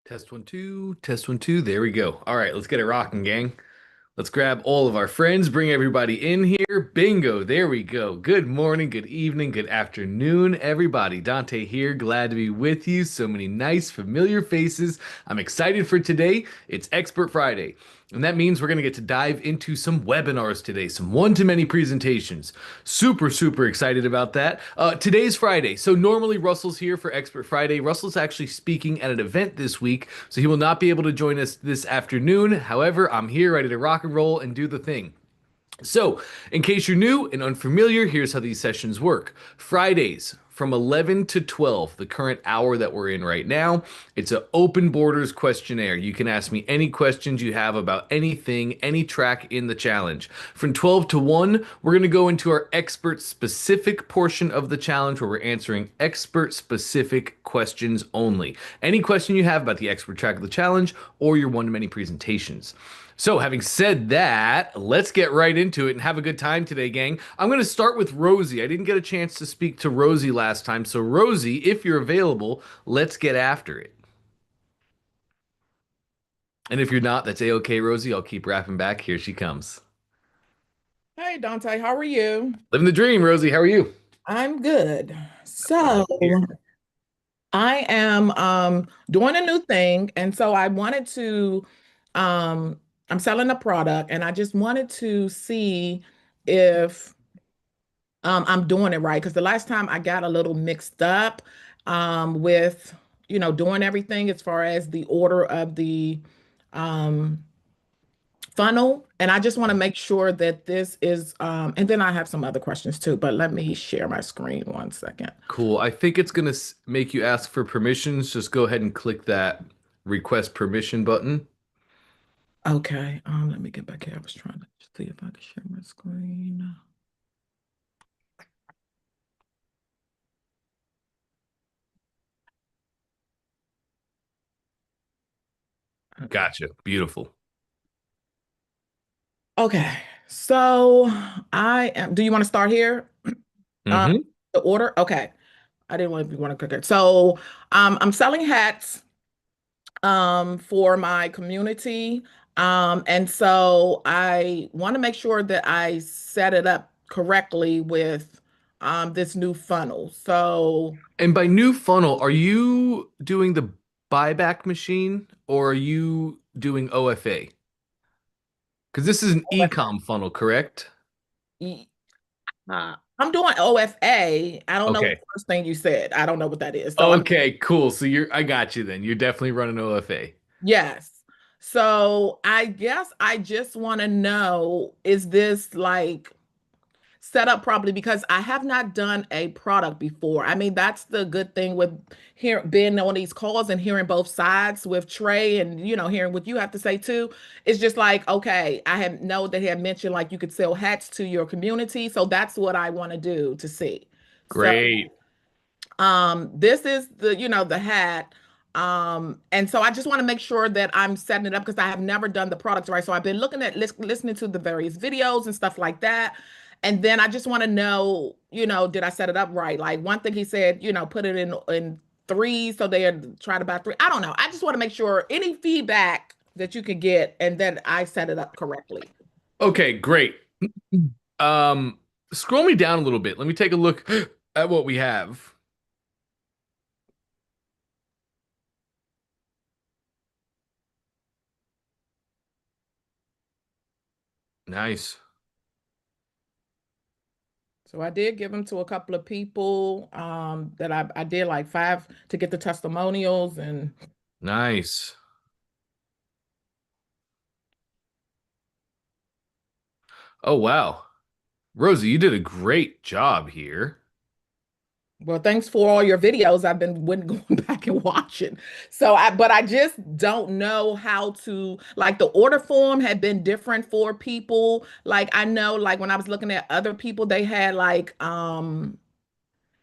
Test one, two, test one, two. There we go. All right, let's get it rocking, gang. Let's grab all of our friends, bring everybody in here. Bingo, there we go. Good morning, good evening, good afternoon, everybody. Dante here, glad to be with you. So many nice, familiar faces. I'm excited for today. It's Expert Friday. And that means we're going to get to dive into some webinars today, some one-to-many presentations. Super, super excited about that. Today's Friday, so normally Russell's here for Expert Friday. Russell's actually speaking at an event this week, so he will not be able to join us this afternoon. However, I'm here ready to rock and roll and do the thing. So, in case you're new and unfamiliar, here's how these sessions work. Fridays from 11 to 12, the current hour that we're in right now, it's an open borders questionnaire. You can ask me any questions you have about anything, any track in the challenge. From 12 to 1, we're going to go into our expert specific portion of the challenge where we're answering expert specific questions only. Any question you have about the expert track of the challenge or your one-to-many presentations. So, having said that, let's get right into it and have a good time today, gang. I'm going to start with Rosie. I didn't get a chance to speak to Rosie last time. So, Rosie, if you're available, let's get after it. And if you're not, that's a-okay, Rosie. I'll keep rapping back. Here she comes. Hey Dante, how are you? Living the dream, Rosie. How are you? I'm good. Glad So to hear. I am doing a new thing, and so I wanted to I'm selling a product, and I just wanted to see if I'm doing it right because the last time I got a little mixed up with doing everything as far as the order of the um funnel. And I just want to make sure that this is, and then I have some other questions too, but let me share my screen 1 second. Cool. I think it's going to make you ask for permissions. Just go ahead and click that request permission button. Okay, let me get back here. I was trying to see if I could share my screen. Okay. Gotcha. Beautiful. Okay, so do you want to start here? Um, Mm-hmm. the order? Okay. I didn't want to cook it. So, I'm selling hats for my community. And so I want to make sure that I set it up correctly with this new funnel. So, And by new funnel, are you doing the buyback machine or are you doing OFA? Because this is an e-com funnel, correct? y- I'm doing OFA. I don't know what Okay. the first thing you said. I don't know what that is. So I'm Okay, cool. So I got you then. You're definitely running OFA. yes. So I guess I just want to know, is this like set up properly because I have not done a product before. I mean, that's the good thing with here being on these calls and hearing both sides with Trey and hearing what you have to say too. It's just like, okay, I had know that he had mentioned like you could sell hats to your community. So that's what I want to do to see. So Great. this is the hat. And so I just want to make sure that I'm setting it up because I have never done the product right. So I've been looking at listening to the various videos and stuff like that. And then I just want to know, did I set it up right? Like one thing he said, put it in three so they try to buy three. I don't know. I just want to make sure any feedback that you can get and that I set it up correctly. Okay, great. Um, Scroll me down a little bit. Let me take a look at what we have. Nice. So I did give them to a couple of people that I did like five to get the testimonials and Nice. Oh, wow. Rosie, you did a great job here. well, thanks for all your videos. I've been going back and watching. But I just don't know how to, like the order form had been different for people. Like I know, like when I was looking at other people, they had like,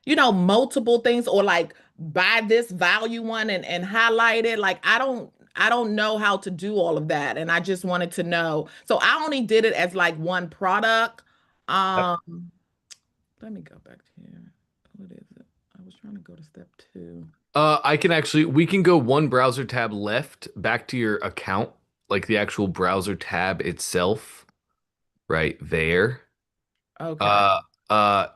multiple things or like buy this value one and highlight it. Like I don't know how to do all of that. And I just wanted to know. So I only did it as like one product. Yep. Um, let me go back to here. What is it? I was trying trying to go to step two. We can go one browser tab left back to your account, like the actual browser tab itself, right there. Okay. Uh, uh,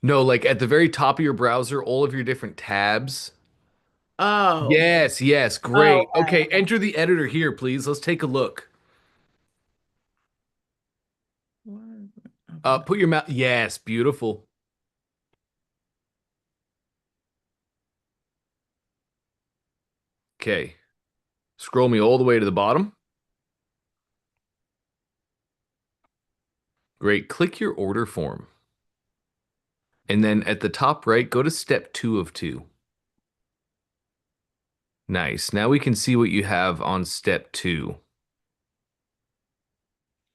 no, like at the very top of your browser, all of your different tabs. Oh. Yes, yes, Oh, great. okay, Okay, okay. enter the editor here, please. Let's take a look. Why is it- Okay. Put your mouse. Yes, beautiful. Okay, scroll me all the way to the bottom. Great. Click your order form. And then at the top right, go to step 2 of 2. Nice. Now we can see what you have on step 2.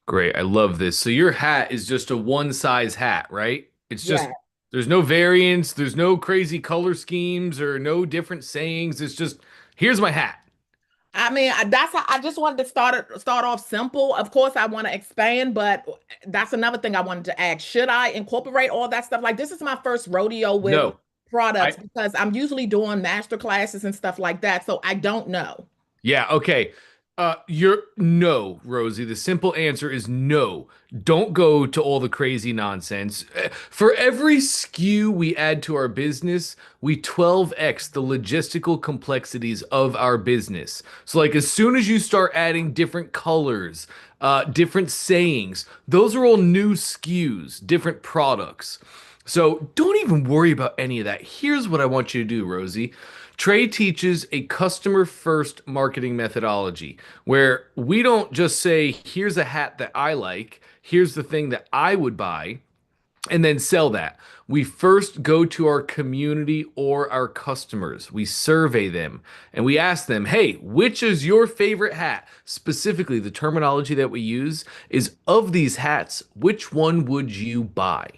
Great. I love this. So your hat is just a one size hat, right? It's just, Yeah. there's no variants, there's no crazy color schemes or no different sayings. It's just, here's my hat. I mean, that's how I just wanted to start off simple. Of course, I want to expand, but that's another thing I wanted to ask. Should I incorporate all that stuff? Like, this is my first rodeo with No, I, products because I'm usually doing master classes and stuff like that. So I don't know. yeah, okay. You're no, Rosie. The simple answer is no. Don't go to all the crazy nonsense. For every SKU we add to our business, we 12x the logistical complexities of our business. So, like, as soon as you start adding different colors, different sayings, those are all new SKUs, different products. So don't even worry about any of that. Here's what I want you to do, Rosie. Trey teaches a customer first marketing methodology where we don't just say, here's a hat that I like, here's the thing that I would buy, and then sell that. We first go to our community or our customers. We survey them and we ask them, hey, which is your favorite hat? Specifically, the terminology that we use is of these hats, which one would you buy?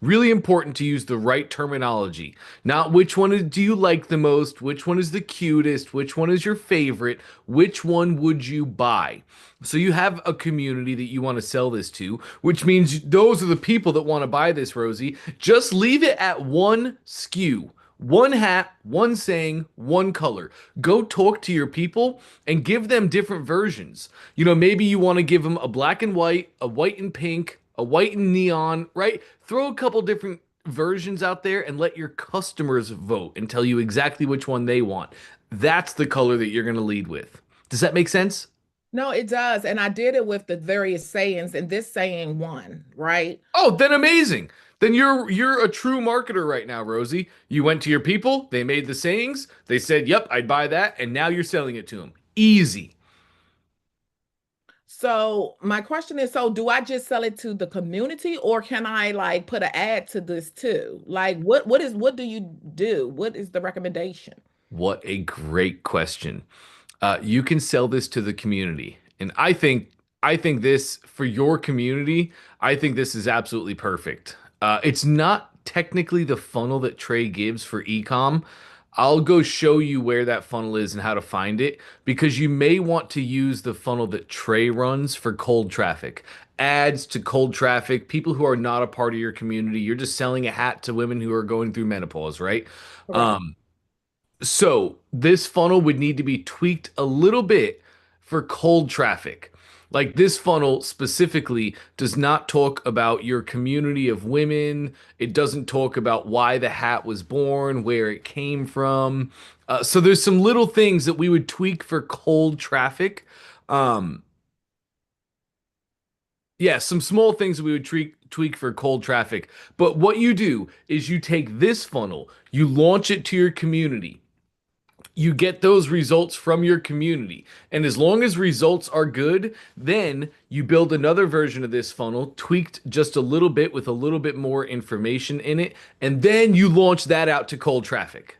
Really important to use the right terminology. Not which one do you like the most, which one is the cutest, which one is your favorite, which one would you buy? So you have a community that you want to sell this to, which means those are the people that want to buy this, Rosie. Just leave it at one SKU. One hat, one saying, one color. Go talk to your people and give them different versions. You know, maybe you want to give them a black and white, a white and pink, a white and neon, right? Throw a couple different versions out there and let your customers vote and tell you exactly which one they want. That's the color that you're going to lead with. Does that make sense? No, it does. And I did it with the various sayings, and this saying one, right? Oh, then amazing. Then you're a true marketer right now, Rosie. You went to your people, they made the sayings, they said, "Yep, I'd buy that," and now you're selling it to them. Easy. So my question is, so do I just sell it to the community or can I like put an ad to this too? Like what do you do? What is the recommendation? What a great question. You can sell this to the community, and I think this for your community. I think this is absolutely perfect. It's not technically the funnel that Trey gives for ecom. I'll go show you where that funnel is and how to find it because you may want to use the funnel that Trey runs for cold traffic. Ads to cold traffic, people who are not a part of your community. You're just selling a hat to women who are going through menopause, right? Correct. Um, so this funnel would need to be tweaked a little bit for cold traffic. Like this funnel specifically does not talk about your community of women. It doesn't talk about why the hat was born, where it came from. So there's some little things that we would tweak for cold traffic. Um, yeah, some small things that we would tweak for cold traffic. But what you do is you take this funnel, you launch it to your community, you get those results from your community. And as long as results are good, then you build another version of this funnel, tweaked just a little bit with a little bit more information in it. And then you launch that out to cold traffic.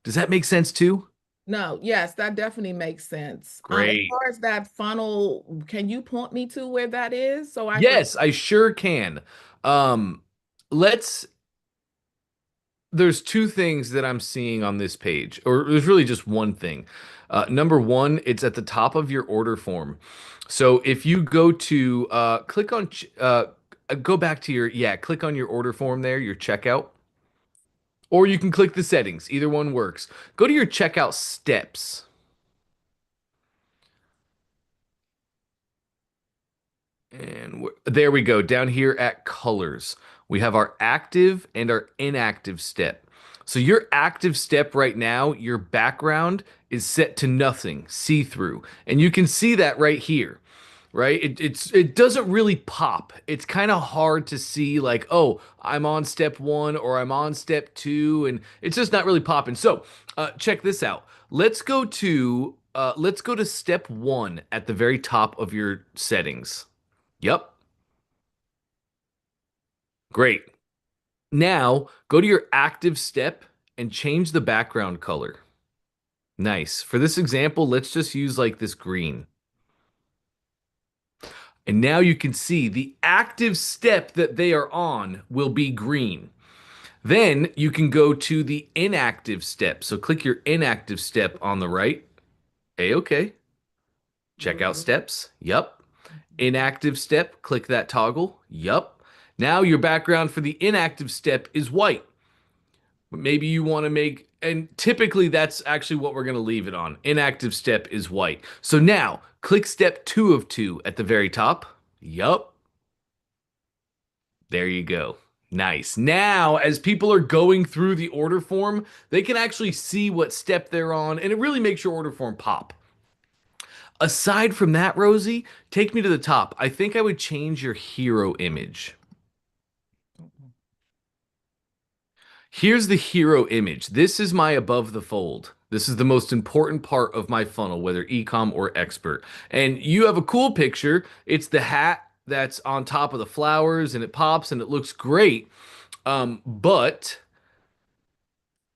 Does that make sense too? No, yes, that definitely makes sense. As Great. far as that funnel, can you point me to where that is so I can? Yes, I sure can. Um, let's there's two things that I'm seeing on this page, or there's really just one thing. Number one, it's at the top of your order form. So if you go to click go back to your, yeah, click on your order form there, your checkout. Or you can click the settings. Either one works. Go to your checkout steps. And there we go. Down here at colors, we have our active and our inactive step. So your active step right now, your background is set to nothing, see-through. And you can see that right here, right? It doesn't really pop. It's kind of hard to see like, oh, I'm on step one or I'm on step two, and it's just not really popping. So check this out. Let's go to step one at the very top of your settings. Yep, great. Now go to your active step and change the background color. Nice. For this example, let's just use like this green. And now you can see the active step that they are on will be green. Then you can go to the inactive step. So click your inactive step on the right. A-OK. Checkout Mhm. steps. Yup. Inactive step. Click that toggle. Yup. Now your background for the inactive step is white. Maybe you want to make, and typically that's actually what we're going to leave it on. Inactive step is white. So now click step two of two at the very top. Yup. There you go. Nice. Now, as people are going through the order form, they can actually see what step they're on, and it really makes your order form pop. Aside from that, Rosie, take me to the top. I think I would change your hero image. Here's the hero image. This is my above the fold. This is the most important part of my funnel, whether ecom or expert. And you have a cool picture. It's the hat that's on top of the flowers and it pops and it looks great. But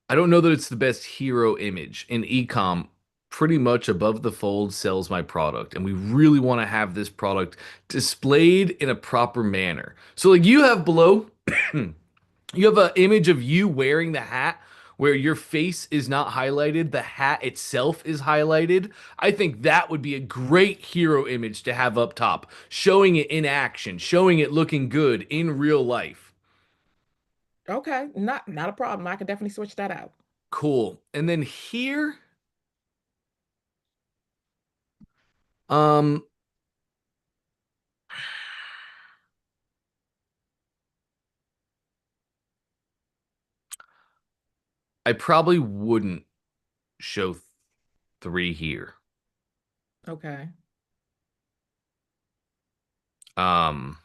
I don't know that it's the best hero image. In ecom, pretty much above the fold sells my product. And we really want to have this product displayed in a proper manner. So like you have below, you have an image of you wearing the hat where your face is not highlighted, the hat itself is highlighted. I think that would be a great hero image to have up top, showing it in action, showing it looking good in real life. Okay, not a problem. I can definitely switch that out. Cool. And then here, um, I probably wouldn't show three here. Okay. Um,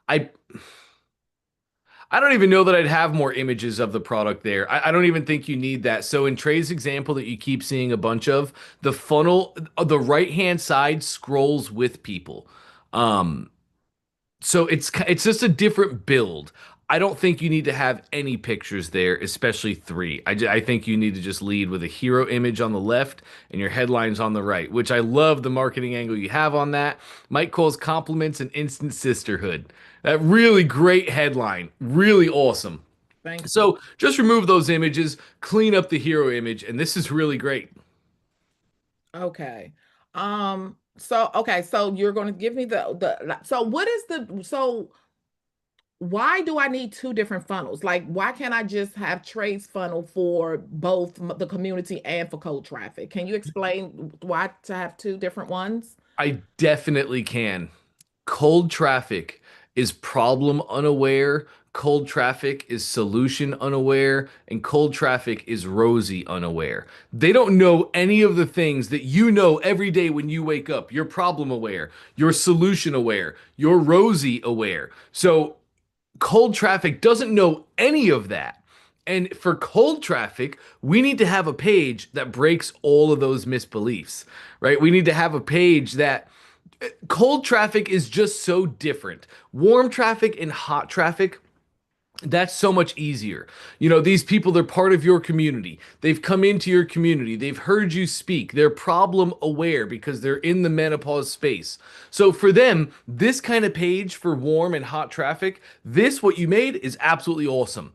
I I don't even know that I'd have more images of the product there. I don't even think you need that. So in Trey's example that you keep seeing a bunch of, the funnel, the right-hand side scrolls with people. Um, so it's just a different build. I don't think you need to have any pictures there, especially three. I think you need to just lead with a hero image on the left and your headlines on the right, which I love the marketing angle you have on that. Mike Cole's compliments and instant sisterhood. That really great headline, really awesome. Thank you. So just remove those images, clean up the hero image, and this is really great. Okay. So okay, so you're going to give me the so what is the so why do I need two different funnels? Like, why can't I just have Trace funnel for both the community and for cold traffic? Can you explain why to have two different ones? I definitely can. Cold traffic is problem unaware, cold traffic is solution unaware, and cold traffic is rosy unaware. They don't know any of the things that you know every day when you wake up. You're problem aware, you're solution aware, you're rosy aware. So cold traffic doesn't know any of that. And for cold traffic, we need to have a page that breaks all of those misbeliefs, right? We need to have a page that cold traffic is just so different. Warm traffic and hot traffic, that's so much easier. You know, these people, they're part of your community. They've come into your community. They've heard you speak. They're problem aware because they're in the menopause space. So for them, this kind of page for warm and hot traffic, this, what you made, is absolutely awesome.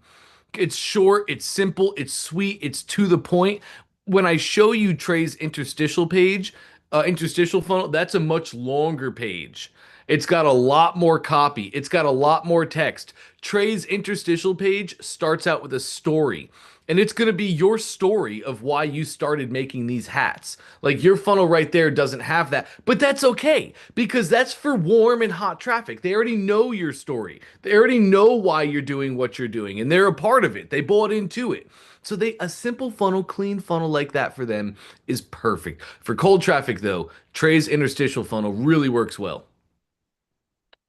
It's short, it's simple, it's sweet, it's to the point. When I show you Trey's interstitial page, interstitial funnel, that's a much longer page. It's got a lot more copy. It's got a lot more text. Trey's interstitial page starts out with a story, and it's going to be your story of why you started making these hats. Like your funnel right there doesn't have that, but that's okay because that's for warm and hot traffic. They already know your story. They already know why you're doing what you're doing, and they're a part of it. They bought into it. So they a simple funnel, clean funnel like that for them is perfect. For cold traffic though, Trey's interstitial funnel really works well.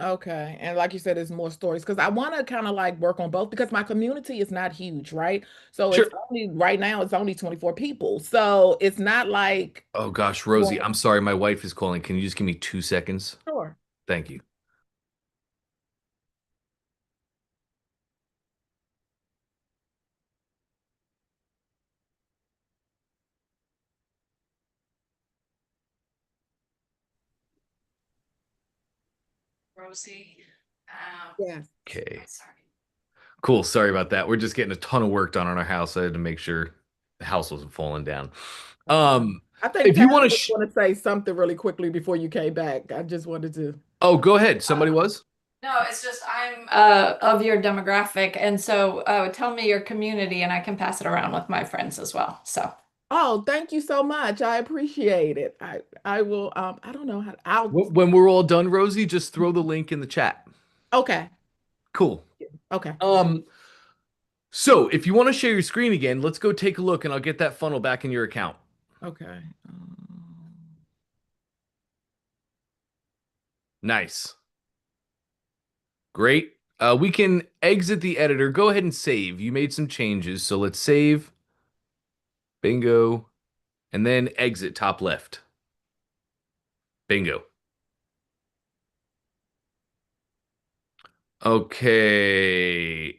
Okay. And like you said, it's more stories because I want to kind of like work on both because my community is not huge, right? So it's Sure. only right now, it's only 24 people. So it's not like, Oh gosh, Rosie, well, I'm sorry, my wife is calling. Can you just give me 2 seconds? sure. Thank you. Yes. Okay. Cool. Sorry about that. We're just getting a ton of work done on our house. I had to make sure the house wasn't falling down. Okay. Um, I think if you Patty want to was going to say something really quickly before you came back. I just wanted to. oh, go ahead. Somebody was? No, it's just I'm of your demographic, and so tell me your community, and I can pass it around with my friends as well. So, Oh, thank you so much. I appreciate it. I will I don't know how I'll When we're all done, Rosie, just throw the link in the chat. okay. Cool. Okay. Um, so if you want to share your screen again, let's go take a look and I'll get that funnel back in your account. Okay. Nice. Great. We can exit the editor. Go ahead and save. You made some changes, so let's save. Bingo. And then exit top left. Bingo. Okay.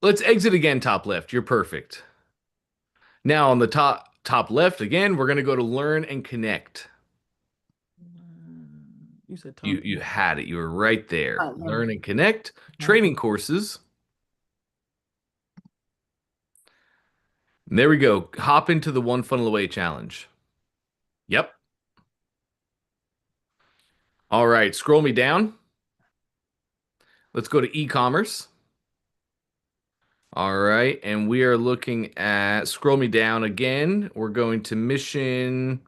Let's exit again top left. You're perfect. Now on the top left again, we're going to go to learn and connect. You said You top. you had it. You were right there. Oh, Learn learn. and connect. Okay. Training courses. And there we go. Hop into the one funnel away challenge. Yep. All right. Scroll me down. Let's go to e-commerce. All right. And we are looking at, scroll me down again. We're going to mission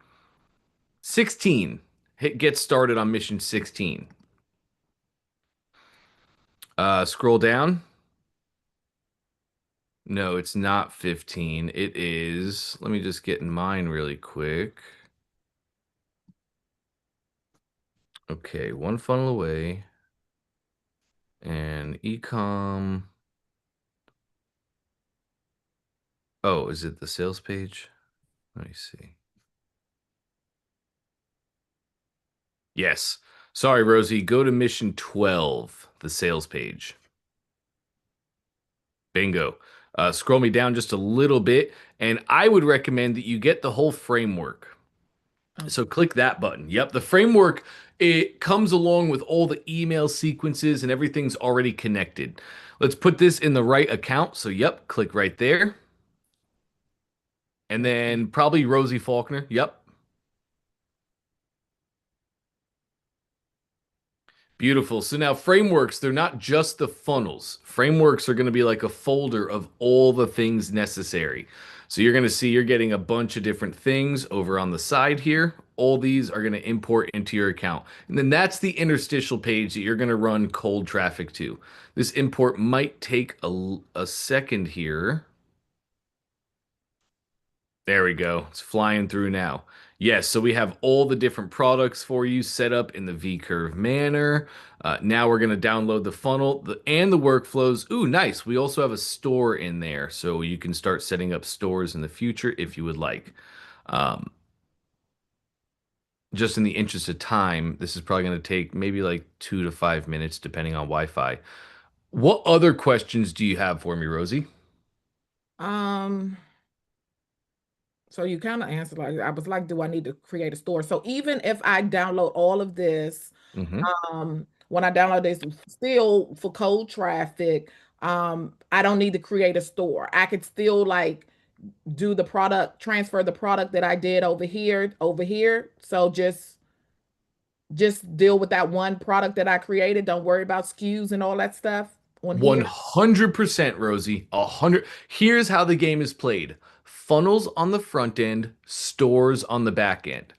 16. Hit get started on mission 16. Scroll down. No, it's not 15. It is, let me just get in mine really quick. Okay, one funnel away. And ecom. Oh, is it the sales page? Let me see. Yes. Sorry, Rosie. Go to mission 12, the sales page. Bingo. Scroll me down just a little bit, and I would recommend that you get the whole framework. So Okay. click that button. Yep, the framework, it comes along with all the email sequences and everything's already connected. Let's put this in the right account. So yep, click right there. And then probably Rosie Faulkner. Yep. Beautiful. So now frameworks, they're not just the funnels. Frameworks are going to be like a folder of all the things necessary. So you're going to see you're getting a bunch of different things over on the side here. All these are going to import into your account. And then that's the interstitial page that you're going to run cold traffic to. This import might take a second here. There we go. It's flying through now. Yes, so we have all the different products for you set up in the V-curve manner. Now we're going to download the funnel and the workflows. Ooh, nice. We also have a store in there, so you can start setting up stores in the future if you would like. Um, just in the interest of time, this is probably going to take maybe like 2 to 5 minutes, depending on Wi-Fi. What other questions do you have for me, Rosie? Um, so you kind of answered like I was like, do I need to create a store? So even if I download all of this, Hmm. when I download this still for cold traffic, I don't need to create a store. I could still like do the product, transfer the product that I did over here. So just just deal with that one product that I created. Don't worry about SKUs and all that stuff on here. 100%, Rosie. 100. Here's how the game is played. Funnels on the front end, stores on the back end.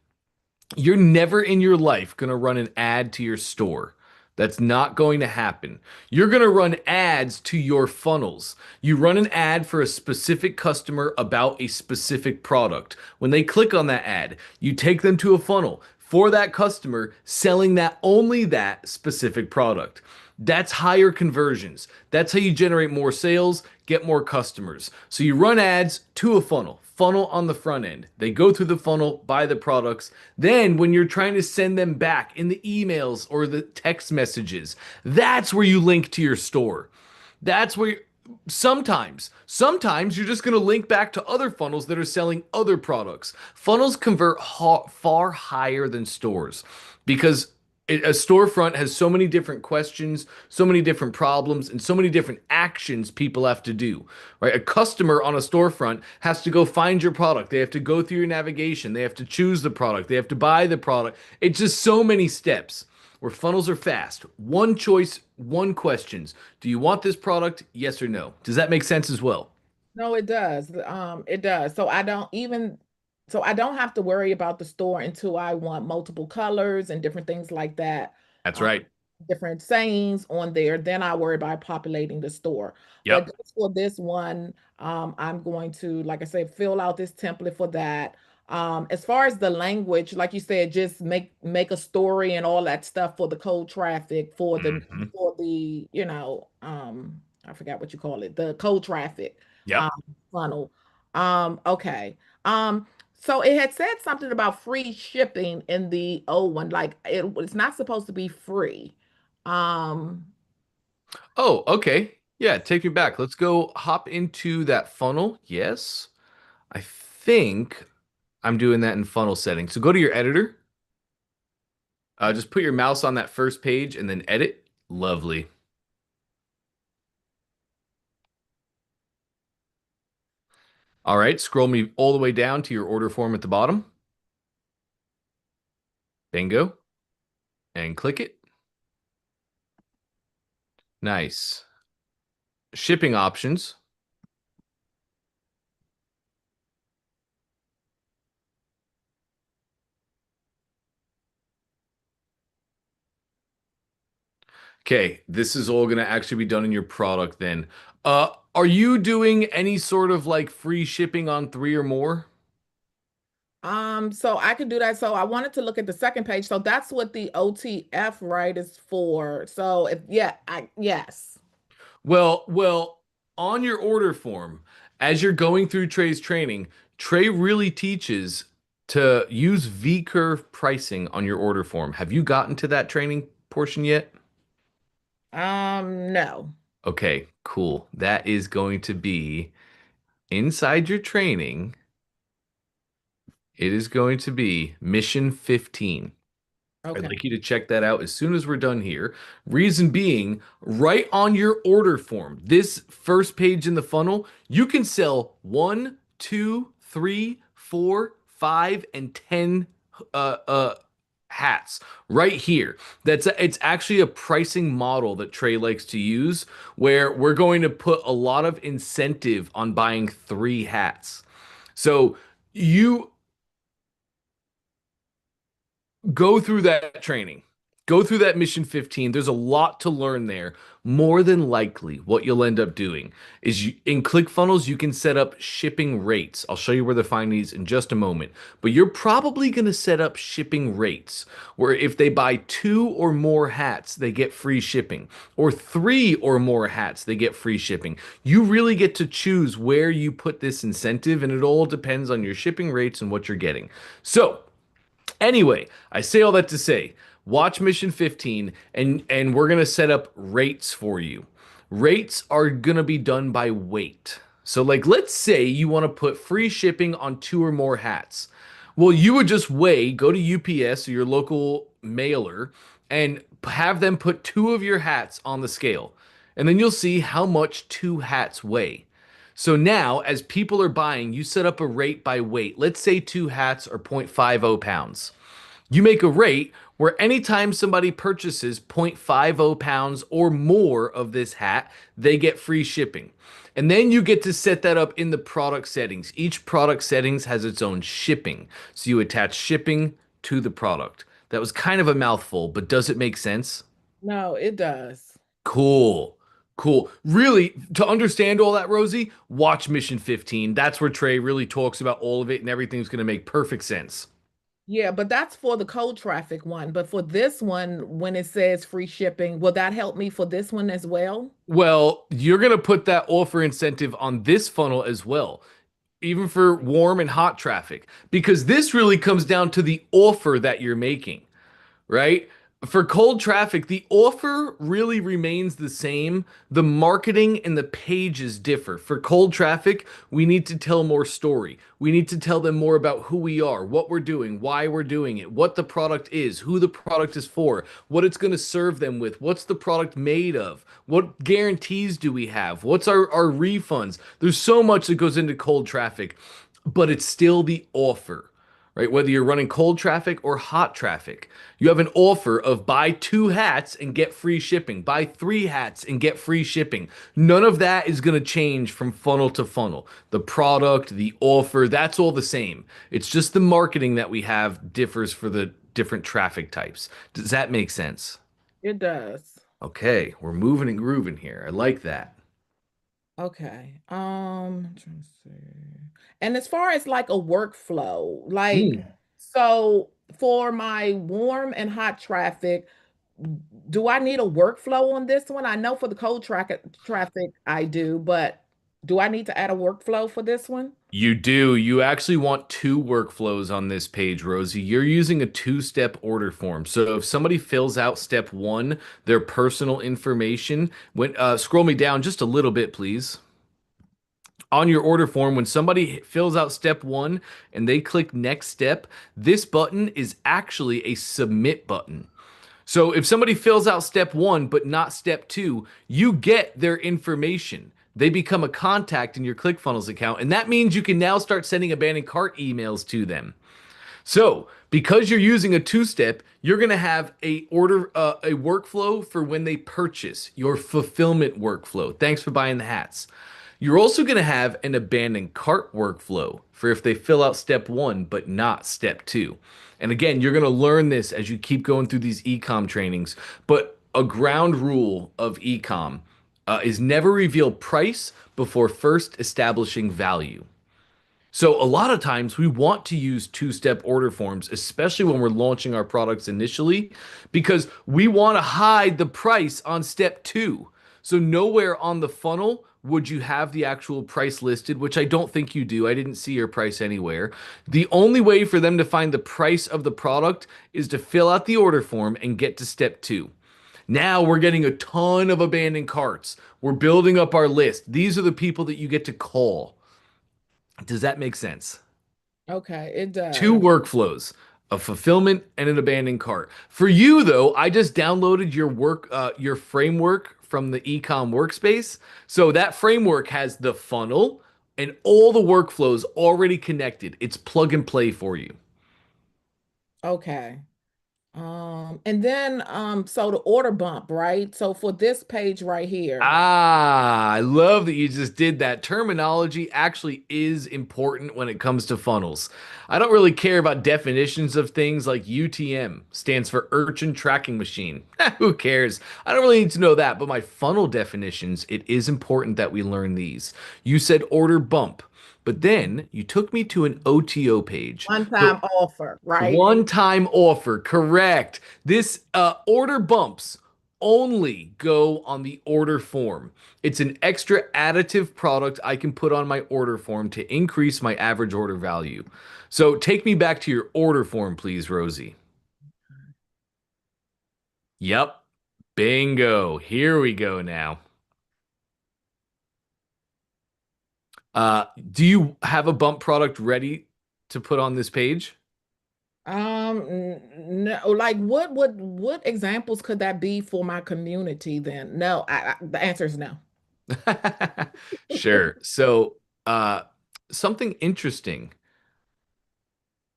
You're never in your life going to run an ad to your store. That's not going to happen. You're going to run ads to your funnels. You run an ad for a specific customer about a specific product. When they click on that ad, you take them to a funnel for that customer selling that only that specific product. That's higher conversions. That's how you generate more sales, get more customers. So you run ads to a funnel on the front end. They go through the funnel, buy the products. Then when you're trying to send them back in the emails or the text messages, that's where you link to your store. That's where sometimes you're just going to link back to other funnels that are selling other products. Funnels convert far higher than stores because a storefront has so many different questions, so many different problems, and so many different actions people have to do, right? A customer on a storefront has to go find your product. They have to go through your navigation. They have to choose the product. They have to buy the product. It's just so many steps. Where funnels are fast. One choice, one questions. Do you want this product? Yes or no? Does that make sense as well? No, it does. It does. So I don't have to worry about the store until I want multiple colors and different things like that. That's Um, right. Different sayings on there. Then I worry about populating the store. But Yep. just for this one, I'm going to, like I said, fill out this template for that. As far as the language, like you said, just make a story and all that stuff for the cold traffic Hmm. for the, I forgot what you call it, the cold traffic um, Yep. funnel. Okay. So it had said something about free shipping in the old one, like it's not supposed to be free. Um, Oh, okay. Yeah, take me back. Let's go hop into that funnel. Yes. I think I'm doing that in funnel settings. So go to your editor. Just put your mouse on that first page and then edit. Lovely. All right, scroll me all the way down to your order form at the bottom. Bingo. And click it. Nice. Shipping options. Okay, this is all going to actually be done in your product then. Are you doing any sort of like free shipping on three or more? so I could do that. So I wanted to look at the second page. So that's what the OTF right is for. So if yeah, yes. Well, on your order form, as you're going through Trey's training, Trey really teaches to use V-curve pricing on your order form. Have you gotten to that training portion yet? No. Okay, cool. That is going to be inside your training. It is going to be mission 15. I'd Okay. like you to check that out as soon as we're done here. Reason being, right on your order form, this first page in the funnel, you can sell one, two, three, four, five, and 10 uh, uh, hats right here. It's actually a pricing model that Trey likes to use where we're going to put a lot of incentive on buying three hats. So you go through that training. Go through that mission 15. There's a lot to learn there. More than likely, what you'll end up doing is in ClickFunnels, you can set up shipping rates. I'll show you where to find these in just a moment. But you're probably going to set up shipping rates where if they buy two or more hats, they get free shipping, or three or more hats, they get free shipping. You really get to choose where you put this incentive, and it all depends on your shipping rates and what you're getting. So, anyway, I say all that to say, watch Mission 15 and we're going to set up rates for you. Rates are going to be done by weight. So like let's say you want to put free shipping on two or more hats. Well, you would just go to UPS or your local mailer and have them put two of your hats on the scale. And then you'll see how much two hats weigh. So now, as people are buying, you set up a rate by weight. Let's say two hats are 0.50 pounds. You make a rate where anytime somebody purchases 0.50 pounds or more of this hat, they get free shipping. And then you get to set that up in the product settings. Each product settings has its own shipping. So you attach shipping to the product. That was kind of a mouthful, but does it make sense? No, it does. Cool. Cool. Really, to understand all that, Rosie, watch Mission 15. That's where Trey really talks about all of it and everything's going to make perfect sense. Yeah, but that's for the cold traffic one. But for this one, when it says free shipping, will that help me for this one as well? Well, you're going to put that offer incentive on this funnel as well, even for warm and hot traffic, because this really comes down to the offer that you're making, right? For cold traffic, the offer really remains the same. The marketing and the pages differ. For cold traffic, we need to tell more story. We need to tell them more about who we are, what we're doing, why we're doing it, what the product is, who the product is for, what it's going to serve them with, what's the product made of, what guarantees do we have, what's our refunds. There's so much that goes into cold traffic, but it's still the offer, right? Whether you're running cold traffic or hot traffic, you have an offer of buy 2 hats and get free shipping, buy 3 hats and get free shipping. None of that is going to change from funnel to funnel. The product, the offer, that's all the same. It's just the marketing that we have differs for the different traffic types. Does that make sense? It does. Okay, we're moving and grooving here. I like that. Okay. I'm trying to see. And as far as like a workflow, like Mm. so for my warm and hot traffic, do I need a workflow on this one? I know for the cold traffic I do, but do I need to add a workflow for this one? You do. You actually want 2 workflows on this page, Rosie. You're using a 2-step order form. So if somebody fills out step 1, their personal information, when scroll me down just a little bit, please. On your order form, when somebody fills out step 1 and they click next step, this button is actually a submit button. So if somebody fills out step 1 but not step 2, you get their information. They become a contact in your ClickFunnels account, and that means you can now start sending abandoned cart emails to them. So, because you're using a 2-step, you're going to have a workflow for when they purchase, your fulfillment workflow. Thanks for buying the hats. You're also going to have an abandoned cart workflow for if they fill out step 1 but not step 2. And again, you're going to learn this as you keep going through these ecom trainings, but a ground rule of ecom is never reveal price before first establishing value. So a lot of times we want to use 2-step order forms, especially when we're launching our products initially, because we want to hide the price on step 2. So nowhere on the funnel would you have the actual price listed, which I don't think you do. I didn't see your price anywhere. The only way for them to find the price of the product is to fill out the order form and get to step 2. Now we're getting a ton of abandoned carts. We're building up our list. These are the people that you get to call. Does that make sense? Okay, it 2 does. workflows, a fulfillment and an abandoned cart. For you though, I just downloaded your framework from the ecom workspace. So that framework has the funnel and all the workflows already connected. It's plug and play for you. Okay. And then so the order bump, right? So for this page right here. Ah, I love that you just did that. Terminology actually is important when it comes to funnels. I don't really care about definitions of things like UTM stands for Urchin Tracking Machine. Who cares? I don't really need to know that, but my funnel definitions, it is important that we learn these. You said order bump, but then you took me to an OTO page. So One-time offer, right? one-time offer, correct. This order bumps only go on the order form. It's an extra additive product I can put on my order form to increase my average order value. So take me back to your order form, please, Rosie. Yep. Bingo. Here we go now. Do you have a bump product ready to put on this page? No, like what examples could that be for my community then? No, the answer is no. Sure. So, something interesting.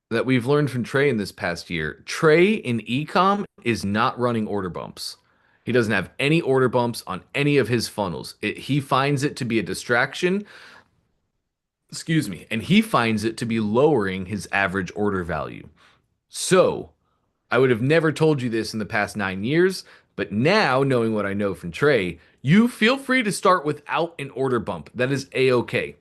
that we've learned from Trey in this past year. Trey in ecom is not running order bumps. He doesn't have any order bumps on any of his funnels. He finds it to be a distraction, excuse me, and he finds it to be lowering his average order value. So, I would have never told you this in the past 9 years, but now, knowing what I know from Trey, you feel free to start without an order bump. That is a-okay.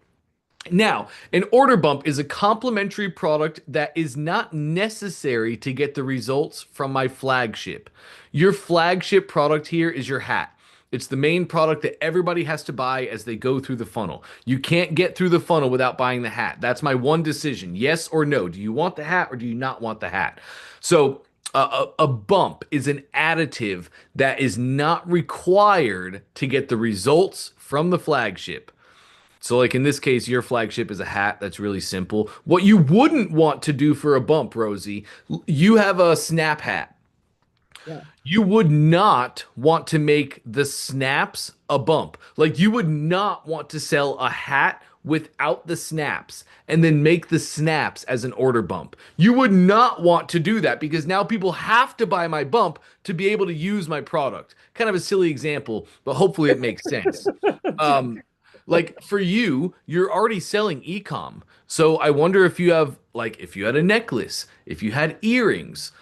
Now, an order bump is a complementary product that is not necessary to get the results from my flagship. Your flagship product here is your hat. It's the main product that everybody has to buy as they go through the funnel. You can't get through the funnel without buying the hat. That's my one decision. Yes or no. Do you want the hat or do you not want the hat? So, a bump is an additive that is not required to get the results from the flagship. So, like in this case, your flagship is a hat. That's really simple. What you wouldn't want to do for a bump, Rosie, you have a snap hat. Yeah. You would not want to make the snaps a bump. Like you would not want to sell a hat without the snaps and then make the snaps as an order bump. You would not want to do that because now people have to buy my bump to be able to use my product. Kind of a silly example, but hopefully it makes sense. Um, like for you, you're already selling ecom. So I wonder if you have like if you had a necklace, if you had earrings,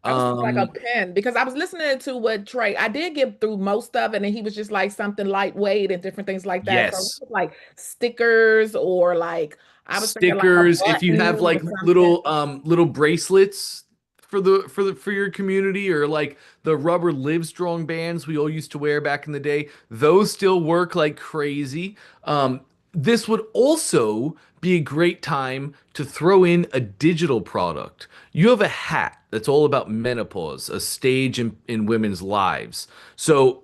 I was thinking like a um, pen because I was listening to what Trey, I did get through most of it, and he was just like something lightweight and different things like that. So it yes, was like stickers or like I was thinking like a stickers. If you have button or like something. little bracelets for your community, or like the rubber Livestrong bands we all used to wear back in the day, those still work like crazy. This would also be a great time to throw in a digital product. You have a hat that's all about menopause, a stage in women's lives. So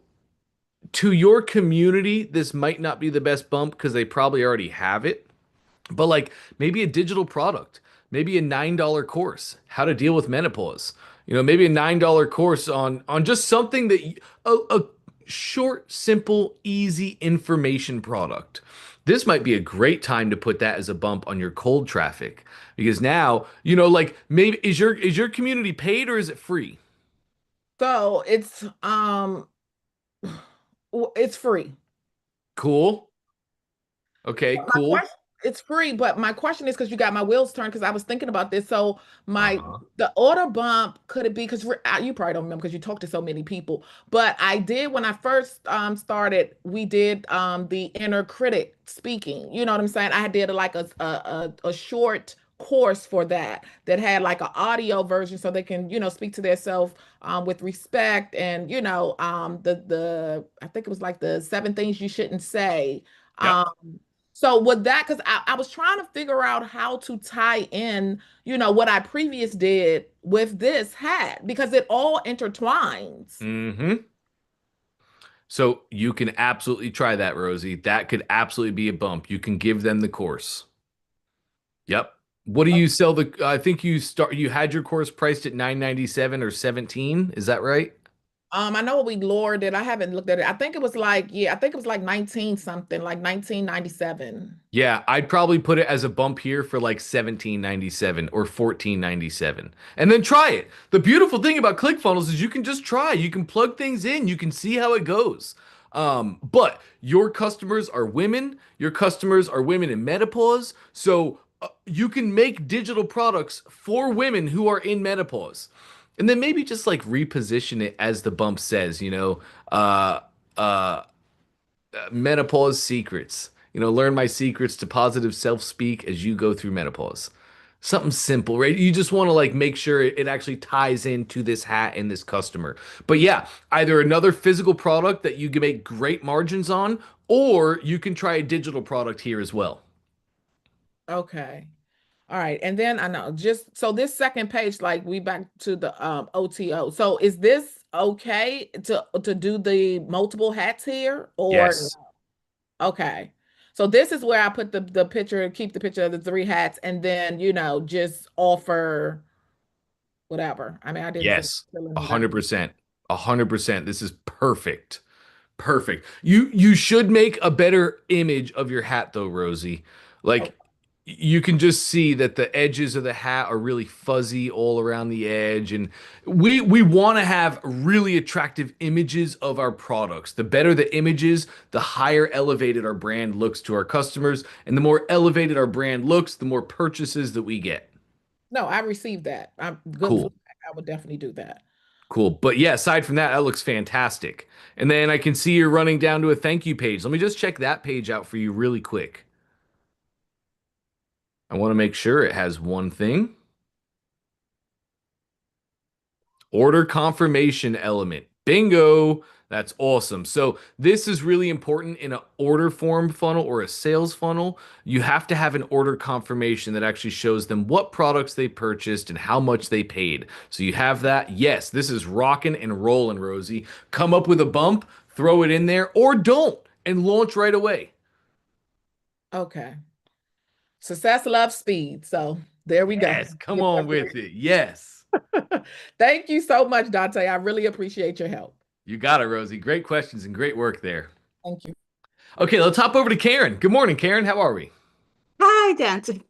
to your community, this might not be the best bump because they probably already have it. But like maybe a digital product, maybe a $9 course, how to deal with menopause. Maybe a $9 course on just something a short, simple, easy information product. This might be a great time to put that as a bump on your cold traffic because now, like maybe is your community paid or is it free? So it's free. Cool. Okay, My cool. question, it's free, but my question is because you got my wheels turned because I was thinking about this. So Uh-huh. the order bump could it be because you probably don't remember because you talked to so many people, but I did when I first started. We did the inner critic speaking. You know what I'm saying? I did like a short course for that had like an audio version so they can speak to themselves with respect and the I think it was like the 7 things you shouldn't say. Yep. So with that, because I was trying to figure out how to tie in, what I previous did with this hat because it all intertwines. Mm-hmm. So you can absolutely try that, Rosie. That could absolutely be a bump. You can give them the course. Yep. What do you sell I think you had your course priced at 997 or 17, is that right? I know we lowered it. I haven't looked at it. I think it was like, yeah, I think it was like 19 something, like 1997. Yeah, I'd probably put it as a bump here for like 1797 or 1497. And then try it. The beautiful thing about ClickFunnels is you can just try. You can plug things in. You can see how it goes. But your customers are women. Your customers are women in menopause. So you can make digital products for women who are in menopause. And then maybe just like reposition it as the bump says, uh, uh, menopause secrets. Learn my secrets to positive self-speak as you go through menopause. Something simple, right? You just want to like make sure it actually ties into this hat and this customer. But yeah, either another physical product that you can make great margins on, or you can try a digital product here as well. Okay. All right. And then I know just so this second page, like we back to the OTO. So is this okay to do the multiple hats here or Yes. okay. So this is where I put the picture, keep the picture of the three hats, and then just offer whatever. I mean, I didn't say Yes. A filling it out. hundred percent. 100%. This is perfect. Perfect. You should make a better image of your hat though, Rosie. Oh, Like you can just see that the edges of the hat are really fuzzy all around the edge, and we want to have really attractive images of our products. The better the images, the higher elevated our brand looks to our customers, and the more elevated our brand looks, the more purchases that we get. No, I received that. I'm good Cool. feedback. I would definitely do that. Cool. But yeah, aside from that, that looks fantastic. And then I can see you're running down to a thank you page. Let me just check that page out for you really quick. I want to make sure it has one thing. Order confirmation element. Bingo. That's awesome. So this is really important in an order form funnel or a sales funnel. You have to have an order confirmation that actually shows them what products they purchased and how much they paid. So you have that. Yes, this is rocking and rolling, Rosie. Come up with a bump, throw it in there, or don't, and launch right away. Okay. Success loves speed. So there we go. Yes, come on with it. Yes. Thank you so much, Dante. I really appreciate your help. You got it, Rosie. Great questions and great work there. Thank you. Okay, let's hop over to Karen. Good morning, Karen. How are we? Hi, Dante.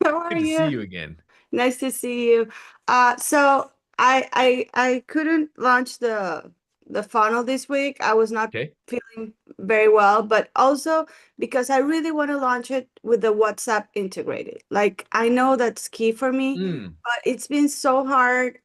How are Good to see you? you again. Nice to see you. So I couldn't launch the funnel this week. I was not Okay. feeling very well, but also because I really want to launch it with the WhatsApp integrated. Like I know that's key for me, Mm, but it's been so hard.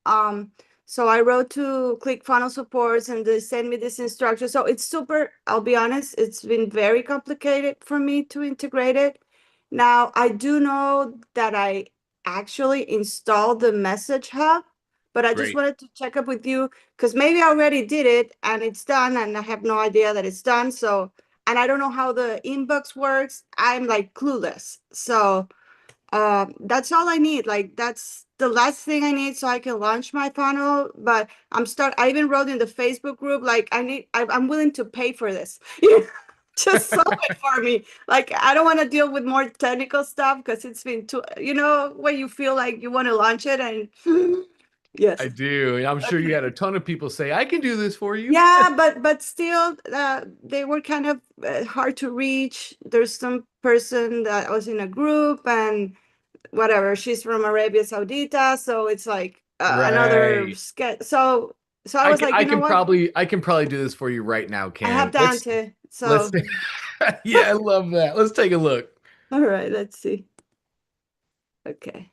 So I wrote to ClickFunnels supports and they sent me this instruction. So it's super, I'll be honest, it's been very complicated for me to integrate it. Now I do know that I actually installed the message hub, but I just great. wanted to check up with you because maybe I already did it and it's done and I have no idea that it's done. So, and I don't know how the inbox works. I'm like clueless. So, that's all I need. Like that's the last thing I need so I can launch my funnel. But I even wrote in the Facebook group, like I'm willing to pay for this. Just solve it for me. Like I don't want to deal with more technical stuff because it's been too, when you feel like you want to launch it and I yes. do. And I'm sure you Okay. had a ton of people say, I can do this for you. Yeah, but still, they were kind of hard to reach. There's some person that was in a group and whatever. She's from Arabia Saudita, so it's like another Right. sketch. So I was like, I you know can what? probably do this for you right now, I have Karen. Dante. Let's So yeah, I love that. Let's take a look. all right, let's see. Okay.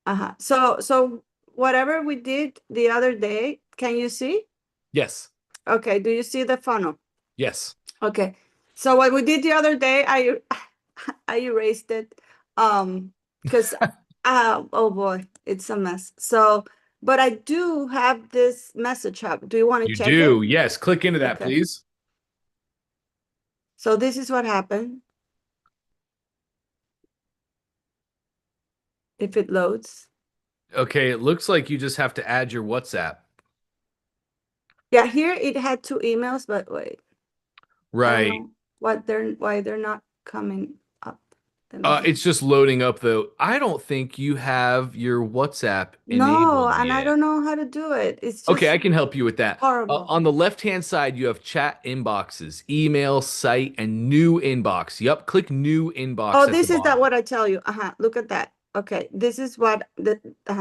Uh-huh. So whatever we did the other day, can you see? Yes. Okay, do you see the funnel? Yes. Okay. So what we did the other day, I erased it. Because oh boy, it's a mess. So, but I do have this message hub. Do you want to You check it? do. Yes. Click into that, Okay. please. So this is what happened if it loads. Okay, it looks like you just have to add your WhatsApp. Yeah, here it had two emails, but wait, I don't Right. know why they're not coming up. Let me see. It's just loading up though. I don't think you have your WhatsApp No, enabled and I yet. don't know how to do it. It's Okay, just I can help you with that. horrible. On the left-hand side, you have chat inboxes, email, site, and new inbox. Yep, click new Oh, inbox at the this is that bottom. what I tell you. Look at that. Okay, this is what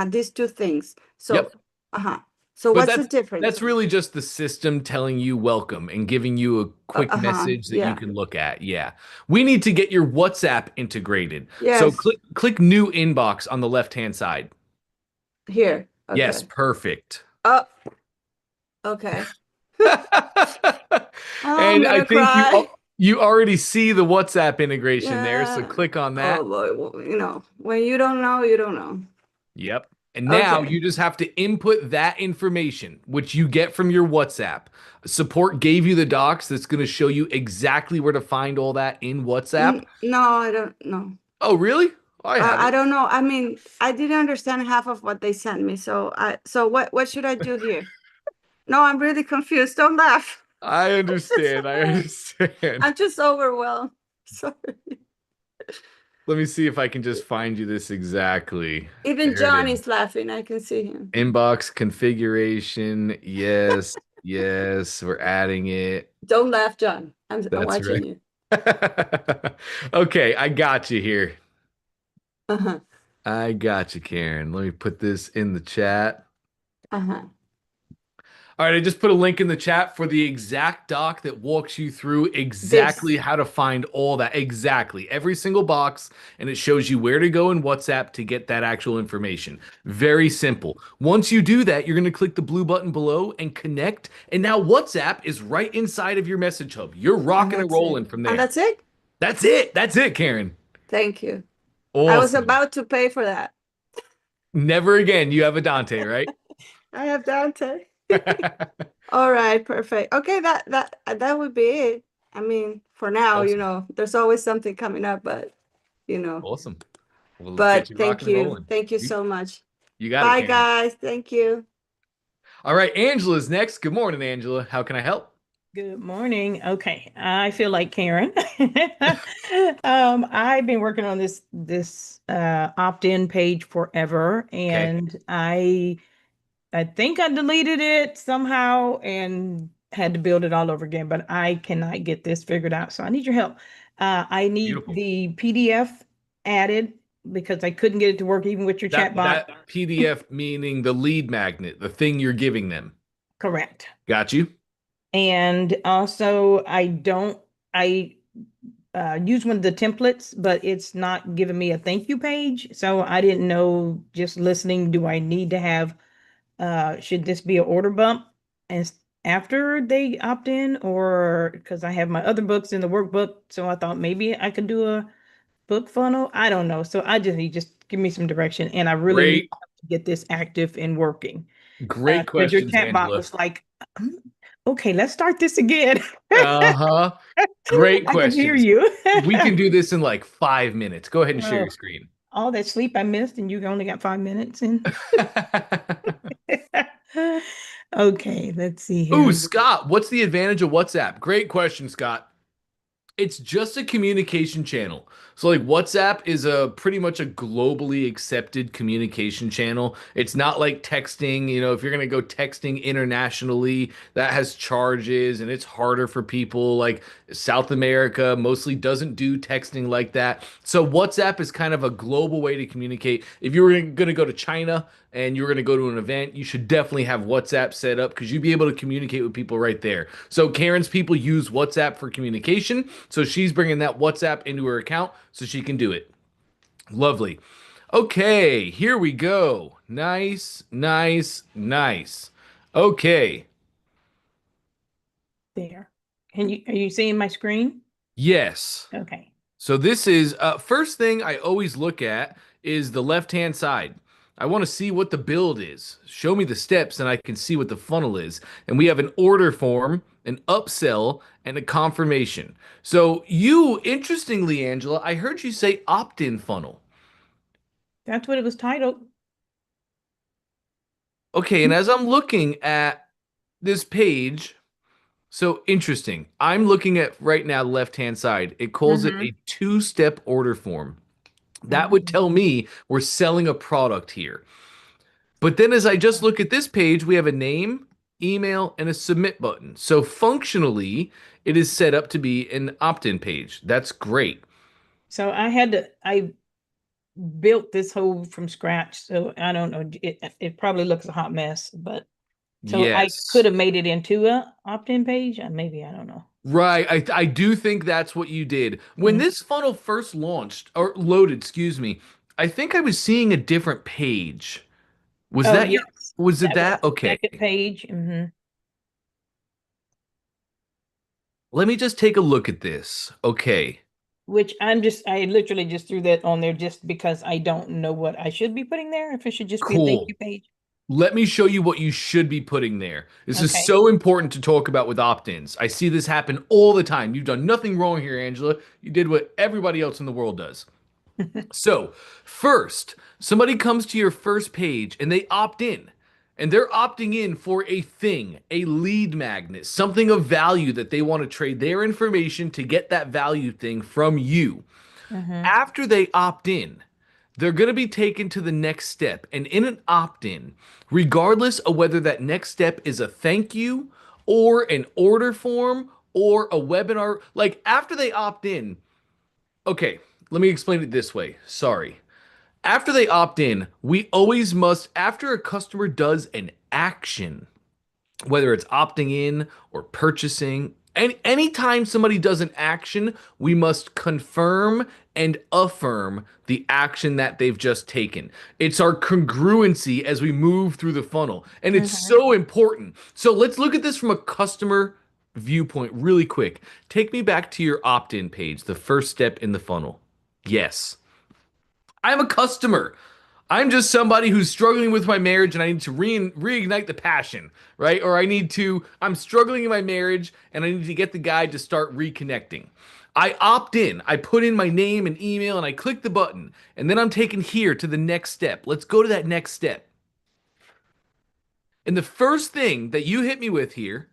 these two things. So, Yep. uh-huh. So But what's the difference? that's really just the system telling you welcome and giving you a quick message that you Yeah. can look at. Yeah. We need to get your WhatsApp integrated. So Yes. click new inbox on the left-hand side. Here. Yes, Okay. perfect. Oh, okay. Oh, I'm And I gonna think cry. you already see the WhatsApp integration there, so Yeah. click on Oh that. boy. Well, when you don't know, you don't know. Yep. And now Okay. you just have to input that information, which you get from your WhatsApp. Support gave you the docs that's going to show you exactly where to find all that in WhatsApp. No, I don't know. Oh, really? I have I it. don't know. I mean, I didn't understand half of what they sent me. So what should I do here? No, I'm really confused. Don't laugh. I It's understand. I okay. understand. I'm just overwhelmed. Sorry. Let me see if I can just find you this exactly. Even There it John is. is laughing. I can see him. Inbox configuration. Yes. Yes. We're adding it. Don't laugh, John. I'm That's watching right. you. Okay, I got you here. Uh-huh. I got you, Karen. Let me put this in the chat. Uh-huh. All right, I just put a link in the chat for the exact doc that walks you through exactly This. how to find all that. Exactly. Every single box, and it shows you where to go in WhatsApp to get that actual information. Very simple. Once you do that, you're going to click the blue button below and connect. And now WhatsApp is right inside of your message hub. You're And rocking and that's it. rolling from And there. that's it? That's it. That's it, Karen. Thank you. I was Awesome. about to pay for that. Never again. You have a Dante, right? I have Dante. All right, perfect. Okay, that would be it. I mean, for now, Awesome. there's always something coming up, but you know. Awesome. Well, let's get But you thank rocking and you. rolling. Thank you You, so much. you got it, Bye, Karen. guys. Thank you. All right, Angela's next. Good morning, Angela. How can I help? Good morning. Okay, I feel like Karen. I've been working on this opt-in page forever, Okay. and I think I deleted it somehow and had to build it all over again, but I cannot get this figured out. So I need your help. I need Beautiful. the PDF added because I couldn't get it to work even with your chat bot. That PDF meaning the lead magnet, the thing you're giving them. Correct. Got you? And also I use one of the templates, but it's not giving me a thank you page. So I didn't know, just listening, do I need to have, should this be an order bump and after they opt in, or because I have my other books in the workbook. So I thought maybe I could do a book funnel. I don't know. So I just need, just give me some direction. And I really need Great, to get this active and working. great Because your questions, chat bot Angela. was like, okay, let's start this again. Uh-huh. Great I can hear questions. you. We can do this in like 5 minutes. Go ahead and share Oh, your screen. all that sleep I missed, and you only got 5 minutes in. Okay, let's see Ooh, here. Scott, what's the advantage of WhatsApp? Great question, Scott. It's just a communication channel. So like WhatsApp is a pretty much a globally accepted communication channel. It's not like texting, if you're going to go texting internationally, that has charges and it's harder for people like South America mostly doesn't do texting like that. So WhatsApp is kind of a global way to communicate. If you were going to go to China and you were going to go to an event, you should definitely have WhatsApp set up because you'd be able to communicate with people right there. So Karen's people use WhatsApp for communication. So she's bringing that WhatsApp into her account so she can do it. Lovely. Okay, here we go. Nice, nice, nice. Okay. There. Are you seeing my screen? Yes. Okay. So this is first thing I always look at is the left-hand side. I want to see what the build is. Show me the steps and I can see what the funnel is. And we have an order form, an upsell, and a confirmation. So you, interestingly, Angela, I heard you say opt-in funnel. That's what it was titled. Okay, and as I'm looking at this page, so interesting. I'm looking at right now the left-hand side. It calls it Mm-hmm. a two-step order form. That would Mm-hmm. tell me we're selling a product here. But then as I just look at this page, we have a name, email, and a submit button. So functionally, it is set up to be an opt-in page. That's great. So I built this whole from scratch. So I don't know. It probably looks a hot mess, but so I could Yes. have made it into a opt-in page. Maybe, I don't know. Right. I do think that's what you did. When Mm. this funnel first launched or loaded, excuse me, I think I was seeing a different page. Was Oh, that your, yes. was it That was that? the Okay. second page. Mm-hmm. Let me just take a look at this. Okay. Which I literally just threw that on there just because I don't know what I should be putting there. If it should just be a thank Cool. you page. Let me show you what you should be putting there. This is Okay. so important to talk about with opt-ins. I see this happen all the time. You've done nothing wrong here, Angela. You did what everybody else in the world does. So, first, somebody comes to your first page and they opt in. And they're opting in for a thing, a lead magnet, something of value that they want to trade their information to get that value thing from you. Mm-hmm. After they opt in, they're going to be taken to the next step. And in an opt in, regardless of whether that next step is a thank you or an order form or a webinar, like after they opt in, okay, let me explain it this way. Sorry. After they opt in, we always must, after a customer does an action, whether it's opting in or purchasing, anytime somebody does an action, we must confirm and affirm the action that they've just taken. It's our congruency as we move through the funnel, and it's Mhm. so important. So let's look at this from a customer viewpoint really quick. Take me back to your opt-in page, the first step in the funnel. Yes, I'm a customer. I'm just somebody who's struggling with my marriage and I need to reignite the passion, right? Or I'm struggling in my marriage and I need to get the guy to start reconnecting. I opt in, I put in my name and email and I click the button, and then I'm taken here to the next step. Let's go to that next step. And the first thing that you hit me with here,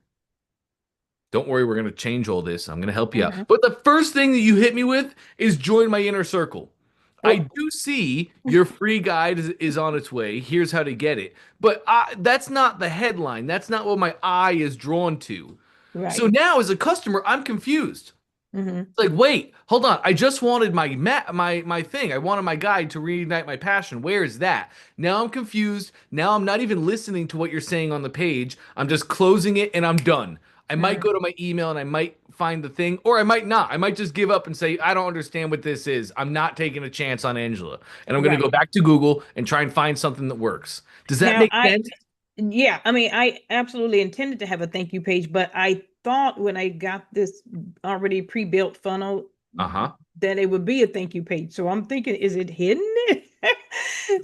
don't worry, we're going to change all this. I'm going to help you out. Mhm. But the first thing that you hit me with is join my inner circle. I Oh, do see your free guide is on its way. Here's how to get it. But that's not the headline. That's not what my eye is drawn to. So right. now, as a customer, I'm confused. Hmm. It's like, wait, hold on. I just wanted my thing. I wanted my guide to reignite my passion. Where is that? Now I'm confused. Now I'm not even listening to what you're saying on the page. I'm just closing it and I'm done. I might go to my email and I might find the thing, or I might not. I might just give up and say, I don't understand what this is. I'm not taking a chance on Angela. And I'm going to go Right. back to Google and try and find something that works. Does that Now, make sense? yeah, I mean, I absolutely intended to have a thank you page, but I thought when I got this already pre-built funnel Uh-huh. that it would be a thank you page. So I'm thinking, is it hidden?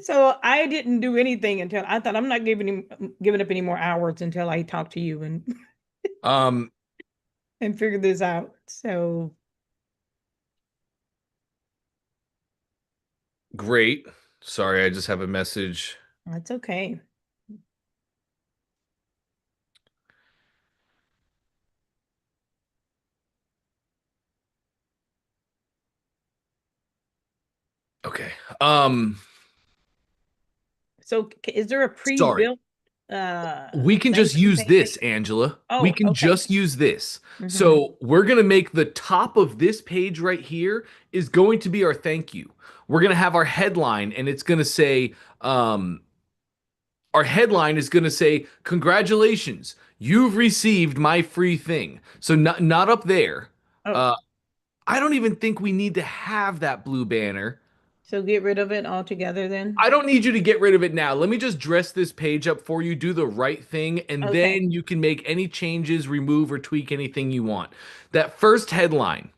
So I didn't do anything until I thought I'm not giving up any more hours until I talk to you and Um, and figure this out. So great. Sorry, I just have a message. that's okay. Okay. So is there a Sorry. pre-built We can thank just you use page? this, Angela. We Oh, can okay. just use this. Hmm. So we're going to make the top of this page right here is going to be our thank you. We're going to have our headline and it's going to say, our headline is going to say, congratulations, you've received my free thing. So not up there. Oh, Uh, I don't even think we need to have that blue banner. so get rid of it altogether then? I don't need you to get rid of it now. Let me just dress this page up for you, do the right thing, and Okay. then you can make any changes, remove or tweak anything you want. That first headline,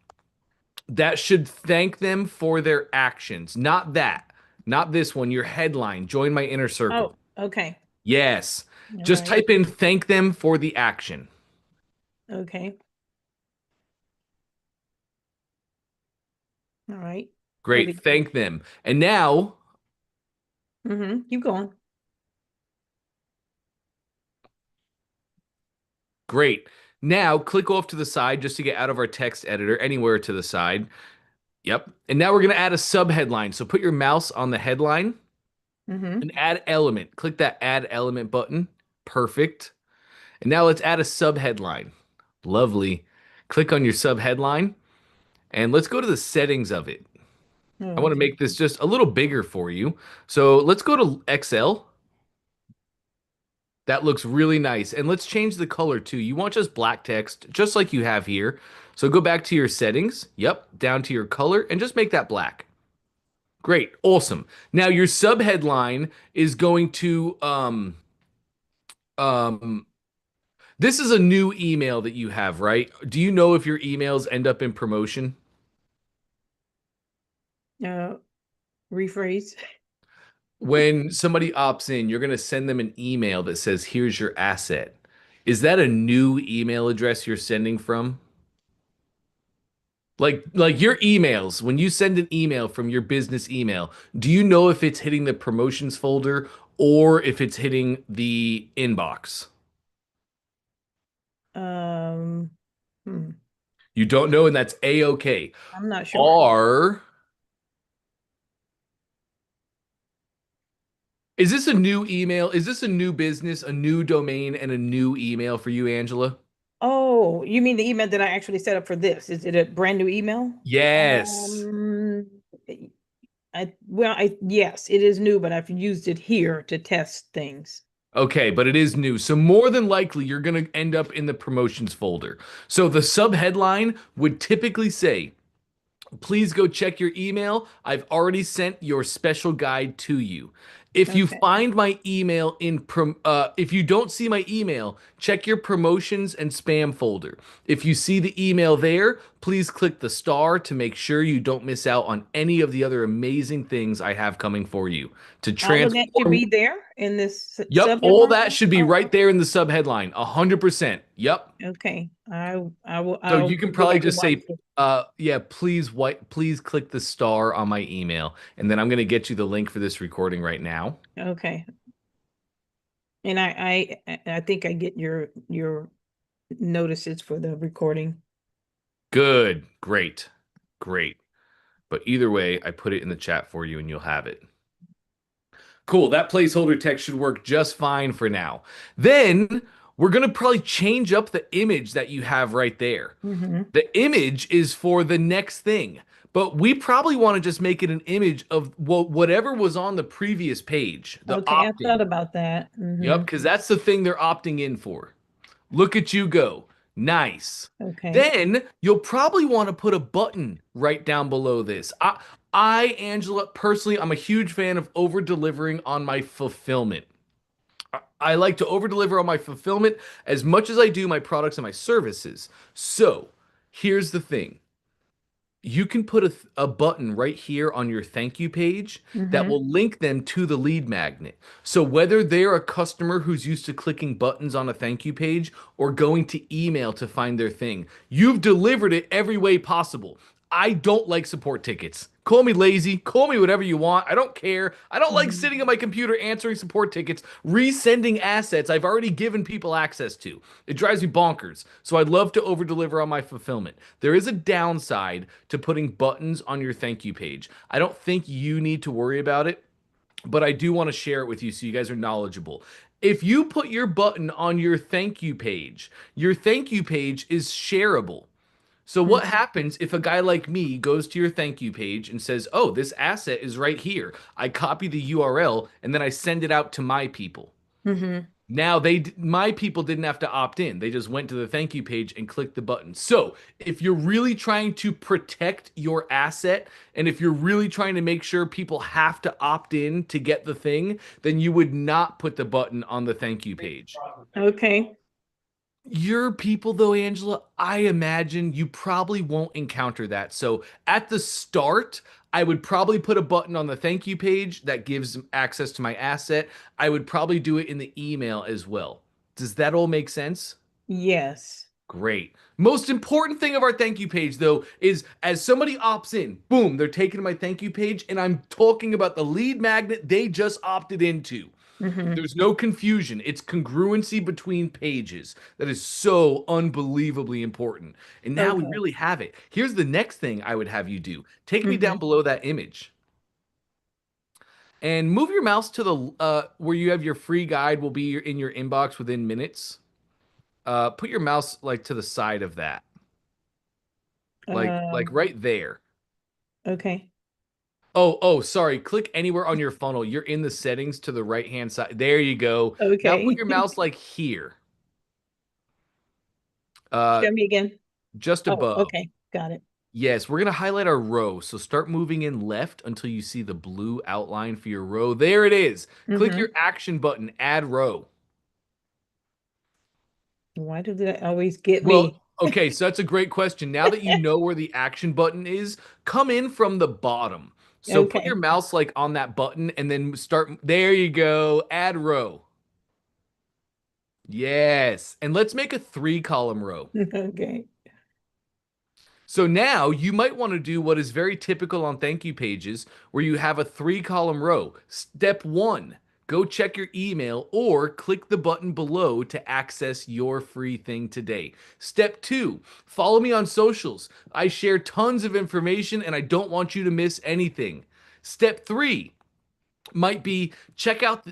that should thank them for their actions. Not that. Not this one, your headline, join my inner circle. Oh, okay. Yes. All Just right. type in thank them for the action. Okay. All right. For Great. the Thank them. And now, keep going. great. Now click off to the side just to get out of our text editor, anywhere to the side. Yep. And now we're going to add a sub headline. So put your mouse on the headline Mm-hmm. and add element. Click that add element button. Perfect. And now let's add a sub headline. Lovely. Click on your sub headline and let's go to the settings of it. I Oh, want to okay. make this just a little bigger for you. So let's go to Excel. That looks really nice. And let's change the color too. You want just black text, just like you have here. So go back to your settings. Yep. Down to your color and just make that black. Great. Awesome. Now your subheadline is going to um this is a new email that you have, right? Do you know if your emails end up in promotion? Uh, rephrase. When somebody opts in, you're going to send them an email that says, "Here's your asset." Is that a new email address you're sending from? Like your emails, when you send an email from your business email, do you know if it's hitting the promotions folder or if it's hitting the inbox? Um, hmm, You don't know, and that's a-okay. I'm not sure. Are Is this a new email? Is this a new business, a new domain, and a new email for you, Angela? Oh, you mean the email that I actually set up for this? Is it a brand new email? Yes. Um, yes, it is new, but I've used it here to test things. Okay, but it is new. So more than likely, you're going to end up in the promotions folder. So the subheadline would typically say, please go check your email. I've already sent your special guide to you. If you Okay. find my email if you don't see my email, check your promotions and spam folder. If you see the email there, please click the star to make sure you don't miss out on any of the other amazing things I have coming for you to All of that should transform. be there in this Yep, all subheadline? that should be Oh, right there in the subheadline. 100%. Yep. okay. I'll So you can go probably back and just watch say, it. yeah, please click the star on my email, and then I'm gonna get you the link for this recording right now. Okay. And I think I get your notices for the recording. Good, great, great. But either way, I put it in the chat for you, and you'll have it. Cool. That placeholder text should work just fine for now. Then we're gonna probably change up the image that you have right there. Mm-hmm. The image is for the next thing, but we probably want to just make it an image of whatever was on the previous page, the Okay, I thought opt-in. about that. Yep, Mm-hmm. because that's the thing they're opting in for. Look at you go. Nice. Okay. Then you'll probably want to put a button right down below this. Angela, personally, I'm a huge fan of over delivering on my fulfillment. I like to over deliver on my fulfillment as much as I do my products and my services. So here's the thing. You can put a button right here on your thank you page that Mm-hmm. will link them to the lead magnet. So whether they're a customer who's used to clicking buttons on a thank you page or going to email to find their thing, you've delivered it every way possible. I don't like support tickets. Call me lazy, call me whatever you want. I don't care. I don't like Mm-hmm. sitting at my computer answering support tickets, resending assets I've already given people access to. It drives me bonkers. So I'd love to over deliver on my fulfillment. There is a downside to putting buttons on your thank you page. I don't think you need to worry about it, but I do want to share it with you so you guys are knowledgeable. If you put your button on your thank you page is shareable. So what happens if a guy like me goes to your thank you page and says, "Oh, this asset is right here." I copy the URL and then I send it out to my people. Mm-hmm. Now my people didn't have to opt in. They just went to the thank you page and clicked the button. So, if you're really trying to protect your asset and if you're really trying to make sure people have to opt in to get the thing, then you would not put the button on the thank you page. Okay. Your people, though, Angela, I imagine you probably won't encounter that. So at the start, I would probably put a button on the thank you page that gives access to my asset. I would probably do it in the email as well. Does that all make sense? Yes. Great. Most important thing of our thank you page, though, is as somebody opts in, boom, they're taken to my thank you page, and I'm talking about the lead magnet they just opted into. Mm-hmm. There's no confusion. It's congruency between pages. That is so unbelievably important. And now we Okay. really have it. Here's the next thing I would have you do. Take me Mm-hmm. down below that image and move your mouse to the where you have your free guide will be in your inbox within minutes. Put your mouse like to the side of that. Like Um, right there. okay. Oh, sorry. Click anywhere on your funnel. You're in the settings to the right-hand side. There you go. Now put Okay. your mouse like here. Uh, Show me again. just Oh, above. okay. Got it. Yes, we're going to highlight our row. So start moving in left until you see the blue outline for your row. There it is. Click Mm-hmm. your action button, add row. Why do they always get Well, me? okay, so that's a great question. Now that you know where the action button is, come in from the bottom. So put your Okay. mouse like on that button and then start. There you go. Add row. Yes. And let's make a 3-column row. Okay. So now you might want to do what is very typical on thank you pages where you have a 3-column row. Step 1, go check your email or click the button below to access your free thing today. Step 2, follow me on socials. I share tons of information and I don't want you to miss anything. Step 3 might be check out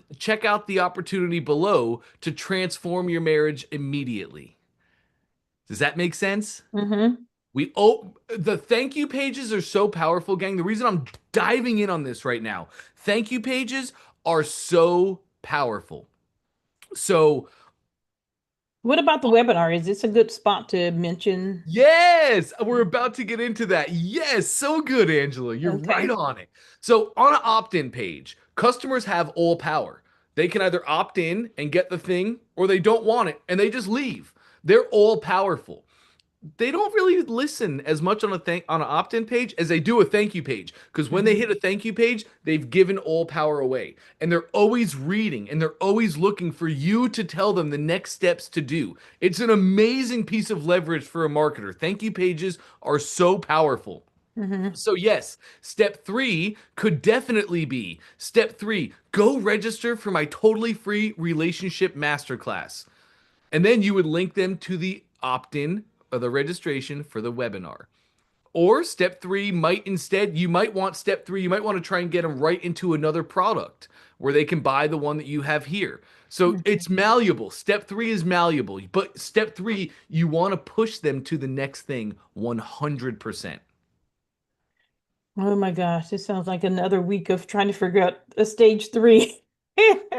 the opportunity below to transform your marriage immediately. Does that make sense? Mm-hmm. The thank you pages are so powerful, gang. The reason I'm diving in on this right now, thank you pages are so powerful. So, What about the webinar? Is this a good spot to mention? yes, we're about to get into that. Yes, so good, Angela. You're right Okay. on it. So, on an opt-in page, customers have all power. They can either opt in and get the thing, or they don't want it and they just leave. They're all powerful. They don't really listen as much on on an opt-in page as they do a thank you page, because when they Mhm. hit a thank you page, they've given all power away, and they're always reading and they're always looking for you to tell them the next steps to do. It's an amazing piece of leverage for a marketer. Thank you pages are so powerful. Mhm. So yes, step 3 could definitely be step 3, go register for my totally free relationship masterclass. And then you would link them to the opt-in or the registration for the webinar. Or step 3 might instead, you might want step 3, you might want to try and get them right into another product where they can buy the one that you have here. So Mhm. it's malleable. Step 3 is malleable, but step 3, you want to push them to the next thing 100%. Oh my gosh, this sounds like another week of trying to figure out a stage 3.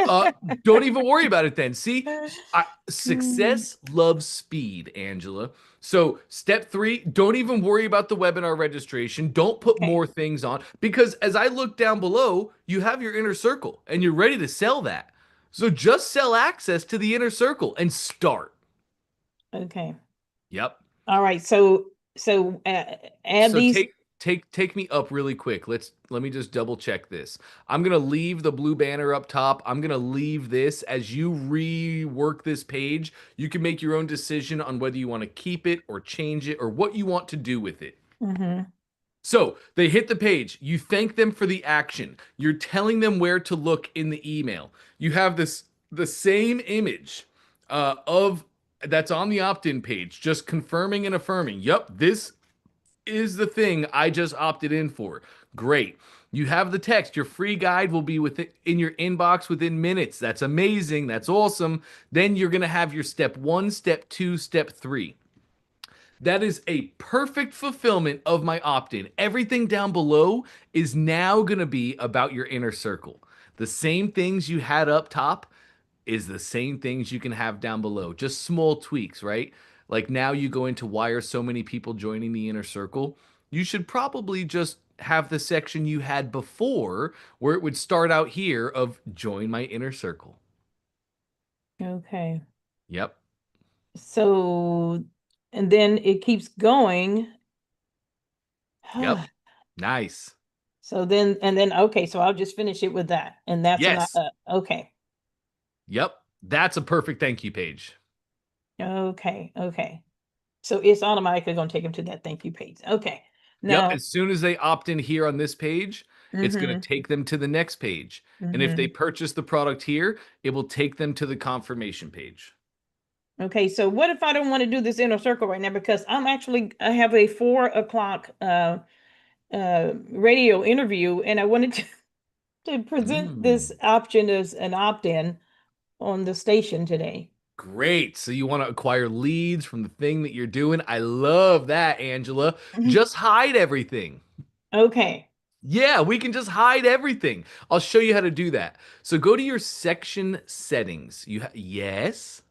Uh, don't even worry about it then. See, Mm. success loves speed, Angela. So, step 3, don't even worry about the webinar registration. Don't put Okay. more things on because as I look down below, you have your inner circle and you're ready to sell that. So, just sell access to the inner circle and start. Okay. Yep. All right. So add So these. take me up really quick. Let me just double check this. I'm gonna leave the blue banner up top. I'm gonna leave this as you rework this page. You can make your own decision on whether you want to keep it or change it or what you want to do with it. Mhm. So they hit the page. You thank them for the action. You're telling them where to look in the email. You have the same image of that's on the opt-in page, just confirming and affirming. Yep, this is the thing I just opted in for. Great. You have the text. Your free guide will be in your inbox within minutes. That's amazing. That's awesome. Then you're going to have your step 1, step 2, step 3. That is a perfect fulfillment of my opt-in. Everything down below is now going to be about your inner circle. The same things you had up top is the same things you can have down below. Just small tweaks, right? Like now you go into why are so many people joining the inner circle? You should probably just have the section you had before where it would start out here of join my inner circle. Okay. Yep. So, and then it keeps going. Yep. Nice. So then, and then, okay, so I'll just finish it with that. And that's an, Yes. okay. Yep. That's a perfect thank you page. Okay. Okay. So it's automatically going to take them to that thank you page. Okay. Yep, Now, as soon as they opt in here on this page, it's going to mm-hmm, take them to the next page. And if they mm-hmm. purchase the product here, it will take them to the confirmation page. Okay, so what if I don't want to do this inner circle right now because I have a 4 o'clock radio interview and I wanted to present this Mm, option as an opt-in on the station today. great. So you want to acquire leads from the thing that you're doing. I love that, Angela. Just hide everything. Okay. Yeah, we can just hide everything. I'll show you how to do that. So go to your section settings. Yes.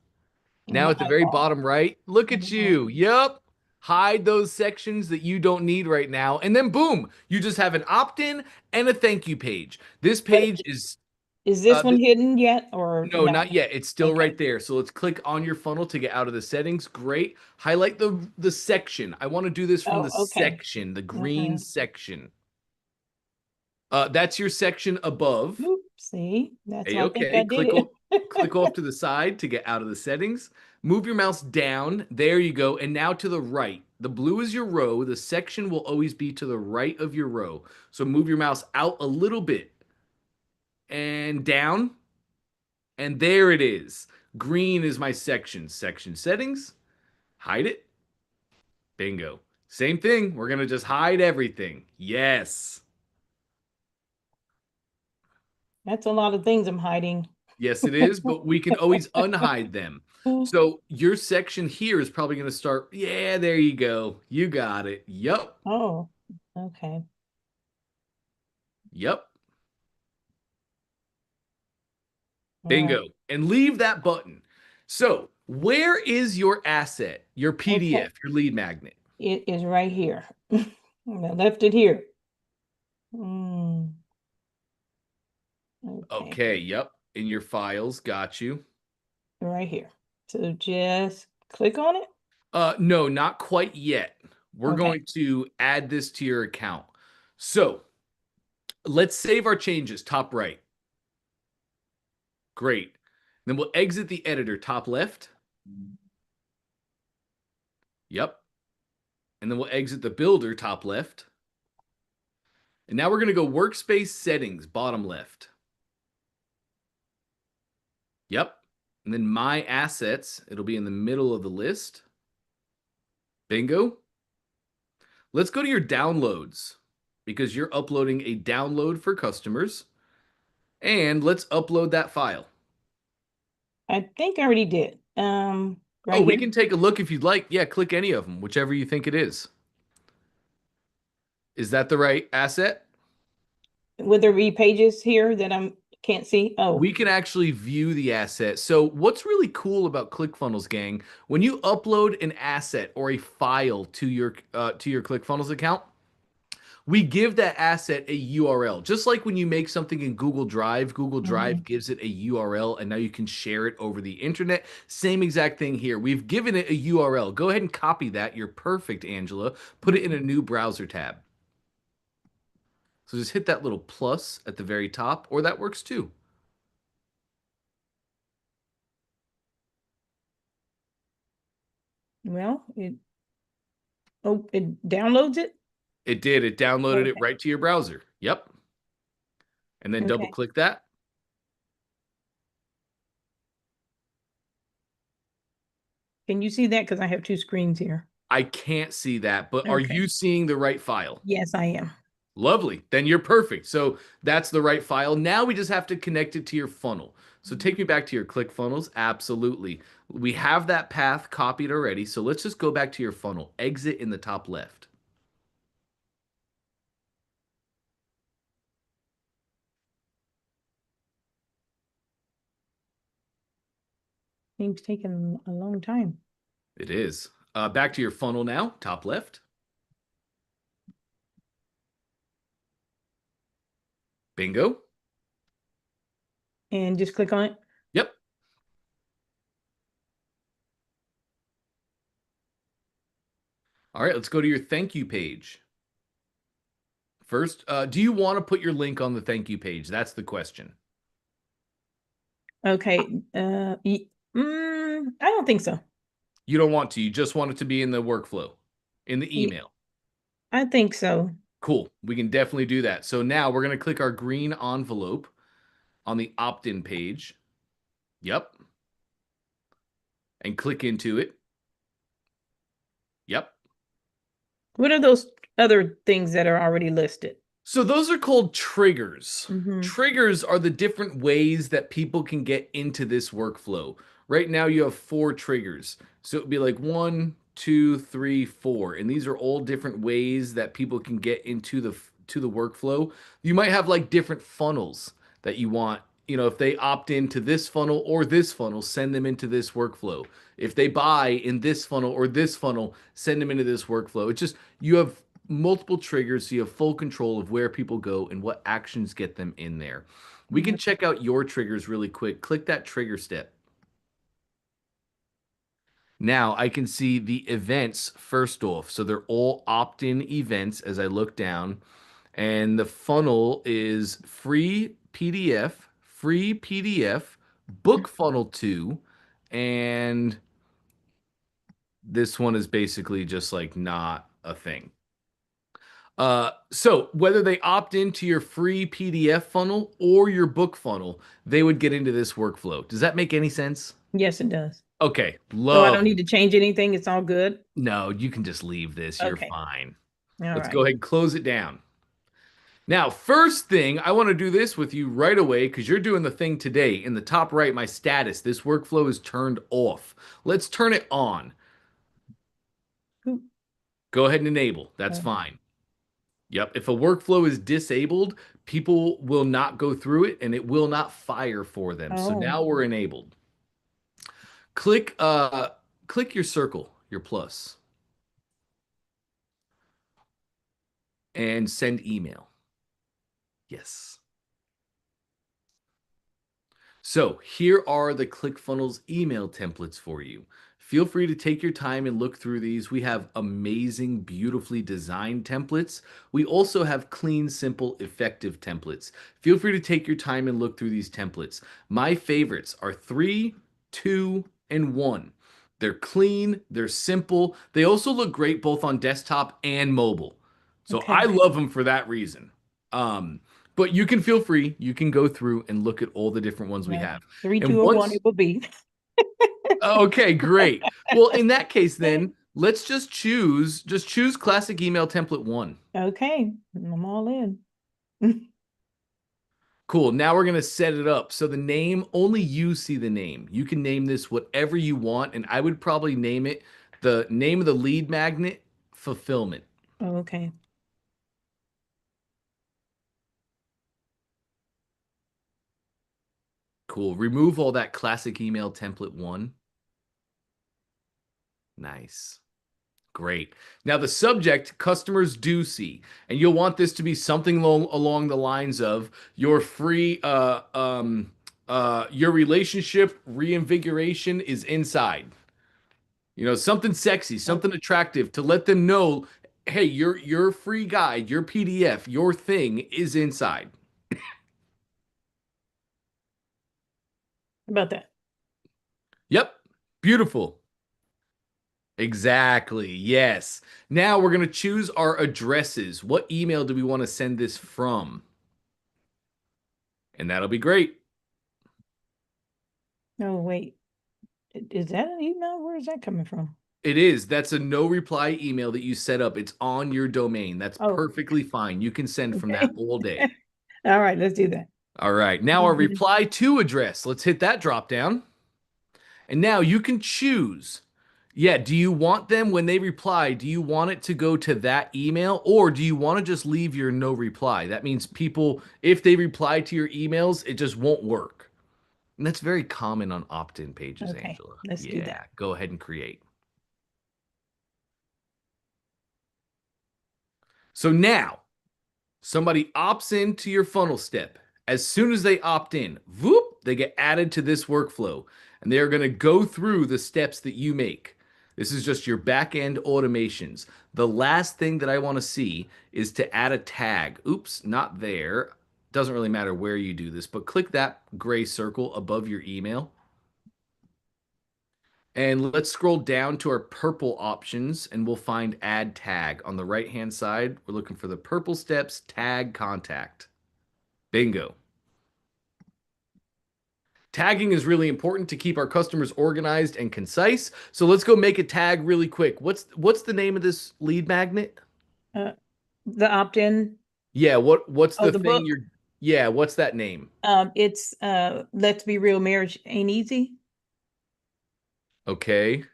I'm Now gonna at the very eyeball. bottom right, look at Mhm. you. Yep. Hide those sections that you don't need right now. And then boom, you just have an opt-in and a thank you page. This But page is is this one hidden yet or no, not not yet? yet. It's still Okay. right there. So let's click on your funnel to get out of the settings. Great. Highlight the section. I want to do this from the Oh, okay. section, the green Mm-hmm. section. That's your section above. Oop, see, that's why I think I A-okay. did it. Click off to the side to get out of the settings. Move your mouse down. There you go. And now to the right. The blue is your row. The section will always be to the right of your row. So move your mouse out a little bit and down. And there it is. Green is my section. Section settings. Hide it. Bingo. Same thing. We're going to just hide everything. Yes. That's a lot of things I'm hiding. Yes, it is, but we can always unhide them. So your section here is probably going to start. Yeah, there you go. You got it. Yep. Oh, okay. Yep. All right. Bingo. And leave that button. So where is your asset, your Okay. PDF, your lead magnet? It is right here. I left it here. Mm, okay, Okay. Yep. In your files. Got you. right here. So just click on it. No, not quite yet. We're Okay. going to add this to your account. So let's save our changes. Top right. Great. Then we'll exit the editor, top left. Yep. And then we'll exit the builder, top left. And now we're going to go workspace settings, bottom left. Yep. And then my assets, it'll be in the middle of the list. Bingo. Let's go to your downloads because you're uploading a download for customers. And let's upload that file. I think I already did. Oh, Right we here. can take a look if you'd like. Yeah, click any of them, whichever you think it is. Is that the right asset? Would there be pages here that I can't see? Oh, We can actually view the asset. So what's really cool about ClickFunnels, gang, when you upload an asset or a file to your ClickFunnels account, we give that asset a URL. Just like when you make something in Google Drive gives it a URL and now you can share it over the internet. Same exact thing here. We've given it a URL. Go ahead and copy that. You're perfect, Angela. Put it in a new browser tab. So just hit that little plus at the very top, or that works too. well, it downloads it. It did. It downloaded it Okay. right to your browser. Yep. And then double Okay. click that. Can you see that? Because I have two screens here. I can't see that, but are Okay. you seeing the right file? Yes, I am. Lovely. Then you're perfect. So that's the right file. Now we just have to connect it to your funnel. So take me back to your ClickFunnels. Absolutely. We have that path copied already. So let's just go back to your funnel. Exit in the top left. Seems taking a long time. It is. Back to your funnel now, top left. Bingo. And just click on it. Yep. All right, let's go to your thank you page. First, do you want to put your link on the thank you page? That's the question. Okay. I don't think so. You don't want to. You just want it to be in the workflow, in the Yeah, email. I think so. Cool. We can definitely do that. So now we're going to click our green envelope on the opt-in page. Yep. And click into it. Yep. What are those other things that are already listed? So those are called triggers. Mhm. Triggers are the different ways that people can get into this workflow. Right now you have 4 triggers. So it would be like 1, 2, 3, 4. And these are all different ways that people can get into the workflow. You might have like different funnels that you want. You know, if they opt into this funnel or this funnel, send them into this workflow. If they buy in this funnel or this funnel, send them into this workflow. It's just you have multiple triggers so you have full control of where people go and what actions get them in there. We can check out your triggers really quick. Click that trigger step. Now I can see the events first off. So they're all opt-in events as I look down. And the funnel is free PDF, book funnel 2, and this one is basically just like not a thing. So whether they opt into your free PDF funnel or your book funnel, they would get into this workflow. Does that make any sense? Yes, it does. Okay, So I don't love. need to change anything. It's all good. No, you can just leave this. You're Okay. fine. All Let's right. go ahead and close it down. Now, first thing, I want to do this with you right away because you're doing the thing today. In the top right, my status, this workflow is turned off. Let's turn it on. Ooh, Go ahead and enable. That's okay. fine. Yep. If a workflow is disabled, people will not go through it and it will not fire for them. So Oh, now we're enabled. Click click your circle, your plus, and send email. Yes. So here are the ClickFunnels email templates for you. Feel free to take your time and look through these. We have amazing, beautifully designed templates. We also have clean, simple, effective templates. Feel free to take your time and look through these templates. My favorites are 3, 2, and 1. They're clean, they're simple. They also look great both on desktop and mobile. So I okay. love them for that reason. Um, but you can feel free. You can go through and look at all the different ones we Well, have. three, And two, or one, once, it will be. okay, great. Well, in that case, then let's just choose classic email template 1. Okay, I'm all in. Cool. Now we're going to set it up. So the name, only you see the name. You can name this whatever you want. And I would probably name it the name of the lead magnet, fulfillment. Okay. Cool. Remove all that classic email template 1. Nice. Great. Now the subject customers do see, and you'll want this to be something along the lines of your free your relationship reinvigoration is inside. You know, something sexy, something attractive to let them know, hey, your free guide, your PDF, your thing is inside. How about that? Yep. Beautiful. Exactly. Yes. Now we're going to choose our addresses. What email do we want to send this from? And that'll be great. Oh, wait. Is that an email? Where is that coming from? It is. That's a no reply email that you set up. It's on your domain. That's Oh, perfectly fine. You can send from okay. that all day. All right, let's do that. All right. Now our reply to address. Let's hit that drop down. And now you can choose. Yeah, do you want them when they reply? Do you want it to go to that email or do you want to just leave your no reply? That means people, if they reply to your emails, it just won't work. And that's very common on opt-in pages, Okay, Angela. let's do that. Go ahead and create. So now somebody opts into your funnel step. As soon as they opt in, whoop, they get added to this workflow and they are going to go through the steps that you make. This is just your back end automations. The last thing that I want to see is to add a tag. Oops, not there. Doesn't really matter where you do this, but click that gray circle above your email. And let's scroll down to our purple options and we'll find add tag. On the right-hand side, we're looking for the purple steps, tag contact. Bingo. Tagging is really important to keep our customers organized and concise. So let's go make a tag really quick. What's the name of this lead magnet? The opt-in. Yeah, what's Oh, the the thing book. you're Yeah, what's that name? It's Let's Be Real, Marriage Ain't Easy. Okay.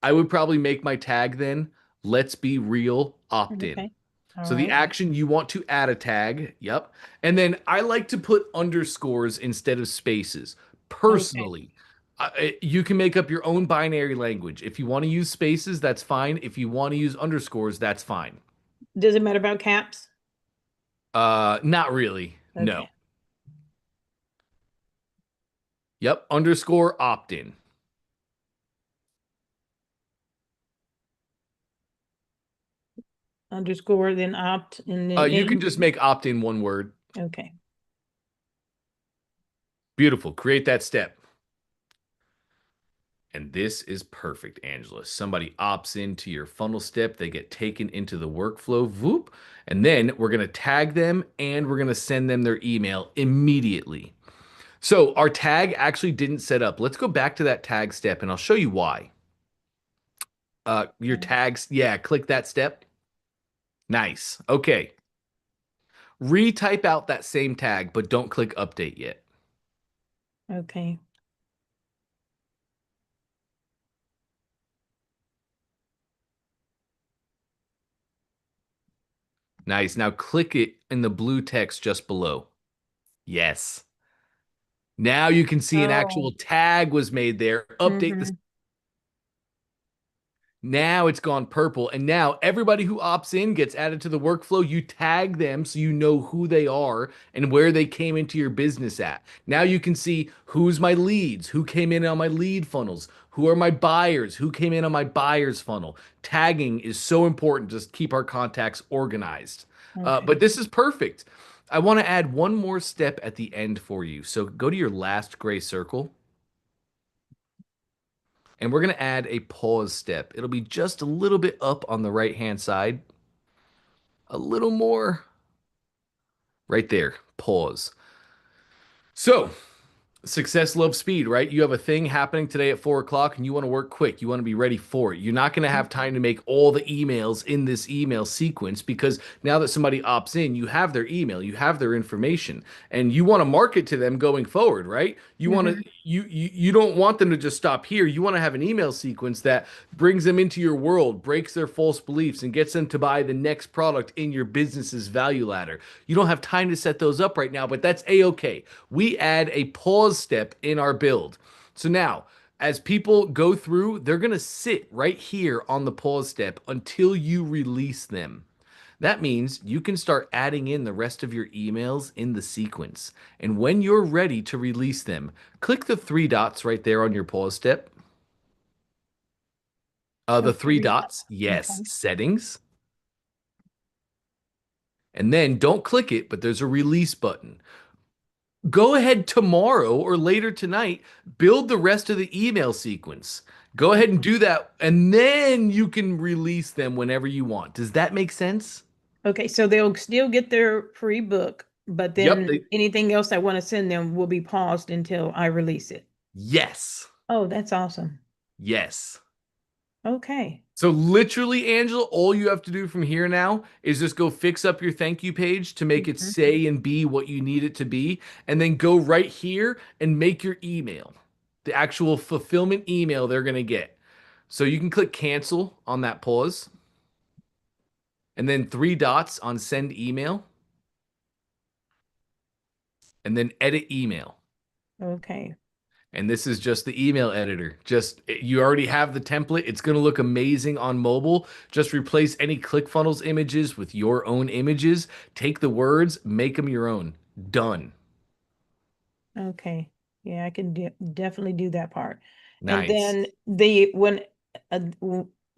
I would probably make my tag then, let's be real, opt in. Okay. All So the right. action, you want to add a tag. Yep. And then I like to put underscores instead of spaces. Okay. Personally, you can make up your own binary language. If you want to use spaces, that's fine. If you want to use underscores, that's fine. Does it matter about caps? Not really. No. Okay. Yep. Underscore opt in. Underscore, then opt, and then You can in. just make opt in one word. Okay. Beautiful. Create that step. And this is perfect, Angela. Somebody opts into your funnel step, they get taken into the workflow, whoop, and then we're going to tag them and we're going to send them their email immediately. So our tag actually didn't set up. Let's go back to that tag step and I'll show you why. Your tags, yeah, click that step. Nice. Okay. Retype out that same tag, but don't click update yet. Okay. Nice. Now click it in the blue text just below. Yes. Now you can see an Oh. actual tag was made there. Update the. Mhm. Now it's gone purple. And now everybody who opts in gets added to the workflow. You tag them so you know who they are and where they came into your business at. Now you can see who's my leads, who came in on my lead funnels, who are my buyers, who came in on my buyers funnel. Tagging is so important to just keep our contacts organized. Okay. But this is perfect. I want to add one more step at the end for you. So go to your last gray circle. And we're going to add a pause step. It'll be just a little bit up on the right-hand side. A little more. Right there. Pause. So success loves speed, right? You have a thing happening today at 4 o'clock and you want to work quick. You want to be ready for it. You're not going to have time to make all the emails in this email sequence because now that somebody opts in, you have their email, you have their information, and you want to market to them going forward, right? You want to Mhm. you don't want them to just stop here. You want to have an email sequence that brings them into your world, breaks their false beliefs, and gets them to buy the next product in your business's value ladder. You don't have time to set those up right now, but that's a-okay. We add a pause step in our build. So now, as people go through, they're going to sit right here on the pause step until you release them. That means you can start adding in the rest of your emails in the sequence. And when you're ready to release them, click the three dots right there on your pause step. The The three three. dots, yes, Okay. settings. And then don't click it, but there's a release button. Go ahead tomorrow or later tonight, build the rest of the email sequence. Go ahead and do that, and then you can release them whenever you want. Does that make sense? Okay, so they'll still get their free book, but Yep. then anything else I want to send them will be paused until I release it. Yes. Oh, that's awesome. Yes. Okay. So literally, Angela, all you have to do from here now is just go fix up your thank you page to make it Mhm. say and be what you need it to be, and then go right here and make your email, the actual fulfillment email they're going to get. So you can click cancel on that pause, and then three dots on send email, and then edit email. Okay. And this is just the email editor. Just you already have the template. It's going to look amazing on mobile. Just replace any ClickFunnels images with your own images. Take the words, make them your own. Done. Okay. Yeah, I can definitely do that part. And Nice. then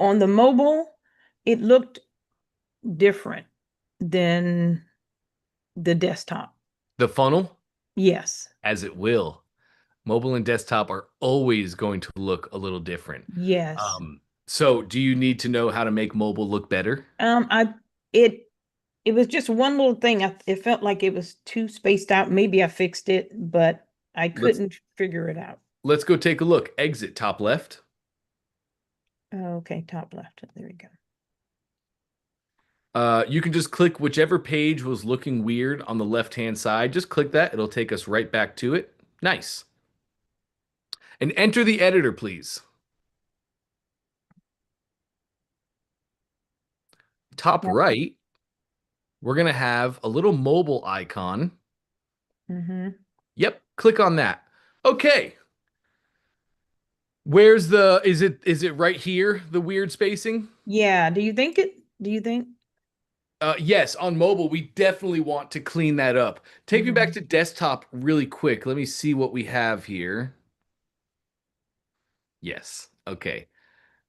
on the mobile, it looked different than the desktop. The funnel, Yes. as it will. Mobile and desktop are always going to look a little different. Yes. So do you need to know how to make mobile look better? I it it was just one little thing. It felt like it was too spaced out. Maybe I fixed it, but I Let's couldn't figure it out. let's go take a look. Exit top left. Okay, top left. There we go. You can just click whichever page was looking weird on the left-hand side. Just click that. It'll take us right back to it. Nice. And enter the editor, please. Top Yeah. right, we're going to have a little mobile icon. Mm-hmm. Yep, click on that. Okay. Is it right here, the weird spacing? Yeah. Do you think? Yes, on mobile, we definitely want to clean that up. Take me back Mhm. to desktop really quick. Let me see what we have here. Yes. Okay.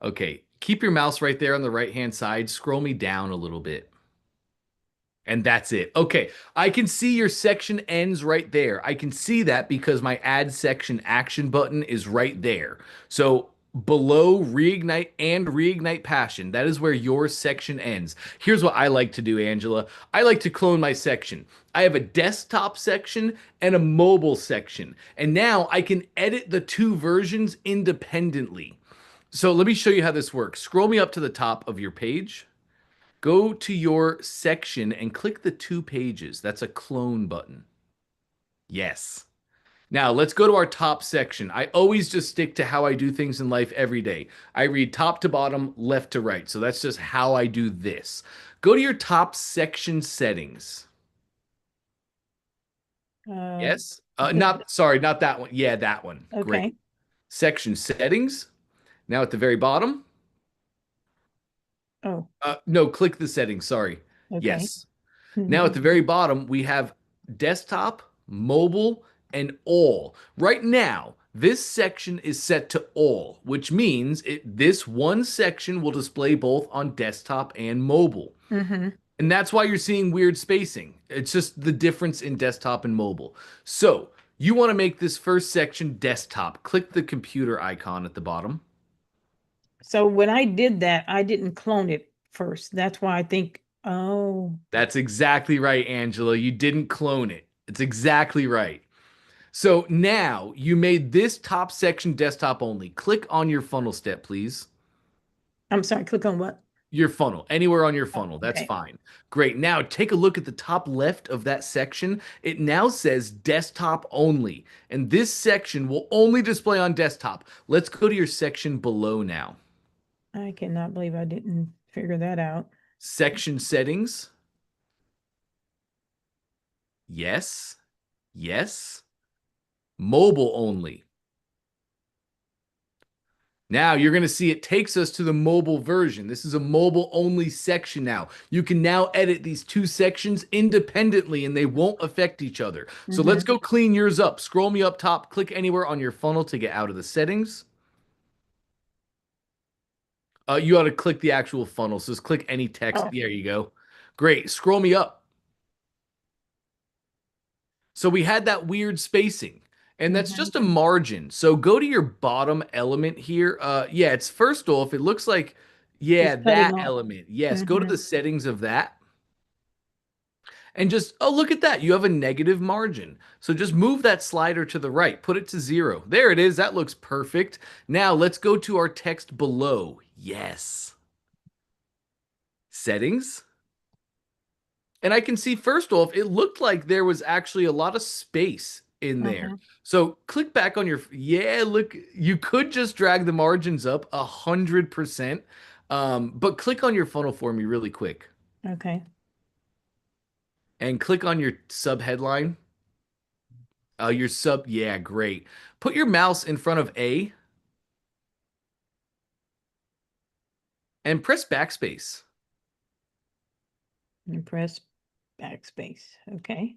Okay. Keep your mouse right there on the right-hand side. Scroll me down a little bit. And that's it. Okay. I can see your section ends right there. I can see that because my add section action button is right there. So below reignite passion, that is where your section ends. Here's what I like to do, Angela. I like to clone my section. I have a desktop section and a mobile section. And now I can edit the two versions independently. So let me show you how this works. Scroll me up to the top of your page. Go to your section and click the 2 pages. That's a clone button. Yes. Now let's go to our top section. I always just stick to how I do things in life every day. I read top to bottom, left to right. So that's just how I do this. Go to your top section settings. Yes. Not, sorry, not that one. Yeah, that one. Great. Okay. Section settings. Now at the very bottom. Oh, No, click the settings. Sorry. okay. Yes. Now at the very bottom, we have desktop, mobile, and all. Right now, this section is set to all, which means this one section will display both on desktop and mobile. Mm-hmm. And that's why you're seeing weird spacing. It's just the difference in desktop and mobile. So you want to make this first section desktop. Click the computer icon at the bottom. So when I did that, I didn't clone it first. That's why I think, oh, That's exactly right, Angela. You didn't clone it. It's exactly right. So now you made this top section desktop only. Click on your funnel step, please. I'm sorry, click on what? Your funnel, anywhere on your Oh, funnel. That's okay. fine. Great. Now take a look at the top left of that section. It now says desktop only. And this section will only display on desktop. Let's go to your section below now. I cannot believe I didn't figure that out. Section settings. Yes. Yes. Mobile only. Now you're going to see it takes us to the mobile version. This is a mobile only section now. You can now edit these two sections independently and they won't affect each other. So let's go clean yours up. Scroll me up top, click anywhere on your funnel to get out of the settings. You ought to click the actual funnel. So just click any text. Oh. There you go. Great. Scroll me up. So we had that weird spacing. And that's just a margin. So go to your bottom element here. Yeah, it's first off, it looks like, yeah, It's cutting that off. element. Yes, go to the settings of that. And just, oh, look at that. You have a negative margin. So just move that slider to the right. Put it to 0. There it is. That looks perfect. Now let's go to our text below. Yes. Settings. And I can see, first off, it looked like there was actually a lot of space in there. So click back on your, yeah, look, you could just drag the margins up 100%. But click on your funnel for me really quick. Okay. And click on your sub headline. Your sub, yeah, great. Put your mouse in front of A. And press backspace. And press backspace. Okay.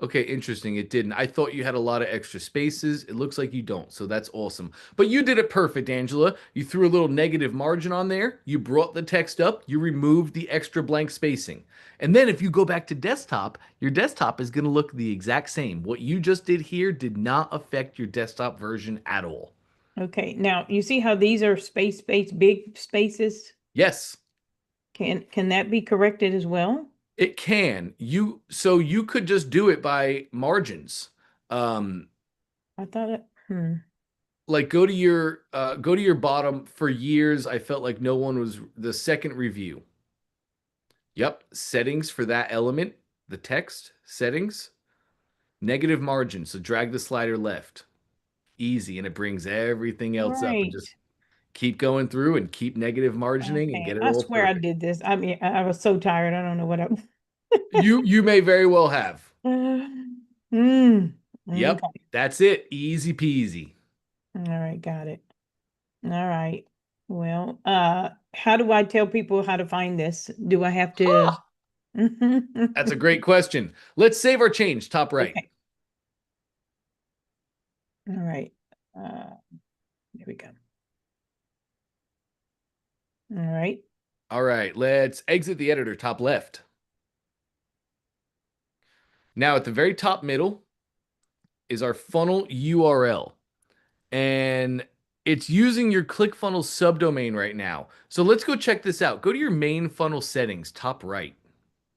Okay, interesting. It didn't. I thought you had a lot of extra spaces. It looks like you don't, so that's awesome. But you did it perfect, Angela. You threw a little negative margin on there. You brought the text up. You removed the extra blank spacing. And then if you go back to desktop, your desktop is going to look the exact same. What you just did here did not affect your desktop version at all. Okay. Now you see how these are big spaces? Yes. Can that be corrected as well? It can. So you could just do it by margins. I thought it, Like go to your bottom. For years I felt like no one was the second review. Yep, settings for that element, the text, settings, negative margin. So drag the slider left. Easy, and it brings everything else up, and Right. just keep going through and keep negative margining and Okay. get it I all swear I perfect. did this. I mean, I was so tired. I don't know what I You may very well have. Mm. Yep, Okay. that's it. Easy peasy. All right, got it. All right. Well, how do I tell people how to find this? Do I have to? That's a great question. Let's save our change, top right. Okay. All right. There we go. All right. All right, let's exit the editor, top left. Now at the very top middle is our funnel URL. And it's using your ClickFunnels subdomain right now. So let's go check this out. Go to your main funnel settings, top right.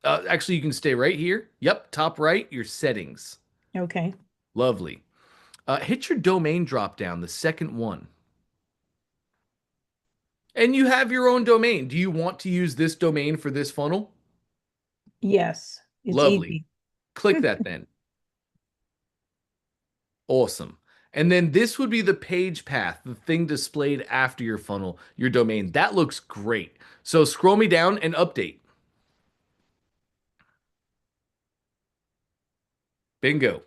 Actually, you can stay right here. Yep, top right, your settings. Okay. Lovely. Hit your domain drop down, the second one. And you have your own domain. Do you want to use this domain for this funnel? Yes, it's Lovely. easy. Click that then. Awesome. And then this would be the page path, the thing displayed after your funnel, your domain. That looks great. So scroll me down and update. Bingo.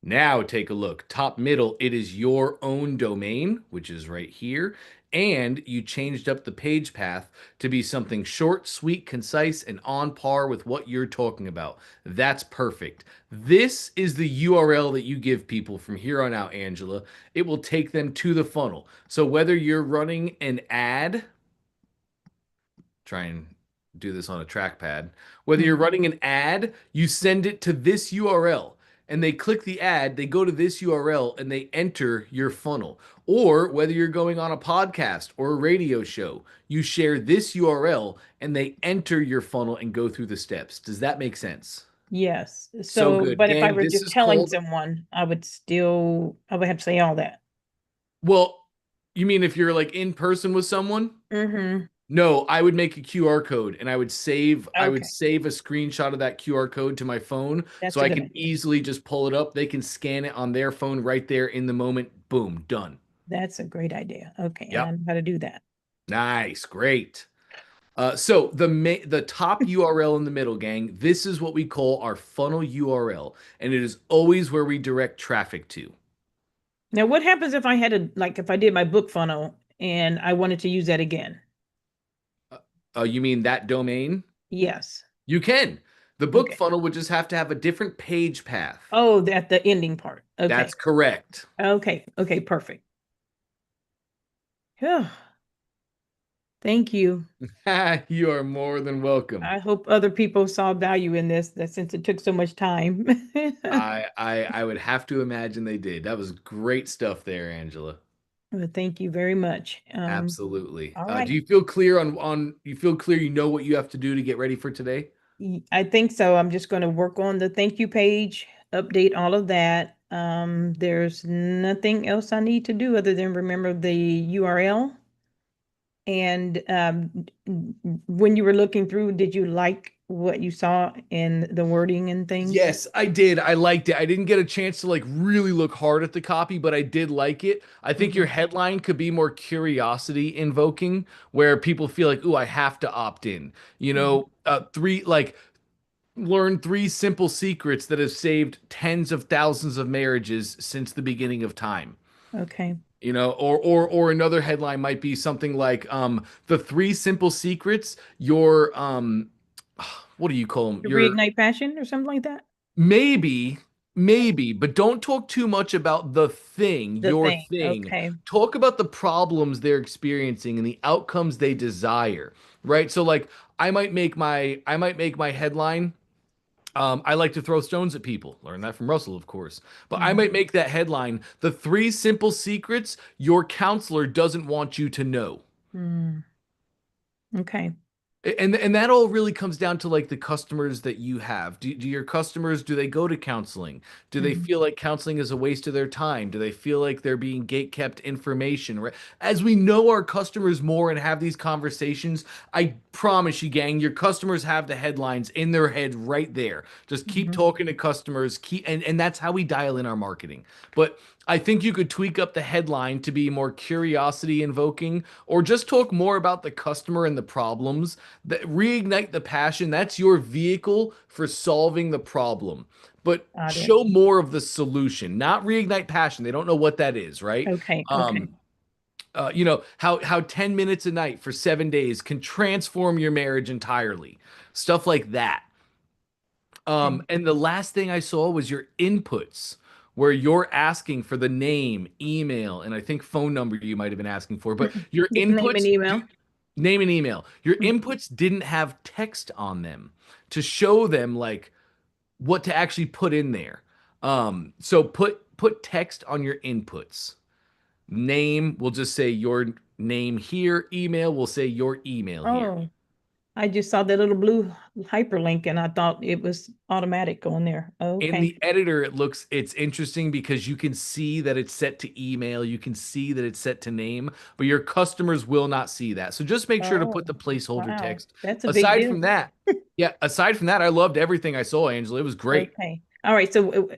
Now take a look. Top middle, it is your own domain, which is right here. And you changed up the page path to be something short, sweet, concise, and on par with what you're talking about. That's perfect. This is the URL that you give people from here on out, Angela. It will take them to the funnel. So whether you're running an ad, try and do this on a trackpad. Whether you're running an ad, you send it to this URL and they click the ad, they go to this URL and they enter your funnel. Or whether you're going on a podcast or a radio show, you share this URL and they enter your funnel and go through the steps. Does that make sense? Yes. So So, good. but if I Gang, were this just is telling called, someone, I would have to say all that. well, you mean if you're like in person with someone? Mm-hmm. No, I would make a QR code and I would Okay, save a screenshot of that QR code to my phone so that's a I good can idea. easily just pull it up. They can scan it on their phone right there in the moment. Boom, done. That's a great idea. Okay, and I Yep. know how to do that. Nice, great. So the top URL in the middle, gang, this is what we call our funnel URL, and it is always where we direct traffic to. Now, what happens if I had if I did my book funnel and I wanted to use that again? You mean that domain? Yes. You can. The book Okay. funnel would just have to have a different page path. Oh, that the ending part. Okay. That's correct. Okay. Okay. Perfect. Yeah. Thank you. You are more than welcome. I hope other people saw value in this, that since it took so much time. I would have to imagine they did. That was great stuff there, Angela. Well, thank you very much. Absolutely. All Do right. you feel clear on you feel clear you know what you have to do to get ready for today? I think so. I'm just going to work on the thank you page, update all of that. There's nothing else I need to do other than remember the URL. And when you were looking through, did you like what you saw in the wording and things? Yes, I did. I liked it. I didn't get a chance to like really look hard at the copy, but I did like it. I think your Mhm. headline could be more curiosity invoking, where people feel like, "Ooh, I have to opt in." You Mhm. know, three like learn three simple secrets that have saved tens of thousands of marriages since the beginning of time. Okay. You know, or another headline might be something like the three simple secrets your what do you call them? To Your reignite passion or something like that? maybe maybe, but don't talk too much about the thing, The your thing. thing. Okay. Talk about the problems they're experiencing and the outcomes they desire, right? So like I might make my headline. I like to throw stones at people. Learn that from Russell, of course. But I Mhm. might make that headline the three simple secrets your counselor doesn't want you to know. Mm. Okay. And that all really comes down to like the customers that you have. Do your customers, do they go to counseling? Do they Mhm. feel like counseling is a waste of their time? Do they feel like they're being gate kept information? Right? As we know our customers more and have these conversations, I promise you, gang, your customers have the headlines in their head right there. Just keep Mhm. talking to customers, and that's how we dial in our marketing. But I think you could tweak up the headline to be more curiosity invoking or just talk more about the customer and the problems that reignite the passion. That's your vehicle for solving the problem. But Got it. show more of the solution, not reignite passion. They don't know what that is, right? Okay. Okay. Um, you know how 10 minutes a night for 7 days can transform your marriage entirely. Stuff like that. Okay. And the last thing I saw was your inputs, where you're asking for the name, email, and I think phone number you might have been asking for, but your Just name and inputs email. name and email. Your Mm. inputs didn't have text on them to show them like what to actually put in there. So put text on your inputs. Name will just say your name here. Email will say your email here. Oh, I just saw that little blue hyperlink and I thought it was automatic going there. In Okay. the editor, it's interesting because you can see that it's set to email, you can see that it's set to name, but your customers will not see that. So just make sure to put Oh, the placeholder wow. text. That's a big Aside deal. from that, yeah, aside from that, I loved everything I saw, Angela. It was great. Okay. All right. So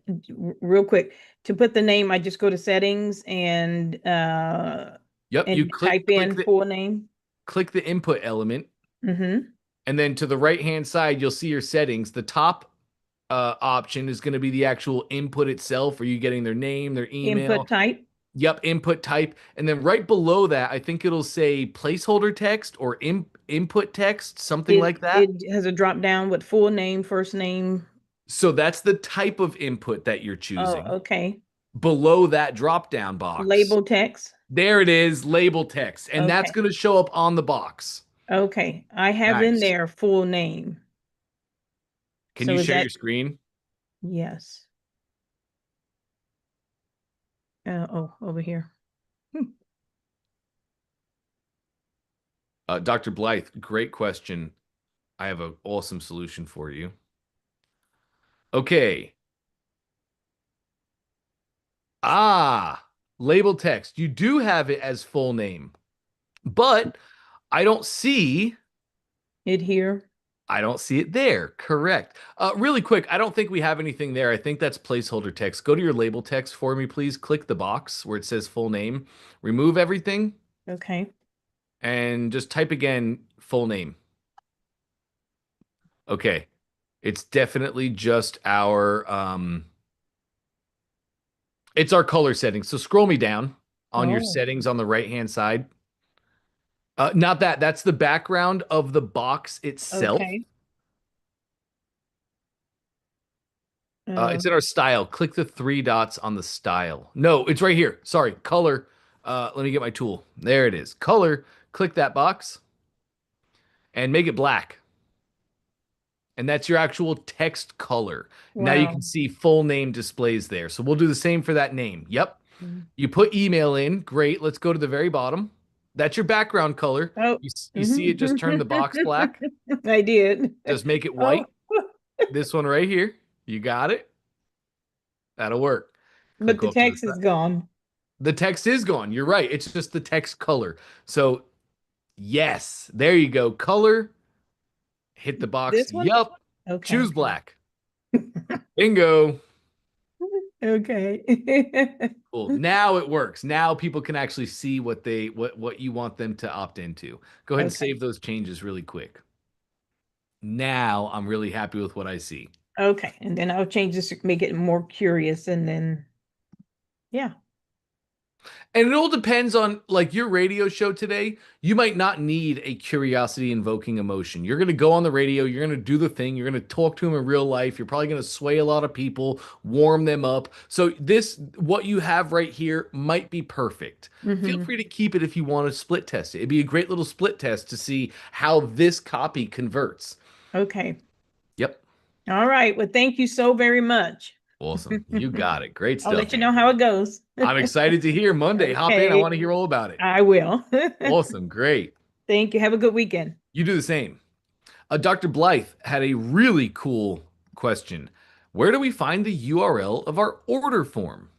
real quick, to put the name, I just go to settings Yep, you and type in full name. click the input element, Mm-hmm. and then to the right-hand side, you'll see your settings. The top option is going to be the actual input itself. Are you getting their name, their email? Input type. Yep, input type. And then right below that, I think it'll say placeholder text or input text, something like that. It has a drop down with full name, first name. So that's the type of input that you're Oh, choosing. okay. Below that drop down box, Label text. there it is, label text. And that's Okay. going to show up on the box. Okay. I have in Nice. there full name. Can So you is share that your screen? yes? Oh, over here. Dr. Blythe, great question. I have an awesome solution for you. Okay. Label text. You do have it as full name, but I don't see It here. it there. Correct. Really quick, I don't think we have anything there. I think that's placeholder text. Go to your label text for me, please. Click the box where it says full name. Remove everything Okay. and just type again full name. Okay. It's definitely just it's our color settings. So scroll me down on your Oh, settings on the right-hand side. Not that. That's the background of the box itself. okay. It's in our style. Click the three dots on the style. No, it's right here. Sorry, color. Let me get my tool. There it is. Color. Click that box and make it black. And that's your actual text color. Now you Wow. can see full name displays there. So we'll do the same for that name. Yep. Mm. You put email in. Great. Let's go to the very bottom. That's your background color. Oh, You see it just turn the box black. I did. Just make it Oh, white. This one right here. You got it. That'll work. but Click the off to the text is side. gone. The text is gone. You're right. It's just the text color. So, yes, there you go. Color. Hit the box. This one? Yup. Okay. Choose black. Bingo. Okay. Cool. Now it works. Now people can actually see what you want them to opt into. Go ahead and Okay. save those changes really quick. Now I'm really happy with what I see. Okay. And then I'll change this to make it more curious and then yeah. And it all depends on, like, your radio show today. You might not need a curiosity invoking emotion. You're going to go on the radio, you're going to do the thing, you're going to talk to them in real life, you're probably going to sway a lot of people, warm them up. So what you have right here might be perfect. Feel Mhm. free to keep it if you want to split test it. It'd be a great little split test to see how this copy converts. Okay. Yep. All right. Well, thank you so very much. Awesome. You got it. Great I'll stuff. let you know how it goes. I'm excited to hear Monday. Hop in. I Okay. want to hear all about it. I will. Awesome. Great. Thank you. Have a good weekend. You do the same. Dr. Blythe had a really cool question. Where do we find the URL of our order form?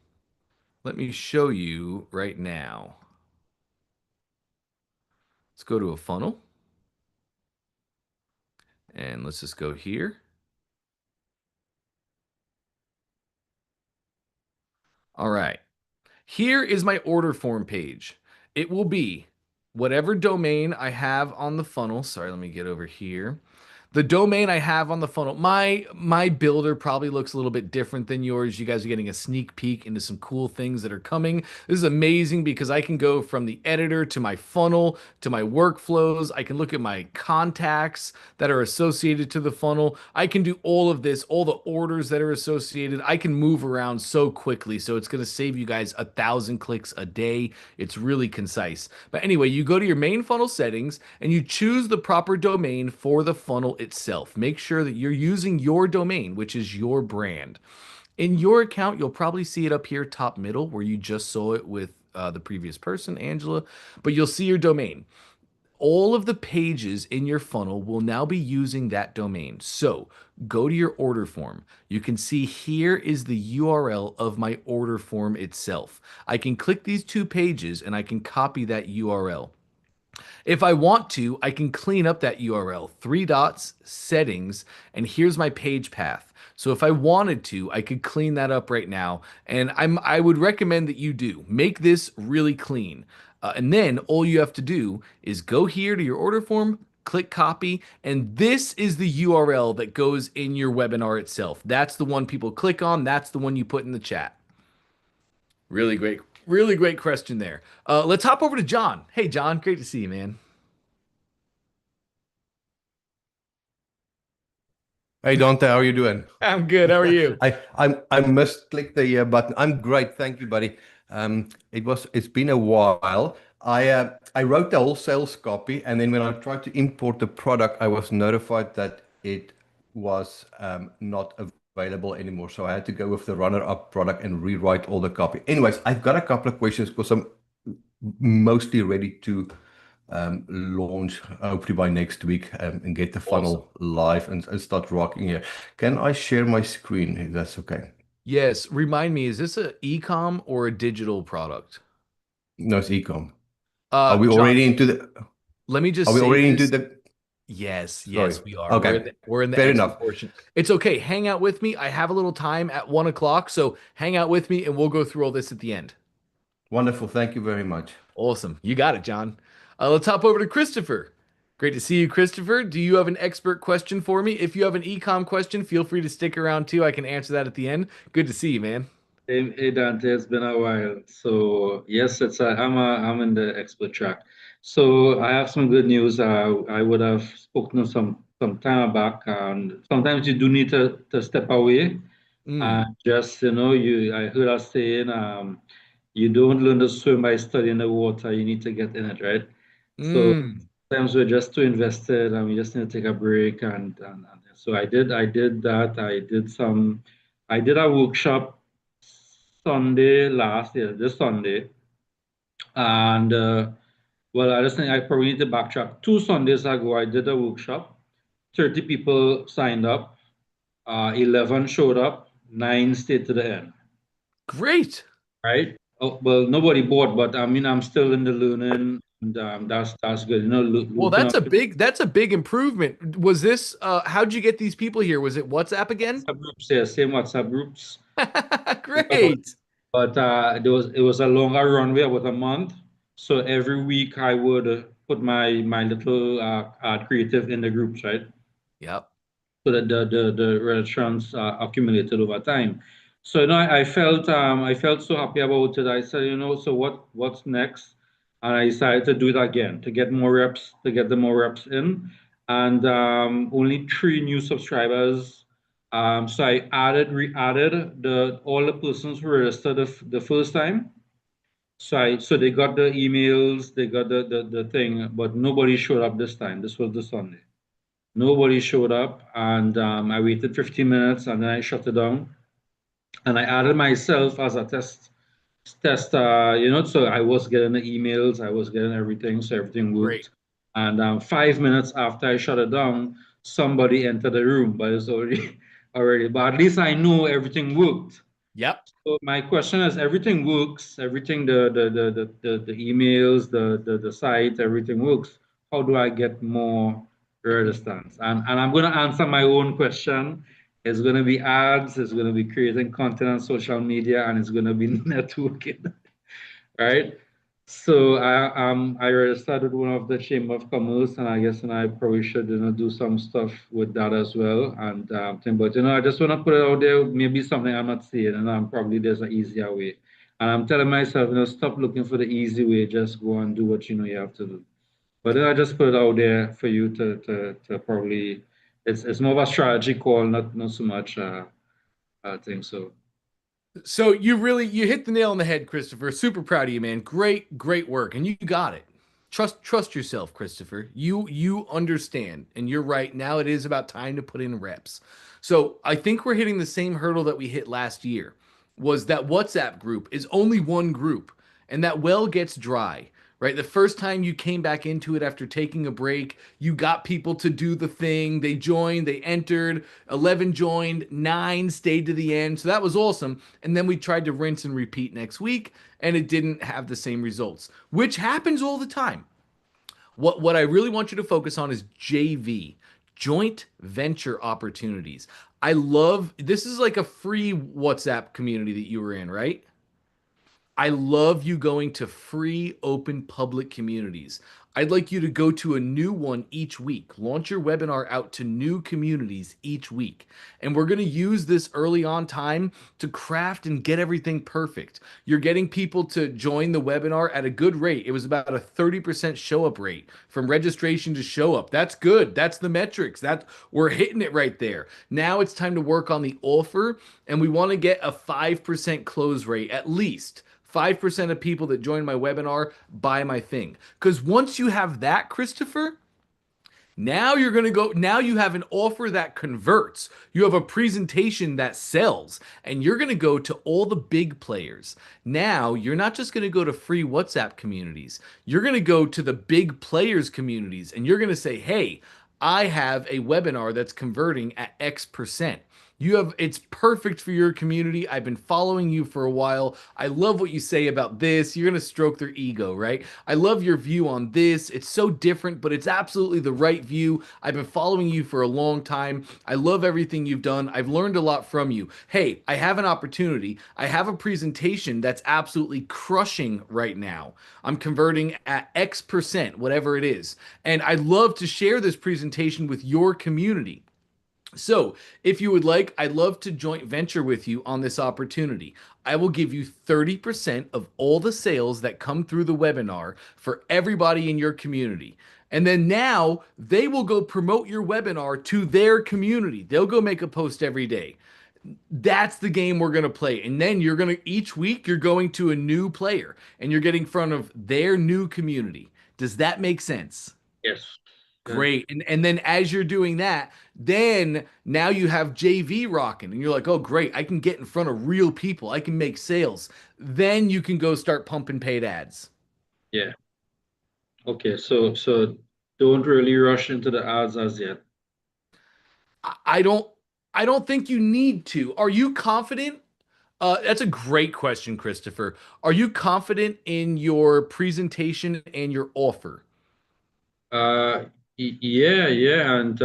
Let me show you right now. Let's go to a funnel. And let's just go here. All right. Here is my order form page. It will be whatever domain I have on the funnel. Sorry, let me get over here. The domain I have on the funnel, my builder probably looks a little bit different than yours. You guys are getting a sneak peek into some cool things that are coming. This is amazing because I can go from the editor to my funnel to my workflows. I can look at my contacts that are associated to the funnel. I can do all of this, all the orders that are associated. I can move around so quickly. So it's going to save you guys 1,000 clicks a day. It's really concise. But anyway, you go to your main funnel settings and you choose the proper domain for the funnel itself. Make sure that you're using your domain, which is your brand. In your account, you'll probably see it up here top middle where you just saw it with the previous person, Angela, but you'll see your domain. all of the pages in your funnel will now be using that domain. So go to your order form. You can see here is the URL of my order form itself. I can click these two pages and I can copy that URL. If I want to, I can clean up that URL. Three dots, settings, and here's my page path. So if I wanted to, I could clean that up right now. And I would recommend that you do. Make this really clean. And then all you have to do is go here to your order form, click copy, and this is the URL that goes in your webinar itself. That's the one people click on. That's the one you put in the chat. Really great question there. Let's hop over to John. Hey, John, great to see you, man. Hey Dante, how are you doing? I'm good. How are you? I must click the button. I'm great, thank you, buddy. It's been a while. I wrote the whole sales copy, and then when I tried to import the product, I was notified that it was not available anymore. So I had to go with the runner-up product and rewrite all the copy. Anyways, I've got a couple of questions because I'm mostly ready to launch hopefully by next week and get the funnel live and start rocking here. Can I share my screen if that's okay? Yes. Remind me, is this an e-com or a digital product? No, it's ecom. Are we John, already into the? let me just Are we say already into this. the? Yes, Sorry. we are. Okay. We're in the Fair exit enough. portion. It's okay. Hang out with me. I have a little time at 1 o'clock, so hang out with me and we'll go through all this at the end. Wonderful. Thank you very much. Awesome. You got it, John. Let's hop over to Christopher. Great to see you, Christopher. Do you have an expert question for me? If you have an e-com question, feel free to stick around too. I can answer that at the end. Good to see you, man. Hey Dante, it's been a while. So yes, I'm in the expert track. So I have some good news. I would have spoken some time back, and sometimes you do need to step away Mm, and just I heard us saying you don't learn to swim by studying the water. You need to get in it, right? So mm. sometimes we're just too invested and we just need to take a break and so I did that. I did a workshop Sunday last year, this Sunday. And well, I just think I probably need to backtrack. 2 Sundays ago, I did a workshop. 30 people signed up. 11 showed up. 9 stayed to the end. Great. Right? Oh, well, nobody bought, but I mean, I'm still in the learning, and that's good. Well, Looking up that's a big improvement. Was this how'd you get these people here? Was it WhatsApp again? WhatsApp groups, yeah, same WhatsApp groups. Great. But it was a longer runway, about a month. So every week I would put my little creative in the groups, right? Yep. So that the registrants accumulated over time. So I felt so happy about it. I said, so what's next? And I decided to do it again to get more reps, to get the more reps in, and only 3 new subscribers. So I re-added all the persons who registered the first time. So they got the emails, they got the thing, but nobody showed up this time. This was the Sunday. Nobody showed up, and I waited 15 minutes, and then I shut it down. And I added myself as a test. So I was getting the emails, I was getting everything, so everything Great. worked. And 5 minutes after I shut it down, somebody entered the room, but it's already already. But at least I know everything worked. Yep. So my question is, everything works, everything, the emails, the site, everything works. How do I get more resistance? And I'm going to answer my own question. It's going to be ads, it's going to be creating content on social media, and it's going to be networking, right? So I registered with one of the Chamber of Commerce, and I guess I probably should do some stuff with that as well. And but I just want to put it out there. Maybe something I'm not seeing, and probably there's an easier way. And I'm telling myself, stop looking for the easy way. Just go and do what you have to do. But then I just put it out there for you to probably. It's more of a strategy call, not so much thing. So. So you hit the nail on the head, Christopher. Super proud of you, man. Great work. And you got it. Trust yourself, Christopher. You understand. And you're right. Now it is about time to put in reps. So I think we're hitting the same hurdle that we hit last year. Was that WhatsApp group is only one group, and that well gets dry. right? The first time you came back into it after taking a break, you got people to do the thing. They joined, they entered, 11 joined, 9 stayed to the end. So that was awesome. And then we tried to rinse and repeat next week, and it didn't have the same results, which happens all the time. What I really want you to focus on is JV, joint venture opportunities. I love this is like a free WhatsApp community that you were in, right? I love you going to free, open, public communities. I'd like you to go to a new one each week. Launch your webinar out to new communities each week. And we're going to use this early on time to craft and get everything perfect. You're getting people to join the webinar at a good rate. It was about a 30% show up rate from registration to show up. That's good. That's the metrics. We're hitting it right there. Now it's time to work on the offer, and we want to get a 5% close rate at least. 5% of people that join my webinar buy my thing. Because once you have that, Christopher, now you're going to go, now you have an offer that converts. You have a presentation that sells, and you're going to go to all the big players. Now you're not just going to go to free WhatsApp communities. You're going to go to the big players communities, and you're going to say, hey, I have a webinar that's converting at X%. It's perfect for your community. I've been following you for a while. I love what you say about this. You're going to stroke their ego, right? I love your view on this. It's so different, but it's absolutely the right view. I've been following you for a long time. I love everything you've done. I've learned a lot from you. Hey, I have an opportunity. I have a presentation that's absolutely crushing right now. I'm converting at X%, whatever it is. And I'd love to share this presentation with your community. So, if you would like, I'd love to joint venture with you on this opportunity. I will give you 30% of all the sales that come through the webinar for everybody in your community. And then now they will go promote your webinar to their community. They'll go make a post every day. That's the game we're going to play. And then each week, you're going to a new player and you're getting in front of their new community. Does that make sense? Yes. Great. And then as you're doing that, then now you have JV rocking and you're like, oh, great. I can get in front of real people. I can make sales. Then you can go start pumping paid ads. Yeah. Okay. So don't really rush into the ads as yet. I don't think you need to. Are you confident? That's a great question, Christopher. Are you confident in your presentation and your offer? Yeah, and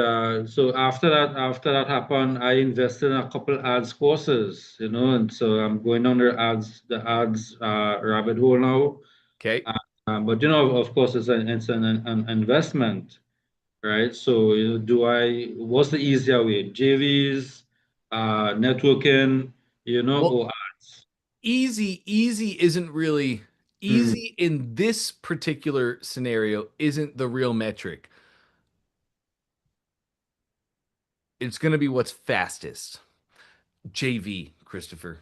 so after that happened, I invested in a couple ads courses, and so I'm going on the ads rabbit hole now. Okay. But of course, it's an investment, right? So what's the easier way? JVs, networking, or ads? Easy isn't really easy in this particular scenario isn't the real metric. It's going to be what's fastest. JV, Christopher.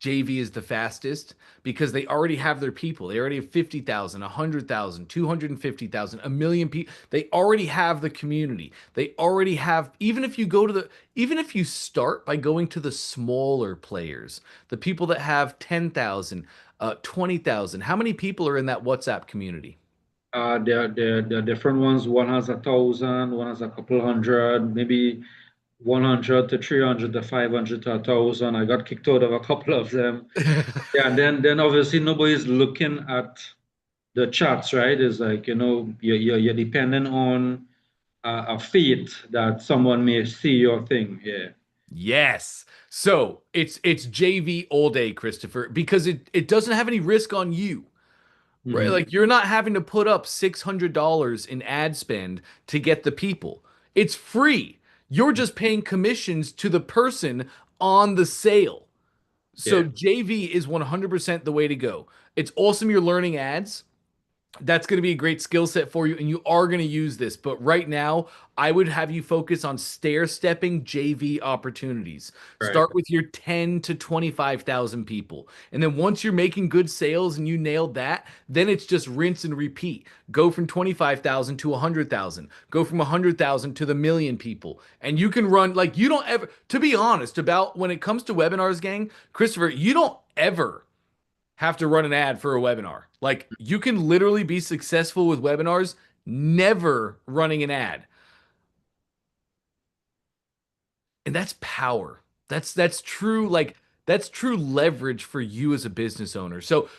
JV is the fastest because they already have their people. They already have 50,000, 100,000, 250,000, a million people. They already have the community. They already have, even if you start by going to the smaller players, the people that have 10,000, 20,000, how many people are in that WhatsApp community? There are different ones. One has 1,000, one has a couple hundred, maybe 100 to 300 to 500 to 1,000. I got kicked out of a couple of them. Yeah, and then obviously nobody's looking at the charts, right? It's like, you're dependent on a feed that someone may see your thing. Yeah. Yes. So it's JV all day, Christopher, because it doesn't have any risk on you. Right? Like you're not having to put up $600 in ad spend to get the people. It's free. You're just paying commissions to the person on the sale. So Yeah. JV is 100% the way to go. It's awesome you're learning ads. That's going to be a great skill set for you, and you are going to use this. But right now, I would have you focus on stair-stepping JV opportunities. Right. Start with your 10 to 25,000 people. And then once you're making good sales and you nailed that, then it's just rinse and repeat. Go from 25,000 to 100,000. Go from 100,000 to the million people. And you can run, like, you don't ever, to be honest, about when it comes to webinars, gang, Christopher, you don't ever have to run an ad for a webinar. Like you can literally be successful with webinars never running an ad. And that's power. That's true, like that's true leverage for you as a business owner. So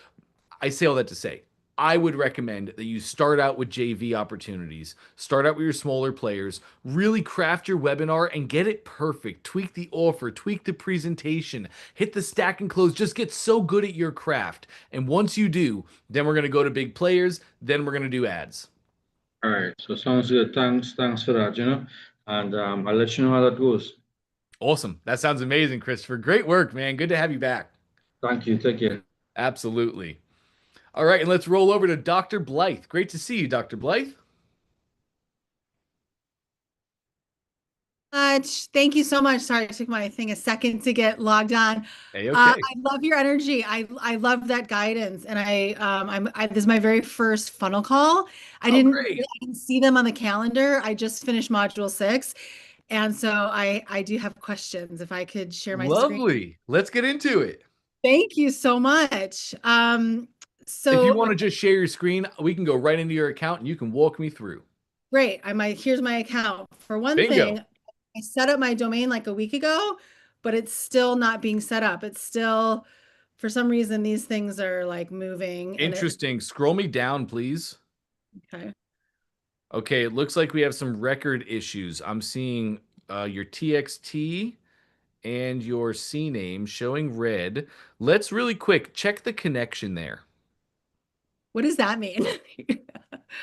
I say all that to say, I would recommend that you start out with JV opportunities, start out with your smaller players, really craft your webinar and get it perfect. Tweak the offer, tweak the presentation, hit the stack and close, just get so good at your craft. And once you do, then we're going to go to big players, then we're going to do ads. All right. So sounds good. Thanks for that, and I'll let you know how that goes. Awesome. That sounds amazing, Christopher. Great work, man. Good to have you back. Thank you. Take care. Absolutely. All right, and let's roll over to Dr. Blythe. Great to see you, Dr. Blythe. Much. Thank you so much. Sorry, it took my thing a second to get logged on. Hey, okay. I love your energy. I love that guidance, and this is my very first funnel call. I didn't see them on the calendar. I just finished module 6, and so I do have questions. If I could share my screen. Lovely. Let's get into it. Thank you so much. So if you want to just share your screen, we can go right into your account and you can walk me through. Great. Here's my account. For one thing, I set up my domain like a week ago, but it's still not being set up. It's still, for some reason, these things are like moving. Interesting. Scroll me down, please. Okay. Okay, it looks like we have some record issues. I'm seeing your TXT and your CNAME showing red. Let's really quick check the connection there. What does that mean?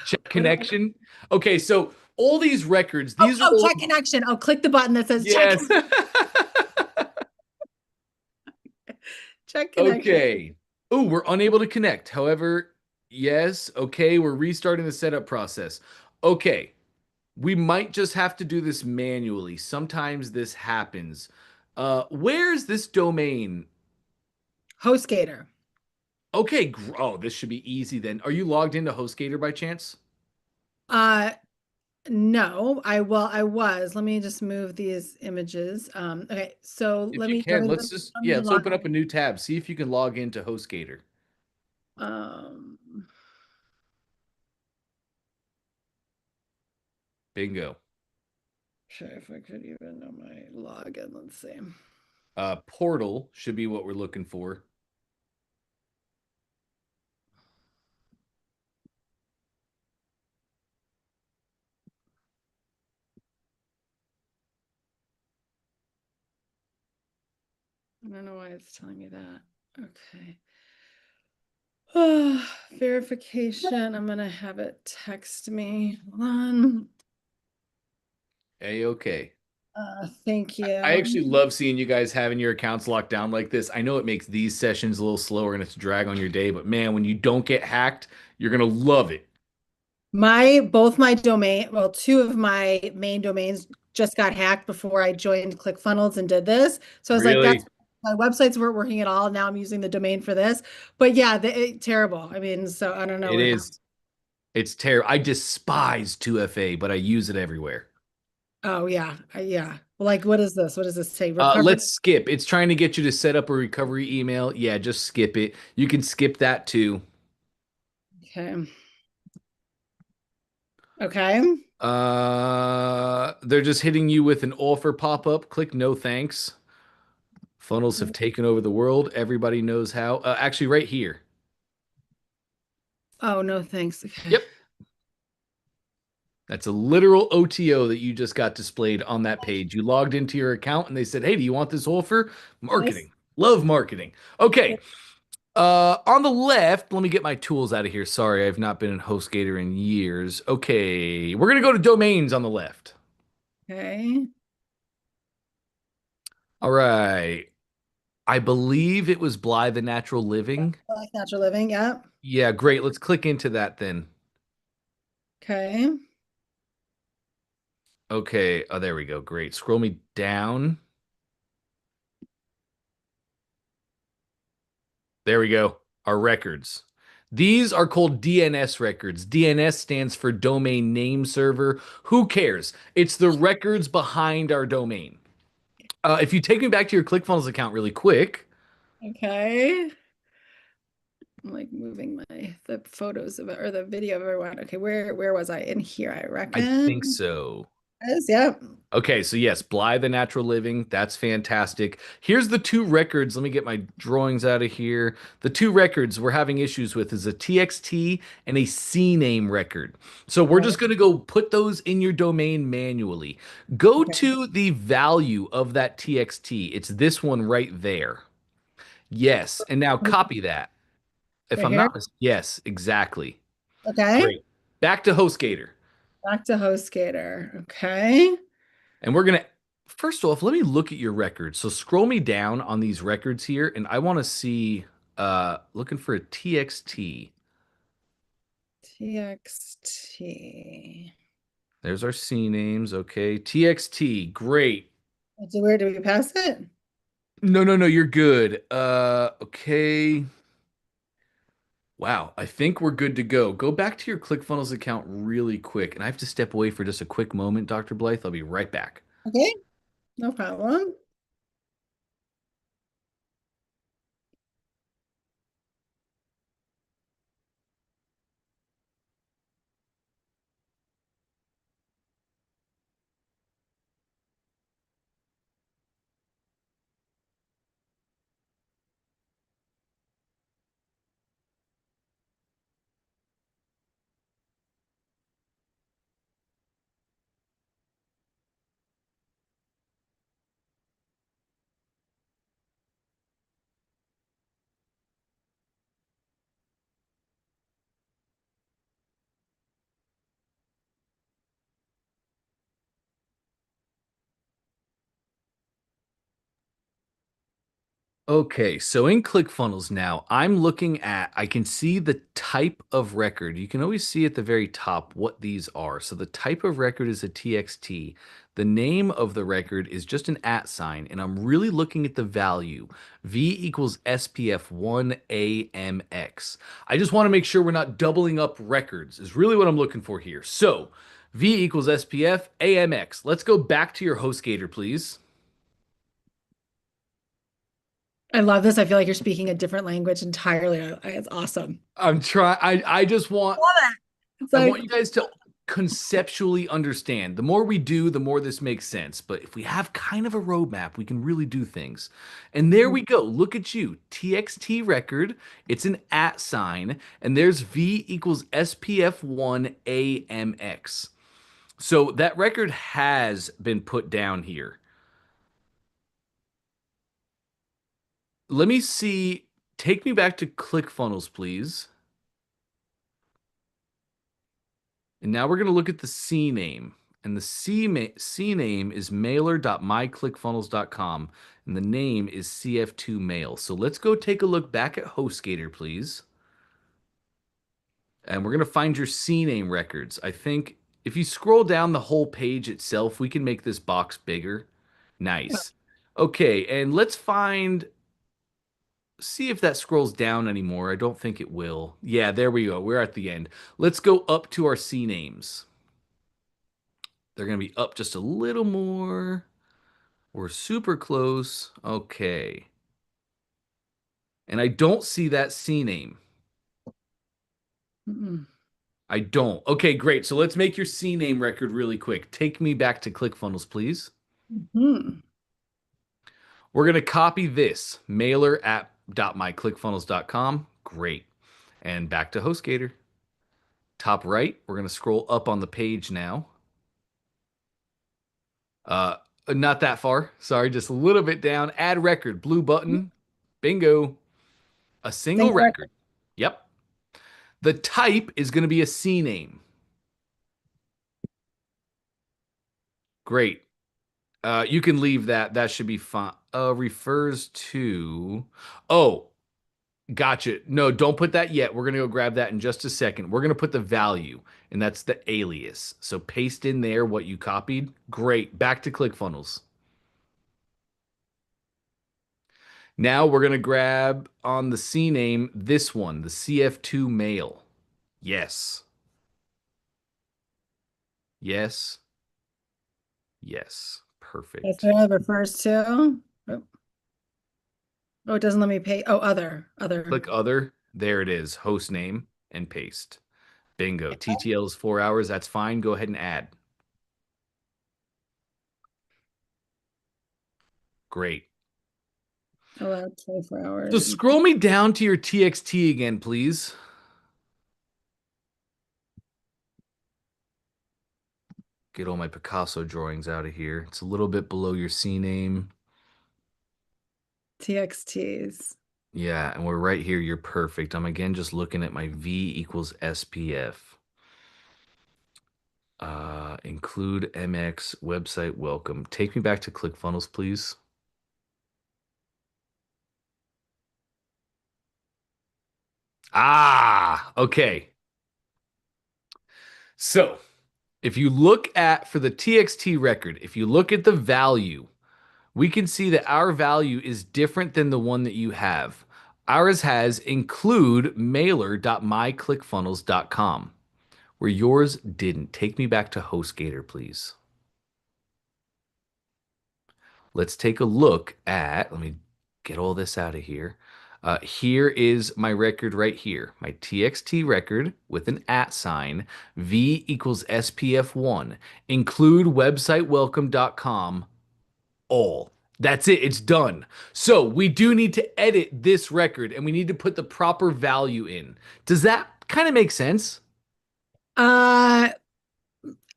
Check connection. Okay, so all these records, these are check connection. I'll click the button that says check. Check connection. Okay. Oh, we're unable to connect. However, yes. Okay, we're restarting the setup process. Okay. We might just have to do this manually. Sometimes this happens. Where is this domain? HostGator. Okay. Oh, this should be easy then. Are you logged into HostGator by chance? No, I was. Let me just move these images. Okay, so If let you me can, let's open up a new tab. See if you can log into HostGator. Bingo. Sure, if I could even know my login. Let's see. Portal should be what we're looking for. I don't know why it's telling me that. Okay. Oh, verification. I'm gonna have it text me. Hold on. Okay. Thank you. I actually love seeing you guys having your accounts locked down like this. I know it makes these sessions a little slower and it's a drag on your day, but man, when you don't get hacked, you're gonna love it. Both my domain, well, 2 of my main domains just got hacked before I joined ClickFunnels and did this. So I was like, that's my websites weren't working at all. Now I'm using the domain for this. But yeah, terrible. I mean, so I don't know. It is. It's terrible. I despise 2FA, but I use it everywhere. Oh yeah. Yeah. Like, what is this? What does this say? Let's skip. It's trying to get you to set up a recovery email. Yeah, just skip it. You can skip that too. Okay. Okay. They're just hitting you with an offer pop-up. Click no thanks. Funnels have taken over the world. Everybody knows how. Actually, right here. Oh, no thanks. Okay. Yep. That's a literal OTO that you just got displayed on that page. You logged into your account and they said, hey, do you want this offer? Marketing. Nice. Love marketing. Okay. On the left, let me get my tools out of here. Sorry, I've not been in HostGator in years. Okay. We're going to go to domains on the left. Okay. All right. I believe it was Blythe the Natural Living. I like Natural Living, yeah. Yeah, great. Let's click into that then. Okay. Okay. Oh, there we go. Great. Scroll me down. There we go. Our records. These are called DNS records. DNS stands for domain name server. Who cares? It's the records behind our domain. If you take me back to your ClickFunnels account really quick. Okay. I'm like moving the photos of it or the video of everyone. Okay, where was I? In here, I I reckon. think so. Yes, yep. Okay, so yes, Bly the Natural Living, that's fantastic. Here's the two records. Let me get my drawings out of here. The two records we're having issues with is a TXT and a CNAME record. So we're just going to go put those in your domain manually. Go Okay. to the value of that TXT. It's this one right there. Yes, and now copy that. If Right I'm here. not yes, exactly. Okay. Great. Back to HostGator. Back to HostGator. Okay. And we're going to, first off, let me look at your records. So scroll me down on these records here, and I want to see, looking for a TXT. TXT. There's our C names. Okay. TXT. Great. So where do we pass it? No, you're good. Okay. Wow, I think we're good to go. Go back to your ClickFunnels account really quick, and I have to step away for just a quick moment, Dr. Blythe. I'll be right back. Okay, no problem. Okay, so in ClickFunnels now, I'm looking at, I can see the type of record. You can always see at the very top what these are. So the type of record is a TXT. The name of the record is just an @ sign, and I'm really looking at the value. V equals SPF 1 AMX. I just want to make sure we're not doubling up records, is really what I'm looking for here. So V equals SPF AMX. Let's go back to your HostGator, please. I love this. I feel like you're speaking a different language entirely. It's awesome. I'm trying. I just want. Love it. It's I like, want you guys to conceptually understand. The more we do, the more this makes sense. But if we have kind of a roadmap, we can really do things. And there we go. Look at you. TXT record. It's an @ sign. And there's V equals SPF 1 AMX. So that record has been put down here. Let me see. Take me back to ClickFunnels, please. And now we're going to look at the C name. And the C name is mailer.myclickfunnels.com. And the name is CF2 Mail. So let's go take a look back at HostGator, please. And we're going to find your C name records. I think if you scroll down the whole page itself, we can make this box bigger. Nice. Okay, and let's see if that scrolls down anymore. I don't think it will. Yeah, there we go. We're at the end. Let's go up to our C names. They're going to be up just a little more. We're super close. Okay. And I don't see that C name. I don't. Okay, great. So let's make your C name record really quick. Take me back to ClickFunnels, please. We're going to copy this mailer@myclickfunnels.com. Great. And back to HostGator. Top right, we're going to scroll up on the page now. Not that far. Sorry, just a little bit down. Add record, blue button. Bingo. A single record. Yep. The type is going to be a C name. Great. You can leave that. That should be fine. Refers to. Oh, gotcha. No, don't put that yet. We're going to go grab that in just a second. We're going to put the value, and that's the alias. So paste in there what you copied. Great. Back to ClickFunnels. Now we're going to grab on the C name this one, the CF2 mail. Yes. Yes. Yes. Perfect. that's what it refers to. Oh, it doesn't let me pay. Oh, other. Click other. There it is. Host name and paste. Bingo. TTL is 4 hours. That's fine. Go ahead and add. Great. Allowed 24 hours. So scroll me down to your TXT again, please. Get all my Picasso drawings out of here. It's a little bit below your C name. TXTs. Yeah, and we're right here. You're perfect. I'm again just looking at my V equals SPF. Include MX website welcome. Take me back to ClickFunnels, please. Okay. So if you look at, for the TXT record, if you look at the value, we can see that our value is different than the one that you have. Ours has include mailer.myclickfunnels.com, where yours didn't. Take me back to HostGator, please. Let's take a look at, let me get all this out of here. Here is my record right here, my TXT record with an @ sign, V equals SPF1, include websitewelcome.com, all. That's it. It's done. So we do need to edit this record and we need to put the proper value in. Does that kind of make sense?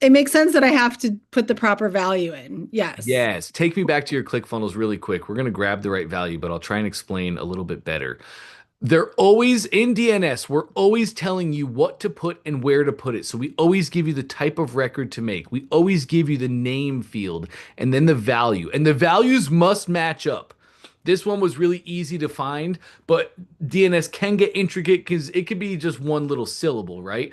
It makes sense that I have to put the proper value in. Yes. Yes. Take me back to your ClickFunnels really quick. We're going to grab the right value, but I'll try and explain a little bit better. They're always in DNS. We're always telling you what to put and where to put it. So we always give you the type of record to make. We always give you the name field and then the value. And the values must match up. This one was really easy to find, but DNS can get intricate because it could be just one little syllable, right?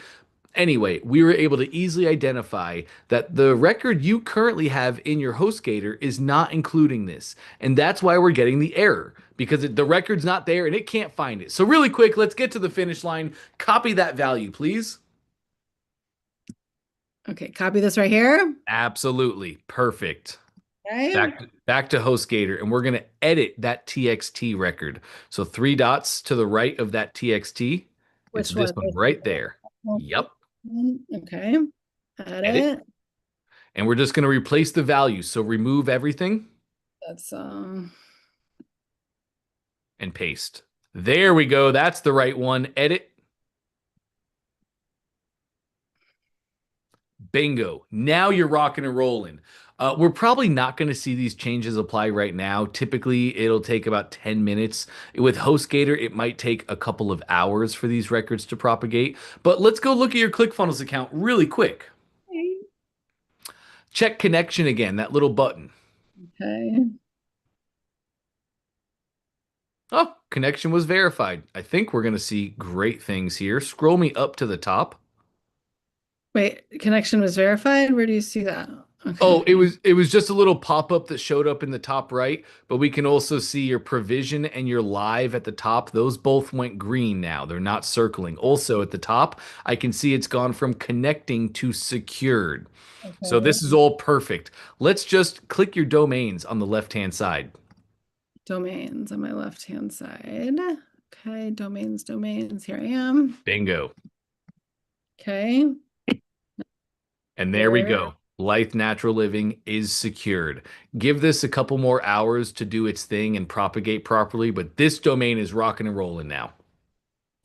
Anyway, we were able to easily identify that the record you currently have in your HostGator is not including this. And that's why we're getting the error, because the record's not there and it can't find it. So really quick, let's get to the finish line. Copy that value, please. Okay, copy this right here. Absolutely. Perfect. Okay. Back to HostGator, and we're going to edit that TXT record. So 3 dots to the right of that TXT. It's this one right there. Yep. Okay. Edit. And we're just going to replace the value. So remove everything. That's and paste. There we go. That's the right one. Edit. Bingo. Now you're rocking and rolling. We're probably not going to see these changes apply right now. Typically, it'll take about 10 minutes. With HostGator, it might take a couple of hours for these records to propagate. But let's go look at your ClickFunnels account really quick. okay. Check connection again, that little button. Okay. Oh, connection was verified. I think we're going to see great things here. Scroll me up to the top. Wait, connection was verified? Where do you see that? Okay. Oh, it was just a little pop-up that showed up in the top right, but we can also see your provision and your live at the top. Those both went green now. They're not circling. Also at the top, I can see it's gone from connecting to secured. Okay. So this is all perfect. Let's just click your domains on the left-hand side. Domains on my left-hand side. Okay, domains. Here I am. Bingo. Okay. And there we go. Life Natural Living is secured. Give this a couple more hours to do its thing and propagate properly, but this domain is rocking and rolling now.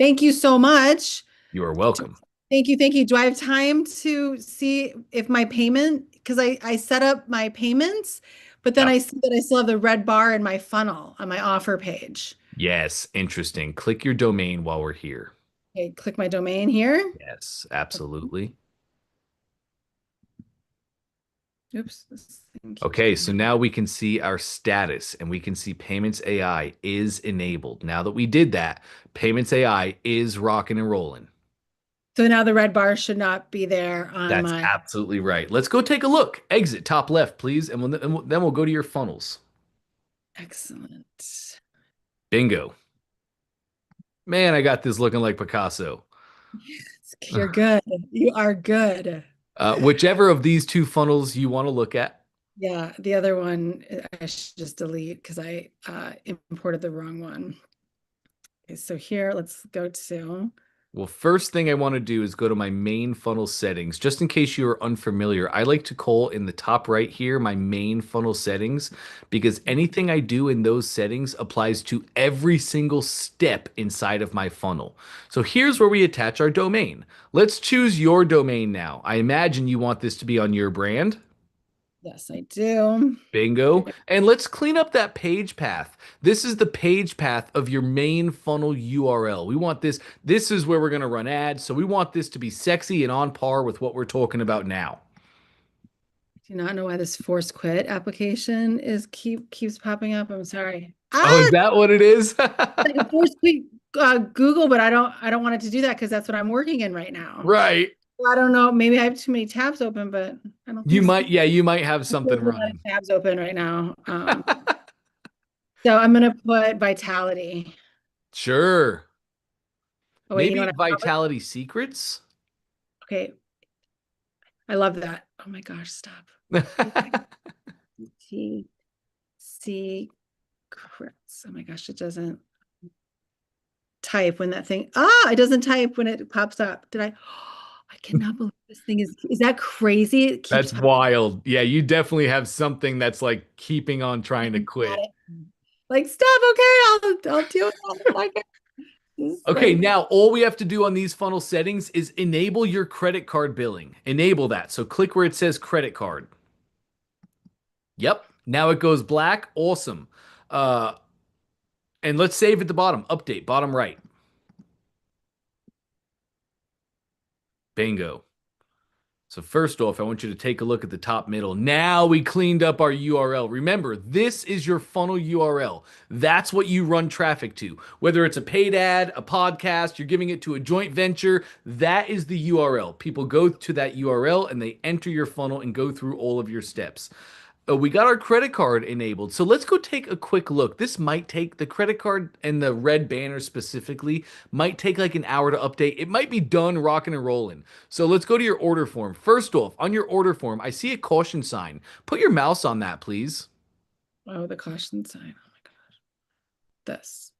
Thank you so much. You are welcome. Thank you. Do I have time to see if my payment, because I set up my payments, but then I see that I still have the red bar in my funnel on my offer page. Yes, interesting. Click your domain while we're here. Okay, click my domain here. Yes, absolutely. Oops. Okay, so now we can see our status and we can see Payments AI is enabled. Now that we did that, Payments AI is rocking and rolling. So now the red bar should not be there on That's absolutely right. Let's go take a look. Exit top left, please, and then we'll go to your funnels. Excellent. Bingo. Man, I got this looking like Picasso. You're good. You are good. Whichever of these two funnels you want to look at. Yeah, the other one I should just delete because I imported the wrong one. Okay, so here, let's go to. Well, first thing I want to do is go to my main funnel settings. Just in case you are unfamiliar, I like to call in the top right here my main funnel settings because anything I do in those settings applies to every single step inside of my funnel. So here's where we attach our domain. Let's choose your domain now. I imagine you want this to be on your brand. Yes, I do. Bingo. And let's clean up that page path. This is the page path of your main funnel URL. We want this. This is where we're going to run ads. So we want this to be sexy and on par with what we're talking about now. Do not know why this force quit application keeps popping up. I'm sorry. Oh, is that what it is? Like a force quit Google, but I don't want it to do that because that's what I'm working in right now. Right. I don't know. Maybe I have too many tabs open, but I don't think You so. might, yeah, you might have There's something a lot of running. tabs open right now. So I'm gonna put vitality. Sure. Oh wait, you know Maybe what? Vitality Secrets? Okay, I love that. Oh my gosh, stop. T C crits. Oh my gosh, it doesn't type when that thing. It doesn't type when it pops up. Did I? I cannot believe this thing is that crazy? It keeps That's popping. wild. Yeah, you definitely have something that's like keeping on trying to Got quit. it. Like, stop. Okay, I'll deal with that. Like, Okay, now all we have to do on these funnel settings is enable your credit card billing. Enable that. So click where it says credit card. Yep. Now it goes black. Awesome. And let's save at the bottom. Update, bottom right. Bingo. So first off, I want you to take a look at the top middle. Now we cleaned up our URL. Remember, this is your funnel URL. That's what you run traffic to. Whether it's a paid ad, a podcast, you're giving it to a joint venture, that is the URL. People go to that URL and they enter your funnel and go through all of your steps. We got our credit card enabled. So let's go take a quick look. This might take the credit card and the red banner specifically, might take like an hour to update. It might be done rocking and rolling. So let's go to your order form. First off, on your order form, I see a caution sign. Put your mouse on that, please. Oh, the caution sign. Oh my gosh. This.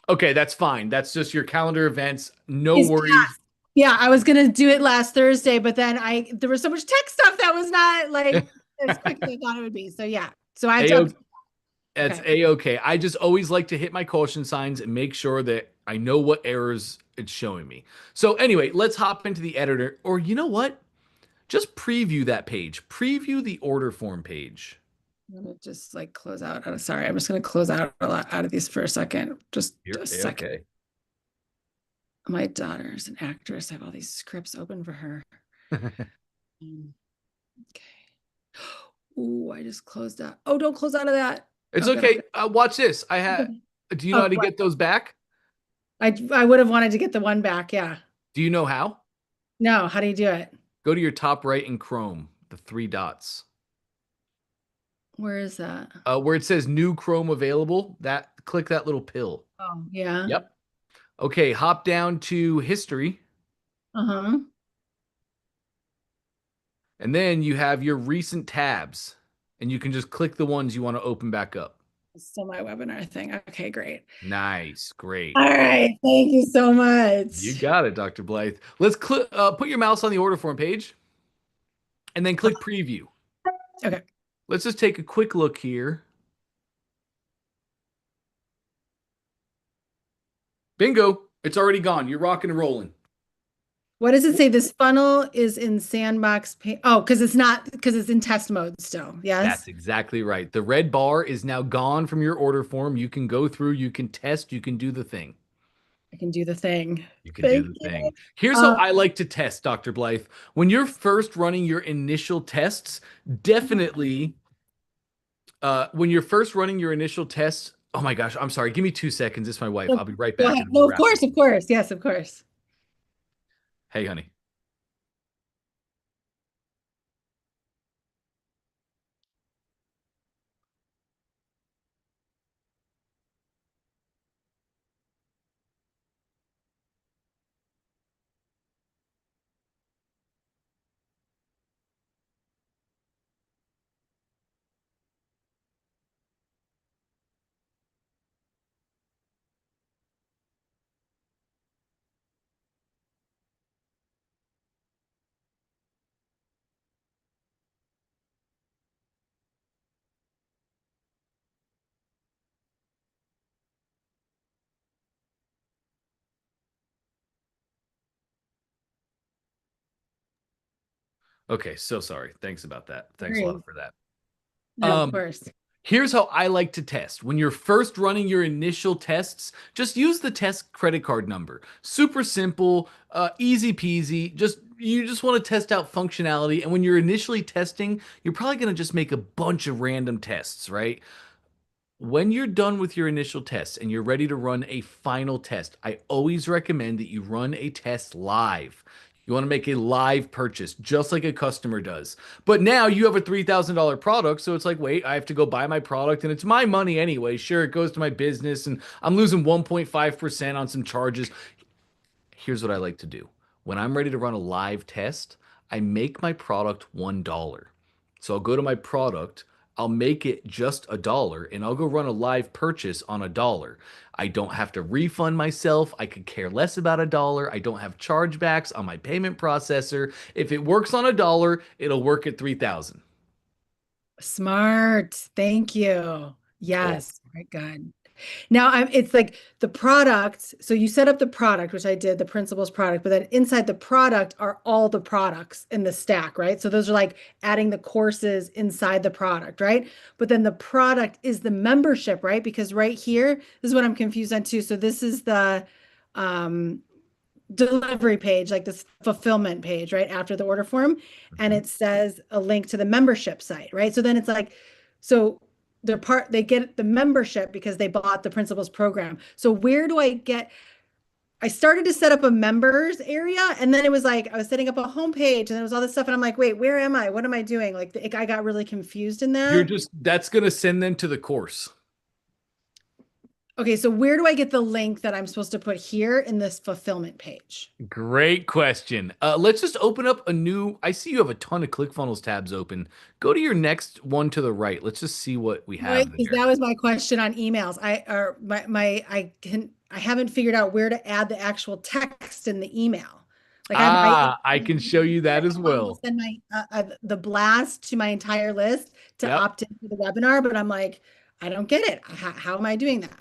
Okay, that's fine. That's just your calendar events. No It's worries. past. Yeah, I was gonna do it last Thursday, but then there was so much tech stuff that was not like as quick as I thought it would be. So yeah. So I have to That's okay. A-okay. I just always like to hit my caution signs and make sure that I know what errors it's showing me. So anyway, let's hop into the editor. Or you know what? Just preview that page. Preview the order form page. I'm gonna just like close out. Oh, sorry, I'm just gonna close out a lot out of these for a second. Just You're a second. A-okay. My daughter's an actress. I have all these scripts open for her. Okay. Ooh, I just closed out. Oh, don't close out of that. It's Okay. okay. Watch this. I had. Do you know how to get those back? I would have wanted to get the one back. Yeah. Do you know how? No, how do you do it? Go to your top right in Chrome, the three dots. Where is that? Where it says new Chrome available, that click that little pill. Oh, yeah. Yep. Okay, hop down to history. Uh-huh. And then you have your recent tabs. And you can just click the ones you want to open back up. It's still my webinar thing. Okay, great. Nice. Great. All right. Thank you so much. You got it, Dr. Blythe. Let's put your mouse on the order form page and then click preview. Okay. Let's just take a quick look here. Bingo. It's already gone. You're rocking and rolling. What does it say? This funnel is in sandbox. Oh, because it's in test mode still. Yes. That's exactly right. The red bar is now gone from your order form. You can go through, you can test, you can do the thing. I can do the thing. You can do the thing. Here's how I like to test, Dr. Blythe. When you're first running your initial tests, definitely when you're first running your initial tests, oh my gosh, I'm sorry. Give me 2 seconds. It's my wife. I'll be right Go back. ahead. No, of course, of course. Yes, of course. Hey, honey. Okay, so sorry. Thanks about that. Thanks a Agreed. lot for that. No, of course. Here's how I like to test. When you're first running your initial tests, just use the test credit card number. Super simple, easy peasy. You just want to test out functionality. And when you're initially testing, you're probably going to just make a bunch of random tests, right? When you're done with your initial tests and you're ready to run a final test, I always recommend that you run a test live. You want to make a live purchase, just like a customer does. But now you have a $3,000 product, so it's like, wait, I have to go buy my product, and it's my money anyway. Sure, it goes to my business, and I'm losing 1.5% on some charges. Here's what I like to do. When I'm ready to run a live test, I make my product $1. So I'll go to my product, I'll make it just $1, and I'll go run a live purchase on $1. I don't have to refund myself. I could care less about $1. I don't have chargebacks on my payment processor. If it works on $1, it'll work at 3,000. Smart. Thank you. Cool. Yes. Very good. Now it's like the product. So you set up the product, which I did, the principles product, but then inside the product are all the products in the stack, right? So those are like adding the courses inside the product, right? But then the product is the membership, right? Because right here, this is what I'm confused on too. So this is the delivery page, like this fulfillment page, right after the order form, and it says a link to the membership site, right? So then it's like, so they get the membership because they bought the principals program. So where do I get? I started to set up a members area, and then it was like I was setting up a homepage, and there was all this stuff, and I'm like, wait, where am I? What am I doing? Like I got really confused in that. That's gonna send them to the course. Okay, so where do I get the link that I'm supposed to put here in this fulfillment page? Great question. Let's just open up a new. I see you have a ton of ClickFunnels tabs open. Go to your next one to the right. Let's just see what we have Right, in because there. that was my question on emails. I haven't figured out where to add the actual text in the email. Like I can show you that as I well. send my the blast to my entire list to Yep. opt into the webinar, but I'm like, I don't get it. How am I doing that?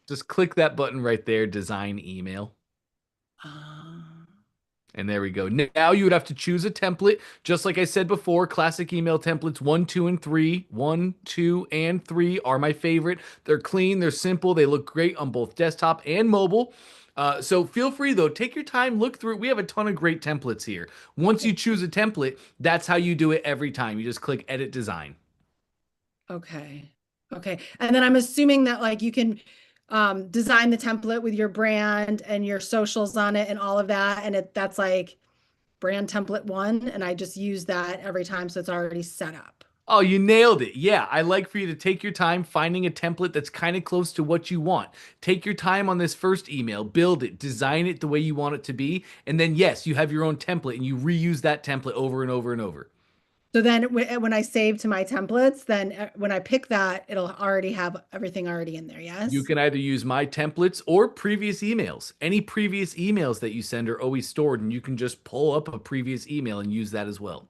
Just click that button right there, design email. And there we go. Now you would have to choose a template. Just like I said before, classic email templates 1, 2, and 3. 1, 2, and 3 are my favorite. They're clean, they're simple, they look great on both desktop and mobile. So feel free though, take your time, look through it. We have a ton of great templates here. Once you choose a template, that's how you do it every time. You just click edit design. Okay. Okay. And then I'm assuming that like you can design the template with your brand and your socials on it and all of that. And that's like brand template 1. And I just use that every time. So it's already set up. Oh, you nailed it. Yeah, I like for you to take your time finding a template that's kind of close to what you want. Take your time on this first email, build it, design it the way you want it to be. And then, yes, you have your own template and you reuse that template over and over and over. So then when I save to my templates, then when I pick that, it'll already have everything already in there. Yes. You can either use my templates or previous emails. Any previous emails that you send are always stored, and you can just pull up a previous email and use that as well.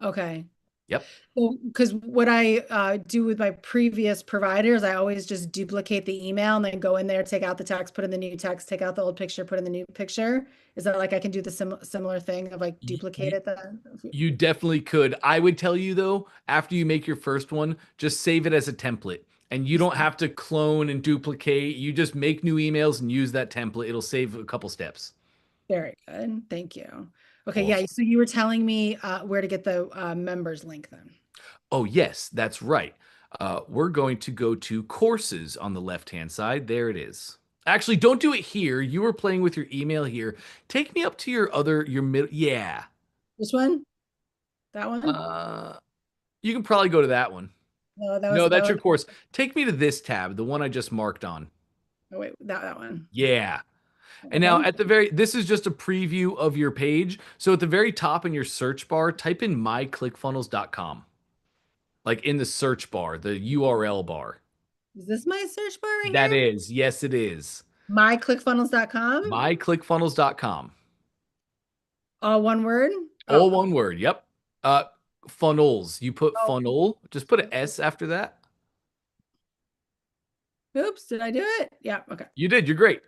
Okay. Yep. Well, because what I do with my previous providers, I always just duplicate the email and then go in there, take out the text, put in the new text, take out the old picture, put in the new picture. Is that like I can do the similar thing of like duplicate it then? You definitely could. I would tell you though, after you make your first one, just save it as a template. And you don't have to clone and duplicate. You just make new emails and use that template. It'll save a couple steps. Very good. Thank you. Okay. Awesome. Yeah. So you were telling me where to get the members link then. Oh, yes, that's right. We're going to go to courses on the left-hand side. There it is. Actually, don't do it here. You were playing with your email here. Take me up to your middle. Yeah. This one? That one? You can probably go to that one. No, No, that's your course. Take me to this tab, the one I just marked on. Oh, wait, that one. Yeah. And now at this is just a preview of your page. So at the very top in your search bar, type in myclickfunnels.com. Like in the search bar, the URL bar. Is this my search bar right That here? is. Yes, it is. Myclickfunnels.com? Myclickfunnels.com. All one word? All one word. Yep. Funnels. You put funnel. Just put an S after that. Oops, did I do it? Yeah, okay. You did. You're great.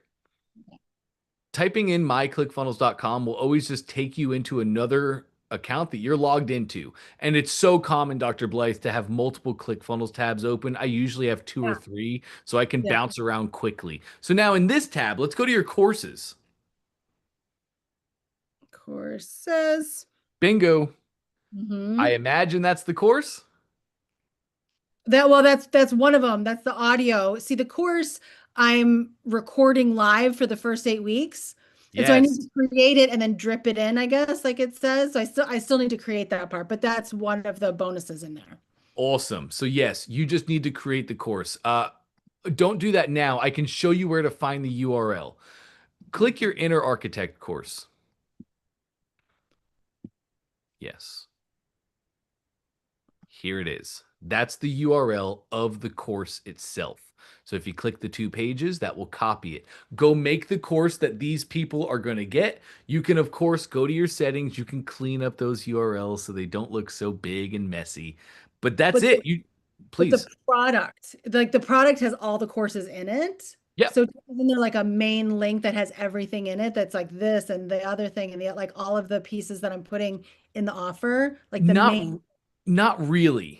Typing in myclickfunnels.com will always just take you into another account that you're logged into. And it's so common, Dr. Blythe, to have multiple ClickFunnels tabs open. I usually have two or three, so I can bounce around quickly. So now in this tab, let's go to your courses. Courses. Bingo. Mm-hmm. I imagine that's the course. That's one of them. That's the audio. See, the course I'm recording live for the first 8 weeks. And so I need Yes. to create it and then drip it in, I guess, like it says. So I still need to create that part, but that's one of the bonuses in there. Awesome. So yes, you just need to create the course. Don't do that now. I can show you where to find the URL. Click your Inner Architect course. Yes. Here it is. That's the URL of the course itself. So if you click the 2 pages, that will copy it. Go make the course that these people are going to get. You can, of course, go to your settings. You can clean up those URLs so they don't look so big and messy. But that's it. But Please. the product, like the product has all the courses in it. Yeah. So isn't there like a main link that has everything in it that's like this and the other thing and the like all of the pieces that I'm putting in the offer, like the main. Not really.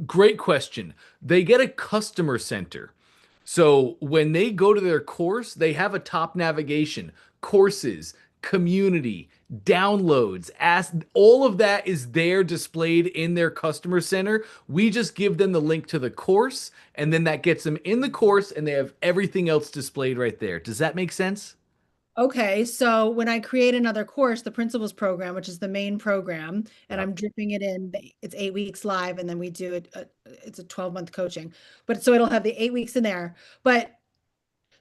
Great question. They get a customer center. So when they go to their course, they have a top navigation, courses, community, downloads, all of that is there displayed in their customer center. We just give them the link to the course, and then that gets them in the course, and they have everything else displayed right there. Does that make sense? Okay, so when I create another course, the principles program, which is the main program, and Yep. I'm dripping it in, it's 8 weeks live, and then we do it. It's a 12-month coaching, but so it'll have the 8 weeks in there. But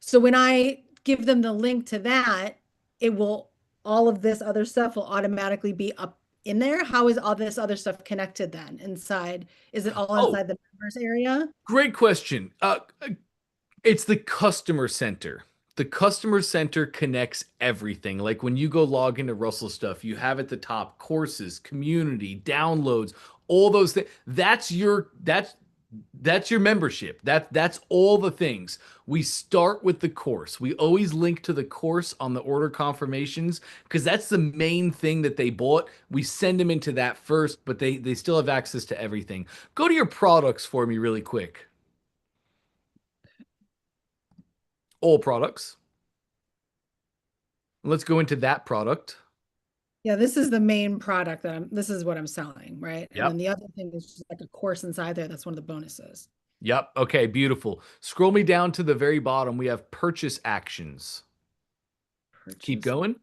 so when I give them the link to that, it will all of this other stuff will automatically be up in there. How is all this other stuff connected then inside? Is it all inside the members area? Great question. It's the customer center. The customer center connects everything. Like when you go log into Russell stuff, you have at the top courses, community, downloads, all those things. That's your membership. That's all the things. We start with the course. We always link to the course on the order confirmations because that's the main thing that they bought. We send them into that first, but they still have access to everything. Go to your products for me really quick. All products. Let's go into that product. Yeah, this is the main product this is what I'm selling, right? And Yep. then the other thing is just like a course inside there. That's one of the bonuses. Yep. Okay, beautiful. Scroll me down to the very bottom. We have purchase actions. Keep going.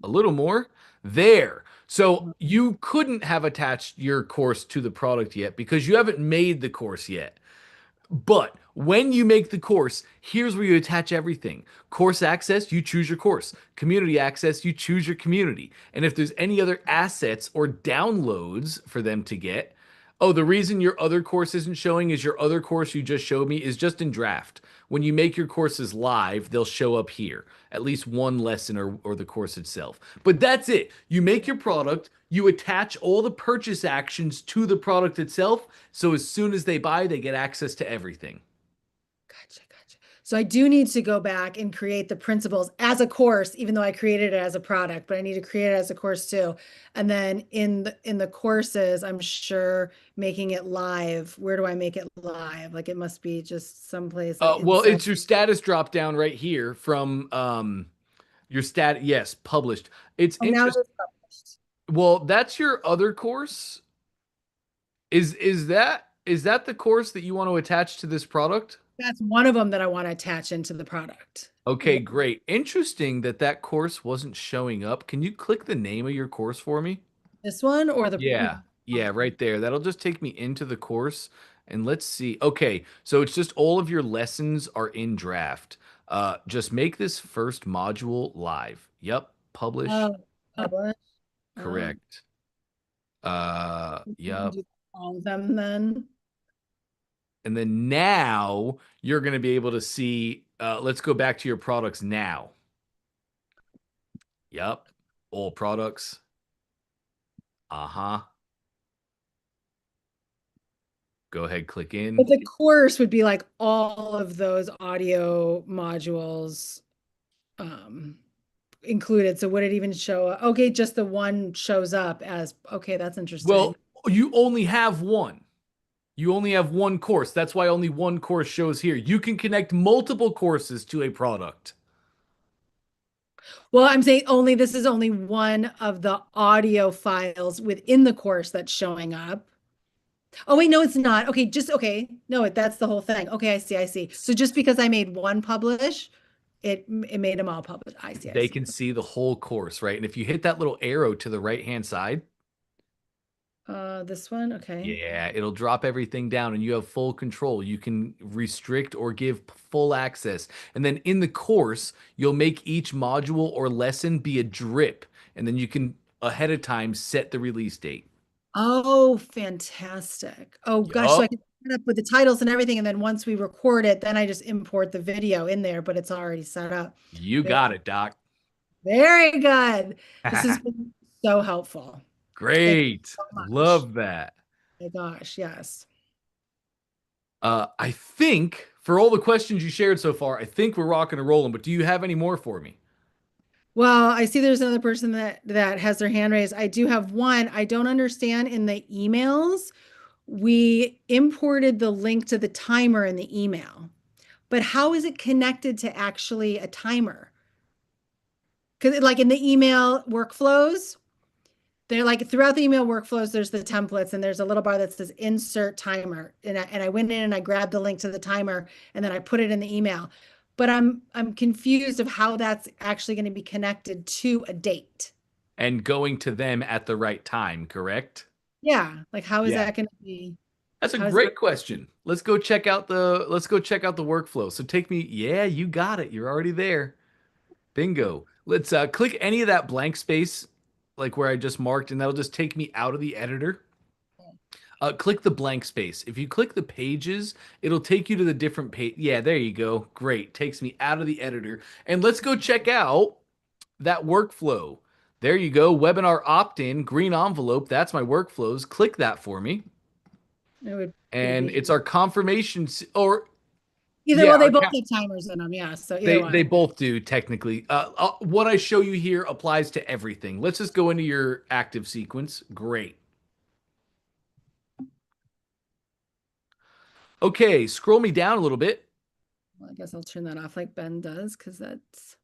A little more. There. So you couldn't have attached your course to the product yet because you haven't made the course yet. But when you make the course, here's where you attach everything. Course access, you choose your course. Community access, you choose your community. And if there's any other assets or downloads for them to get, oh, the reason your other course isn't showing is your other course you just showed me is just in draft. When you make your courses live, they'll show up here, at least one lesson or the course itself. But that's it. You make your product, you attach all the purchase actions to the product itself. So as soon as they buy, they get access to everything. Gotcha. So I do need to go back and create the principles as a course, even though I created it as a product, but I need to create it as a course too. And then in the courses, I'm sure making it live. Where do I make it live? Like it must be just someplace. Like Well, it's your status drop down right here from your stat. Yes, published. It's interesting. Published. Well, that's your other course. Is that the course that you want to attach to this product? That's one of them that I want to attach into the product. Okay, great. Interesting that course wasn't showing up. Can you click the name of your course for me? This one or the Yeah, right there. That'll just take me into the course. And let's see. Okay, so it's just all of your lessons are in draft. Just make this first module live. Yep, publish. Publish. Correct. Yep. All of them then. And then now you're going to be able to see, let's go back to your products now. Yep. All products. Uh-huh. Go ahead, click in. But the course would be like all of those audio modules. included. So would it even show up? Okay, just the one shows up as, okay, that's interesting. Well, you only have one. You only have one course. That's why only one course shows here. You can connect multiple courses to a product. Well, I'm saying only this is only one of the audio files within the course that's showing up. Oh wait, no, it's not. Okay, just okay. No, that's the whole thing. Okay, I see, I see. So just because I made one publish, it made them all publish. I see, I They see. can see the whole course, right? And if you hit that little arrow to the right-hand side, This one, okay. yeah, it'll drop everything down and you have full control. You can restrict or give full access. And then in the course, you'll make each module or lesson be a drip. And then you can ahead of time set the release date. Oh, fantastic. Oh gosh, so I Yup. can set up with the titles and everything, and then once we record it, then I just import the video in there, but it's already set up. You got it, Doc. Very good. This has been so helpful. Great. So much. Love that. Oh my gosh, yes. I think for all the questions you shared so far, I think we're rocking and rolling, but do you have any more for me? Well, I see there's another person that has their hand raised. I do have one. I don't understand in the emails. We imported the link to the timer in the email, but how is it connected to actually a timer? Because like in the email workflows, they're like throughout the email workflows, there's the templates and there's a little bar that says insert timer. And I went in and I grabbed the link to the timer and then I put it in the email. But I'm confused of how that's actually going to be connected to a date. And going to them at the right time, correct? Yeah, like how is Yeah. that going to be? That's a How's great question. Let's go check out the workflow. So take me, yeah, you got it. You're already there. Bingo. Let's click any of that blank space, like where I just marked, and that'll just take me out of the editor. Click the blank space. If you click the pages, it'll take you to the different page. Yeah, there you go. Great. Takes me out of the editor. And let's go check out that workflow. There you go. Webinar opt-in, green envelope. That's my workflows. Click that for me. And it's our confirmation or either, yeah, well, they both have timers in them, yeah. So either they both do technically. What I show you here applies to everything. Let's just go into your active sequence. Great. Okay, scroll me down a little bit. Well, I guess I'll turn that off like Ben does because that's.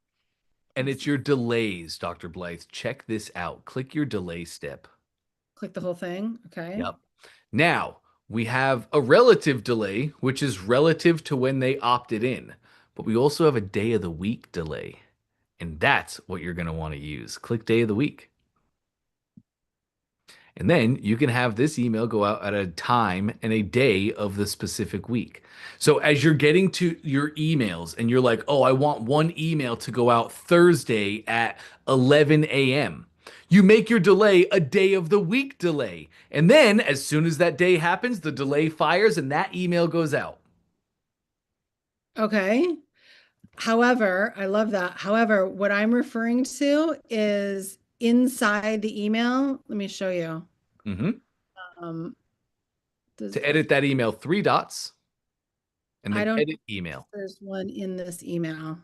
And it's your delays, Dr. Blythe. Check this out. Click your delay step. Click the whole thing. Okay. Yep. Now, we have a relative delay, which is relative to when they opted in. But we also have a day of the week delay. And that's what you're going to want to use. Click day of the week. And then you can have this email go out at a time and a day of the specific week. So as you're getting to your emails and you're like, oh, I want one email to go out Thursday at 11 a.m. You make your delay a day of the week delay. And then as soon as that day happens, the delay fires and that email goes out. Okay. However, I love that. However, what I'm referring to is inside the email. Let me show you. Mm-hmm. To edit that email, 3 dots. And then edit email. There's one in this email.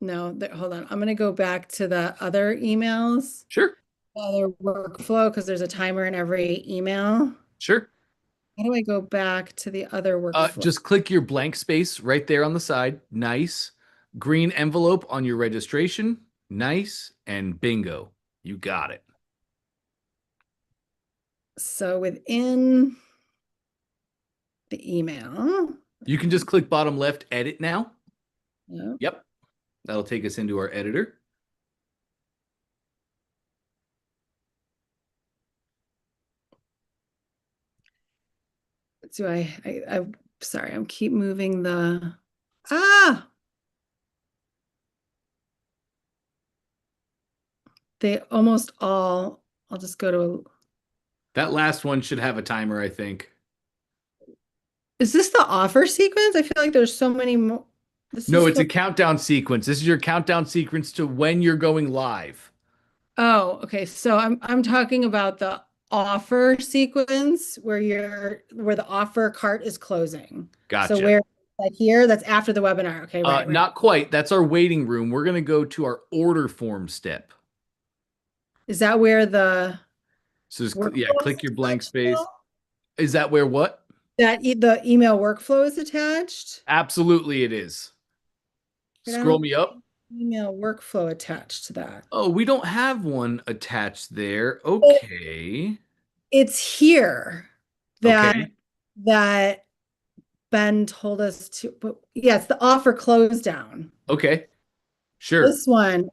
No, hold on. I'm going to go back to the other emails. Sure. The other workflow, because there's a timer in every email. Sure. How do I go back to the other workflow? Just click your blank space right there on the side. Nice. Green envelope on your registration. Nice. And bingo. You got it. So within the email. You can just click bottom left, edit now. Yep. That'll take us into our editor. So I'm sorry, I'm keep moving the, they almost all, I'll just go to, That last one should have a timer, I think. is this the offer sequence? I feel like there's so many more. No, it's a countdown sequence. This is your countdown sequence to when you're going live. Oh, okay. So I'm talking about the offer sequence where the offer cart is closing. Gotcha. So where like here, that's after the webinar. Okay, right. Not quite. That's our waiting room. We're going to go to our order form step. Is that where the So just, workflow yeah, click your blank attached space. now? Is that where what? That the email workflow is attached? Absolutely it is. But I Scroll don't me up. see email workflow attached to that. Oh, we don't have one attached there. Okay. It's here that Okay. that Ben told us to, but yeah, it's the offer close down. Okay. Sure. This one,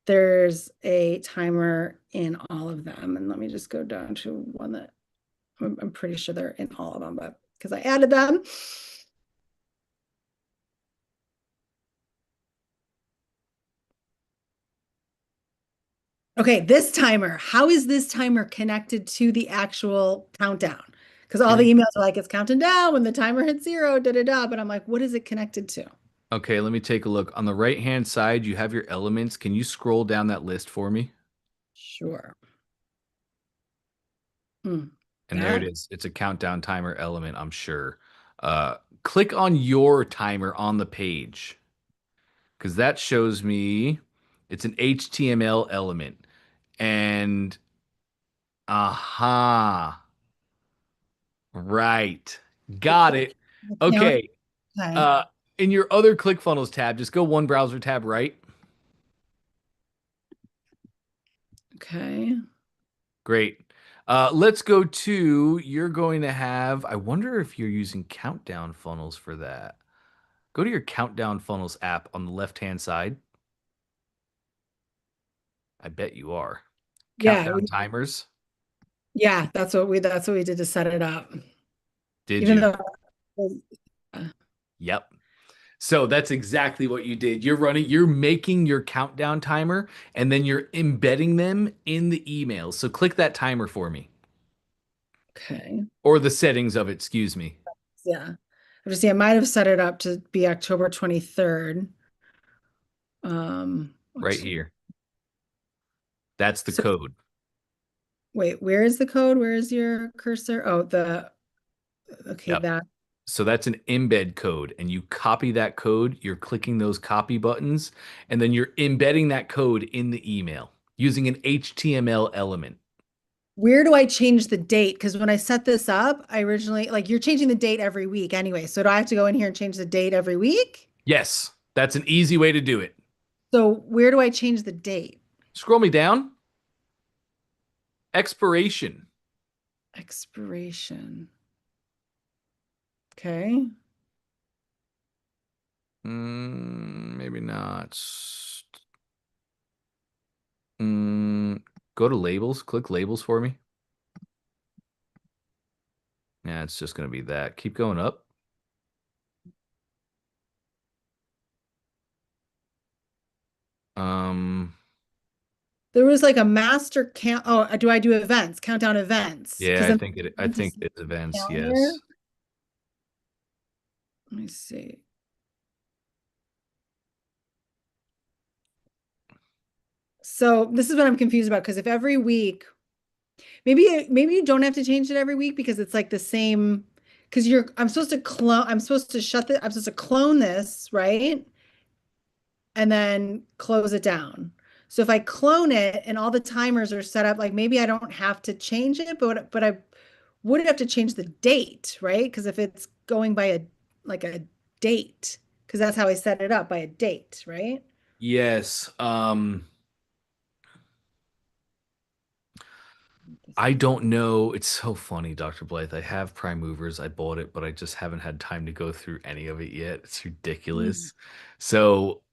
there's a timer in all of them. And let me just go down to one that I'm pretty sure they're in all of them, but because I added them. Okay, this timer. How is this timer connected to the actual countdown? Because all the emails are like, it's counting down when the timer hits 0, da da da. But I'm like, what is it connected to? Okay, let me take a look. On the right-hand side, you have your elements. Can you scroll down that list for me? Sure. And there it is. It's a countdown timer element, I'm sure. Click on your timer on the page because that shows me it's an HTML element. And aha. Right. Got it. Okay. Okay. In your other ClickFunnels tab, just go one browser tab right. Okay. Great. Let's go to, you're going to have, I wonder if you're using countdown funnels for that. Go to your countdown funnels app on the left-hand side. I bet you are. Countdown timers. Yeah, that's what we did to set it up. Did Even you? though Yep. So that's exactly what you did. You're making your countdown timer, and then you're embedding them in the emails. So click that timer for me. Okay. Or the settings of it, excuse me. Yeah. I might have set it up to be October 23rd. Right here. That's the code. Wait, where is the code? Where is your cursor? Oh, okay, Yep. that. So that's an embed code, and you copy that code. You're clicking those copy buttons, and then you're embedding that code in the email using an HTML element. Where do I change the date? Because when I set this up, I originally, like, you're changing the date every week anyway. So do I have to go in here and change the date every week? Yes, that's an easy way to do it. So where do I change the date? Scroll me down. Expiration. Expiration. Okay. Maybe not. Go to labels. Click labels for me. Yeah, it's just going to be that. Keep going up. There was like a master count. Oh, do I do events? Countdown events? Yeah, I think it's events. calendar. Yes. Let me see. So this is what I'm confused about, because if every week, maybe you don't have to change it every week because it's like the same, because I'm supposed to clone this, right? And then close it down. So if I clone it and all the timers are set up, like maybe I don't have to change it, but I would have to change the date, right? Because if it's going by a date, because that's how I set it up, by a date, right? Yes. I don't know. It's so funny, Dr. Blythe. I have Prime Movers. I bought it, but I just haven't had time to go through any of it yet. It's ridiculous. So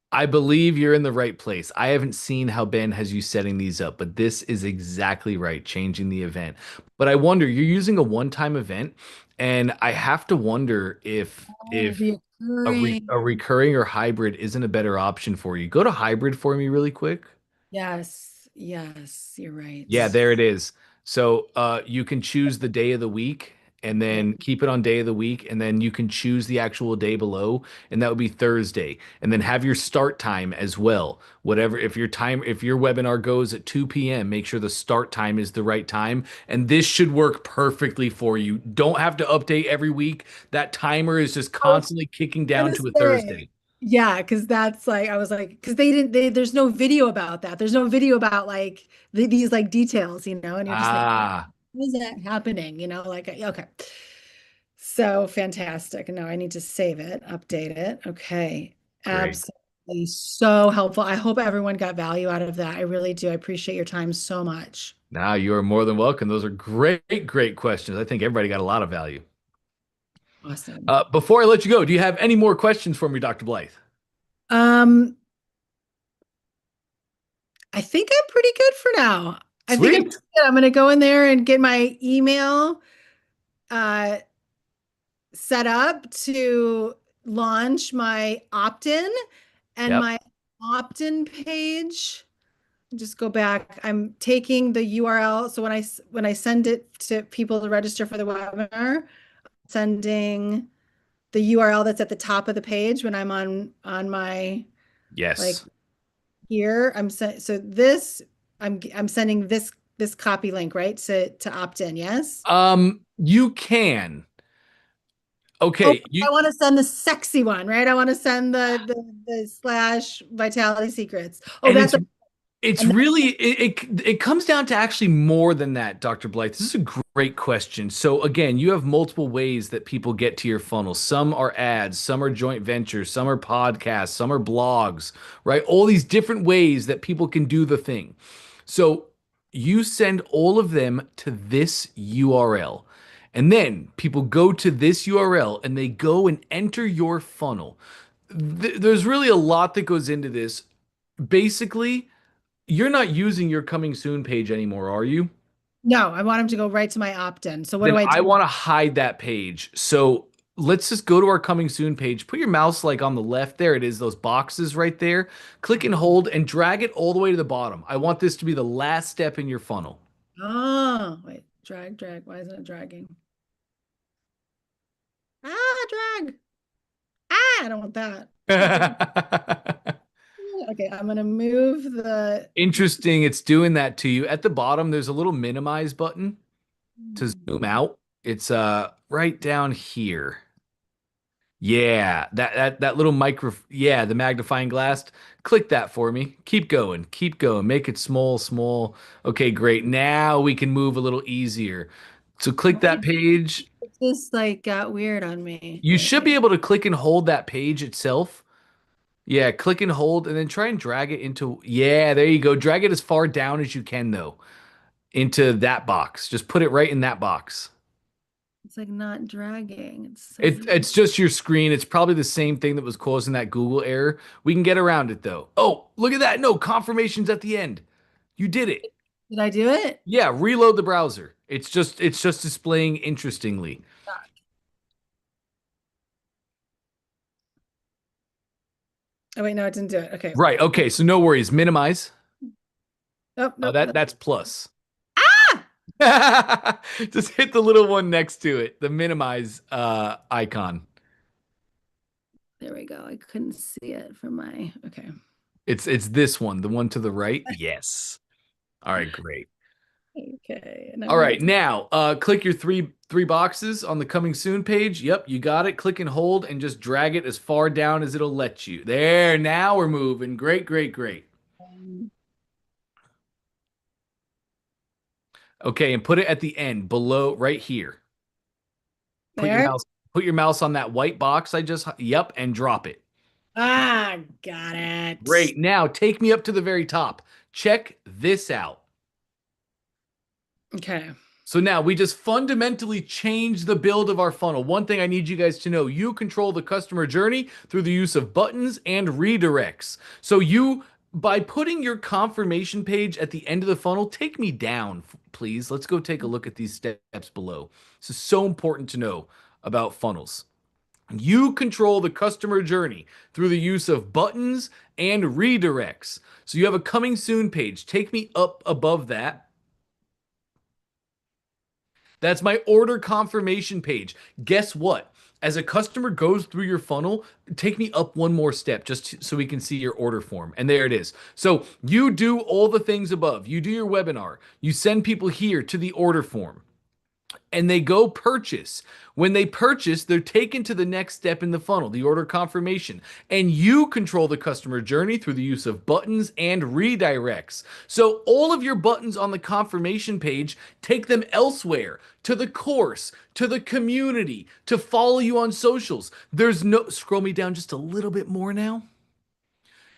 I believe you're in the right place. I haven't seen how Ben has you setting these up, but this is exactly right, changing the event. But I wonder, you're using a one-time event, and I have to wonder if a recurring or hybrid isn't a better option for you. Go to hybrid for me really quick. Yes, you're right. Yeah, there it is. So you can choose the day of the week, and then keep it on day of the week, and then you can choose the actual day below, and that would be Thursday. And then have your start time as well. Whatever, if your webinar goes at 2 p.m., make sure the start time is the right time. And this should work perfectly for you. Don't have to update every week. That timer is just constantly kicking down to a Thursday. Yeah, because that's like I was like, because there's no video about that. There's no video about like these like details, and you're just like, how is that happening? Like okay. So fantastic. No, I need to save it, update it. Okay. Great. Absolutely so helpful. I hope everyone got value out of that. I really do. I appreciate your time so much. Now you are more than welcome. Those are great questions. I think everybody got a lot of value. Awesome. Before I let you go, do you have any more questions for me, Dr. Blythe? I think I'm pretty good for now. I Sweet. think I'm going to go in there and get my email set up to launch my opt-in and my opt-in page. Just go back. I'm taking the URL. So when I send it to people to register for the webinar, sending the URL that's at the top of the page when I'm on my like here. I'm sending this copy link, right? To opt in, yes? You can. Okay. I want to send the sexy one, right? I want to send the slash Vitality Secrets. Oh, and it's really it comes down to actually more than that, Dr. Blythe. This is a great question. So again, you have multiple ways that people get to your funnel. Some are ads, some are joint ventures, some are podcasts, some are blogs, right? All these different ways that people can do the thing. So you send all of them to this URL. And then people go to this URL and they go and enter your funnel. There's really a lot that goes into this. Basically, you're not using your coming soon page anymore, are you? No, I want them to go right to my opt-in. So what do I do? I want to hide that page. So let's just go to our coming soon page. Put your mouse like on the left. There it is, those boxes right there. Click and hold and drag it all the way to the bottom. I want this to be the last step in your funnel. Oh, wait, drag. Why isn't it dragging? Drag. I don't want that. Okay, I'm gonna move the. Interesting. It's doing that to you. At the bottom, there's a little minimize button to zoom out. It's right down here. Yeah, that little the magnifying glass. Click that for me. Keep going. Make it small. Okay, great. Now we can move a little easier. So click that page. It just like got weird on me. You should be able to click and hold that page itself. Yeah, click and hold and then try and drag it into, yeah, there you go. Drag it as far down as you can though, into that box. Just put it right in that box. It's like not dragging. It's just your screen. It's probably the same thing that was causing that Google error. We can get around it though. Oh, look at that. No, confirmation's at the end. You did it. Did I do it? Yeah, reload the browser. It's just displaying interestingly. Oh wait, no, it didn't do it. Okay. Right. Okay. So no worries. Minimize. Oh, no, that's plus. Ah! Just hit the little one next to it, the minimize icon. There we go. I couldn't see it from my. Okay. It's this one, the one to the right. Yes. All right. Great. Okay. All right. Now, click your three boxes on the coming soon page. Yep, you got it. Click and hold and just drag it as far down as it'll let you. There. Now we're moving. Great. Okay, and put it at the end below right here. Put your mouse on that white box yep, and drop it. Got it. Great. Now take me up to the very top. Check this out. Okay. So now we just fundamentally change the build of our funnel. One thing I need you guys to know, you control the customer journey through the use of buttons and redirects. So by putting your confirmation page at the end of the funnel, take me down, please. Let's go take a look at these steps below. This is so important to know about funnels. You control the customer journey through the use of buttons and redirects. So you have a coming soon page. Take me up above that. That's my order confirmation page. Guess what? As a customer goes through your funnel, take me up one more step just so we can see your order form. And there it is. So you do all the things above. You do your webinar. You send people here to the order form and they go purchase. When they purchase, they're taken to the next step in the funnel, the order confirmation. And you control the customer journey through the use of buttons and redirects. So all of your buttons on the confirmation page, take them elsewhere, to the course, to the community, to follow you on socials. There's no, scroll me down just a little bit more now.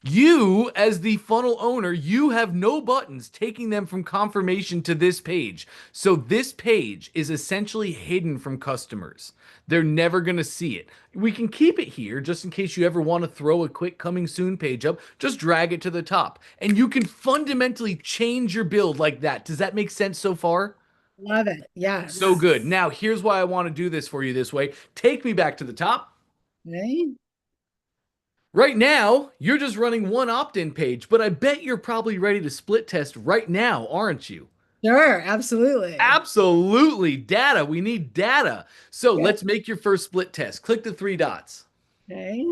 You, as the funnel owner, you have no buttons taking them from confirmation to this page. So this page is essentially hidden from customers. They're never going to see it. We can keep it here just in case you ever want to throw a quick coming soon page up. Just drag it to the top. And you can fundamentally change your build like that. Does that make sense so far? Love it. Yes. So good. Now, here's why I want to do this for you this way. Take me back to the top. Okay. Right now, you're just running one opt-in page, but I bet you're probably ready to split test right now, aren't you? Sure, absolutely. Absolutely. Data. We need data. So Yeah. let's make your first split test. Click the 3 dots. Okay.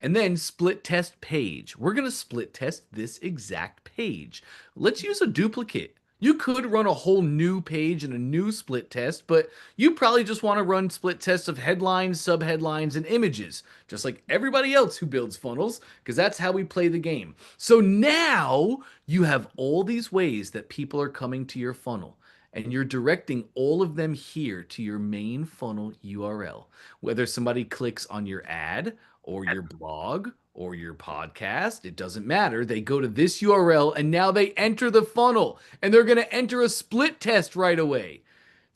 And then split test page. We're going to split test this exact page. Let's use a duplicate. You could run a whole new page and a new split test, but you probably just want to run split tests of headlines, subheadlines, and images, just like everybody else who builds funnels, because that's how we play the game. So now you have all these ways that people are coming to your funnel, and you're directing all of them here to your main funnel URL. Whether somebody clicks on your ad or your blog or your podcast, it doesn't matter. They go to this URL and now they enter the funnel and they're going to enter a split test right away.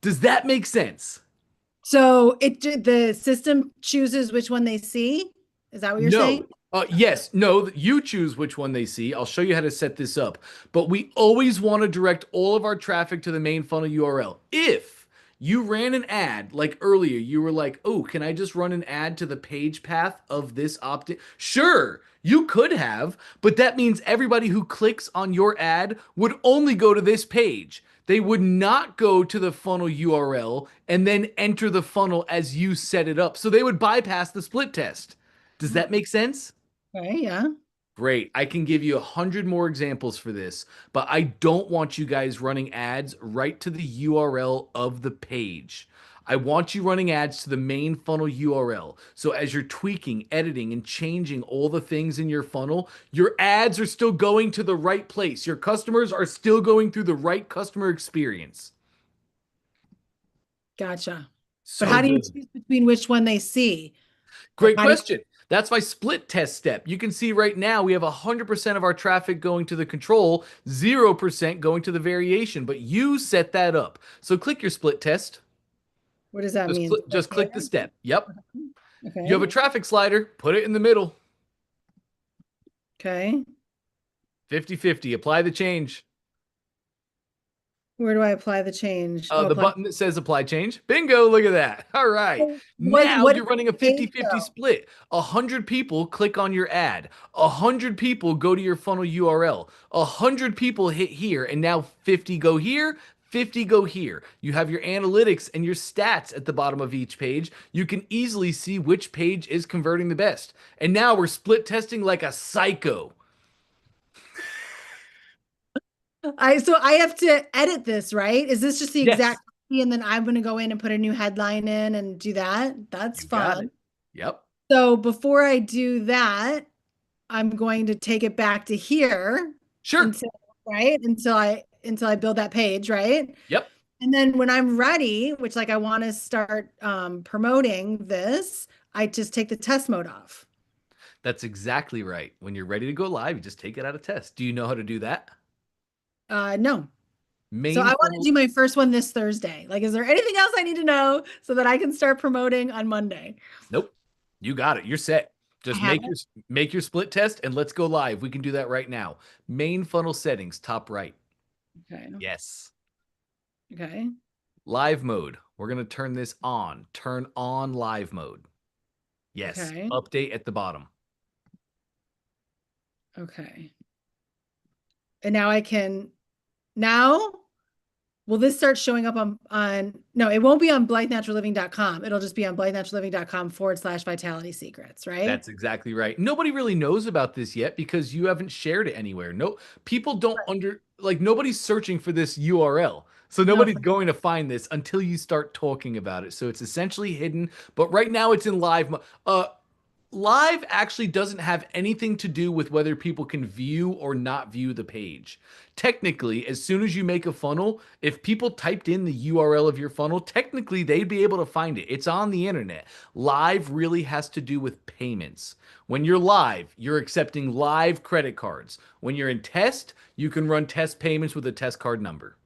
Does that make sense? So the system chooses which one they see? Is that what you're saying? Yes, no, you choose which one they see. I'll show you how to set this up. But we always want to direct all of our traffic to the main funnel URL. If you ran an ad like earlier, you were like, oh, can I just run an ad to the page path of this opt-in? Sure, you could have, but that means everybody who clicks on your ad would only go to this page. They would not go to the funnel URL and then enter the funnel as you set it up. So they would bypass the split test. Does that make sense? Okay, yeah. Great. I can give you 100 more examples for this, but I don't want you guys running ads right to the URL of the page. I want you running ads to the main funnel URL. So as you're tweaking, editing, and changing all the things in your funnel, your ads are still going to the right place. Your customers are still going through the right customer experience. Gotcha. So But how do you good. choose between which one they see? Great How do you- question. That's my split test step. You can see right now we have 100% of our traffic going to the control, 0% going to the variation, but you set that up. So click your split test. What does that mean? Just click the step. Yep. Okay. You have a traffic slider. Put it in the middle. Okay. 50-50. Apply the change. Where do I apply the change? The apply- button that says apply change. Bingo. Look at that. All right. Now what you're running a 50-50 split. 100 people click on your ad. 100 people go to your funnel URL. 100 people hit here. And now 50 go here. 50 go here. You have your analytics and your stats at the bottom of each page. You can easily see which page is converting the best. And now we're split testing like a psycho. So I have to edit this, right? Is this just the Yes. exact copy and then I'm going to go in and put a new headline in and do that? That's You got fun. it. Yep. So before I do that, I'm going to take it back to here. Sure. Until I build that page, right? Yep. And then when I'm ready, which like I want to start promoting this, I just take the test mode off. That's exactly right. When you're ready to go live, you just take it out of test. Do you know how to do that? No. Main So I want funnel- to do my first one this Thursday. Like, is there anything else I need to know so that I can start promoting on Monday? Nope. You got it. You're set. Just I have make your split test and let's go live. We can do that right now. Main funnel settings, top right. Okay. Yes. Okay. Live mode. We're going to turn this on. Turn on live mode. Yes. Okay. Update at the bottom. Okay. And now I can, now will this start showing up no, it won't be on blythenaturalliving.com. It'll just be on blythenaturalliving.com/vitality secrets, right? That's exactly right. Nobody really knows about this yet because you haven't shared it anywhere. No, people don't nobody's searching for this URL. So nobody's going to find this until you start talking about it. So it's essentially hidden, but right now it's in live. Live actually doesn't have anything to do with whether people can view or not view the page. Technically, as soon as you make a funnel, if people typed in the URL of your funnel, technically they'd be able to find it. It's on the internet. Live really has to do with payments. When you're live, you're accepting live credit cards. When you're in test, you can run test payments with a test card number.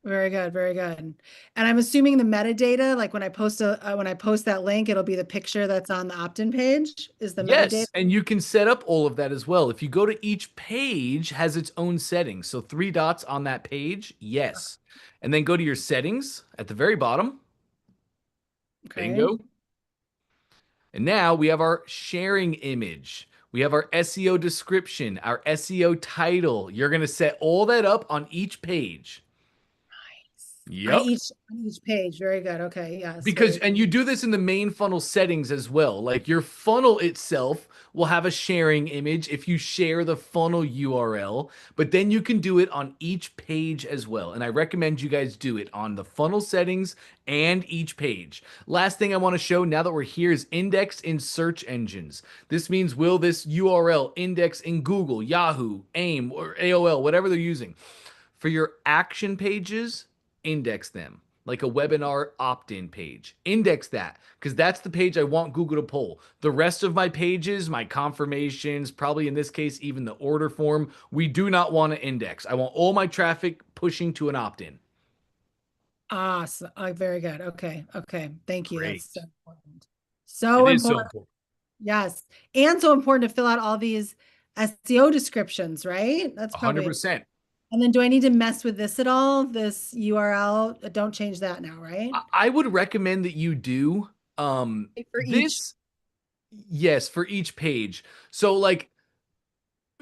Very good, very good. And I'm assuming the metadata, like when I post that link, it'll be the picture that's on the opt-in page, is the metadata? Yes, and you can set up all of that as well. If you go to each page has its own settings. So 3 dots on that page, yes. And then go to your settings at the very bottom. Okay. Bingo. And now we have our sharing image. We have our SEO description, our SEO title. You're going to set all that up on each page. Yep. On each page. Very good. Okay. Yes. Because, and you do this in the main funnel settings as well. Like your funnel itself will have a sharing image if you share the funnel URL, but then you can do it on each page as well. And I recommend you guys do it on the funnel settings and each page. Last thing I want to show now that we're here is index in search engines. This means will this URL index in Google, Yahoo, AIM, or AOL, whatever they're using. For your action pages, index them like a webinar opt-in page. Index that because that's the page I want Google to pull. The rest of my pages, my confirmations, probably in this case, even the order form, we do not want to index. I want all my traffic pushing to an opt-in. Awesome. Very good. Okay. Okay. Thank you. Great. That's so important. So It is so important. important. Yes. And so important to fill out all these SEO descriptions, right? That's probably 100%. And then do I need to mess with this at all? This URL? Don't change that now, right? I would recommend that you do yes, for each page. So like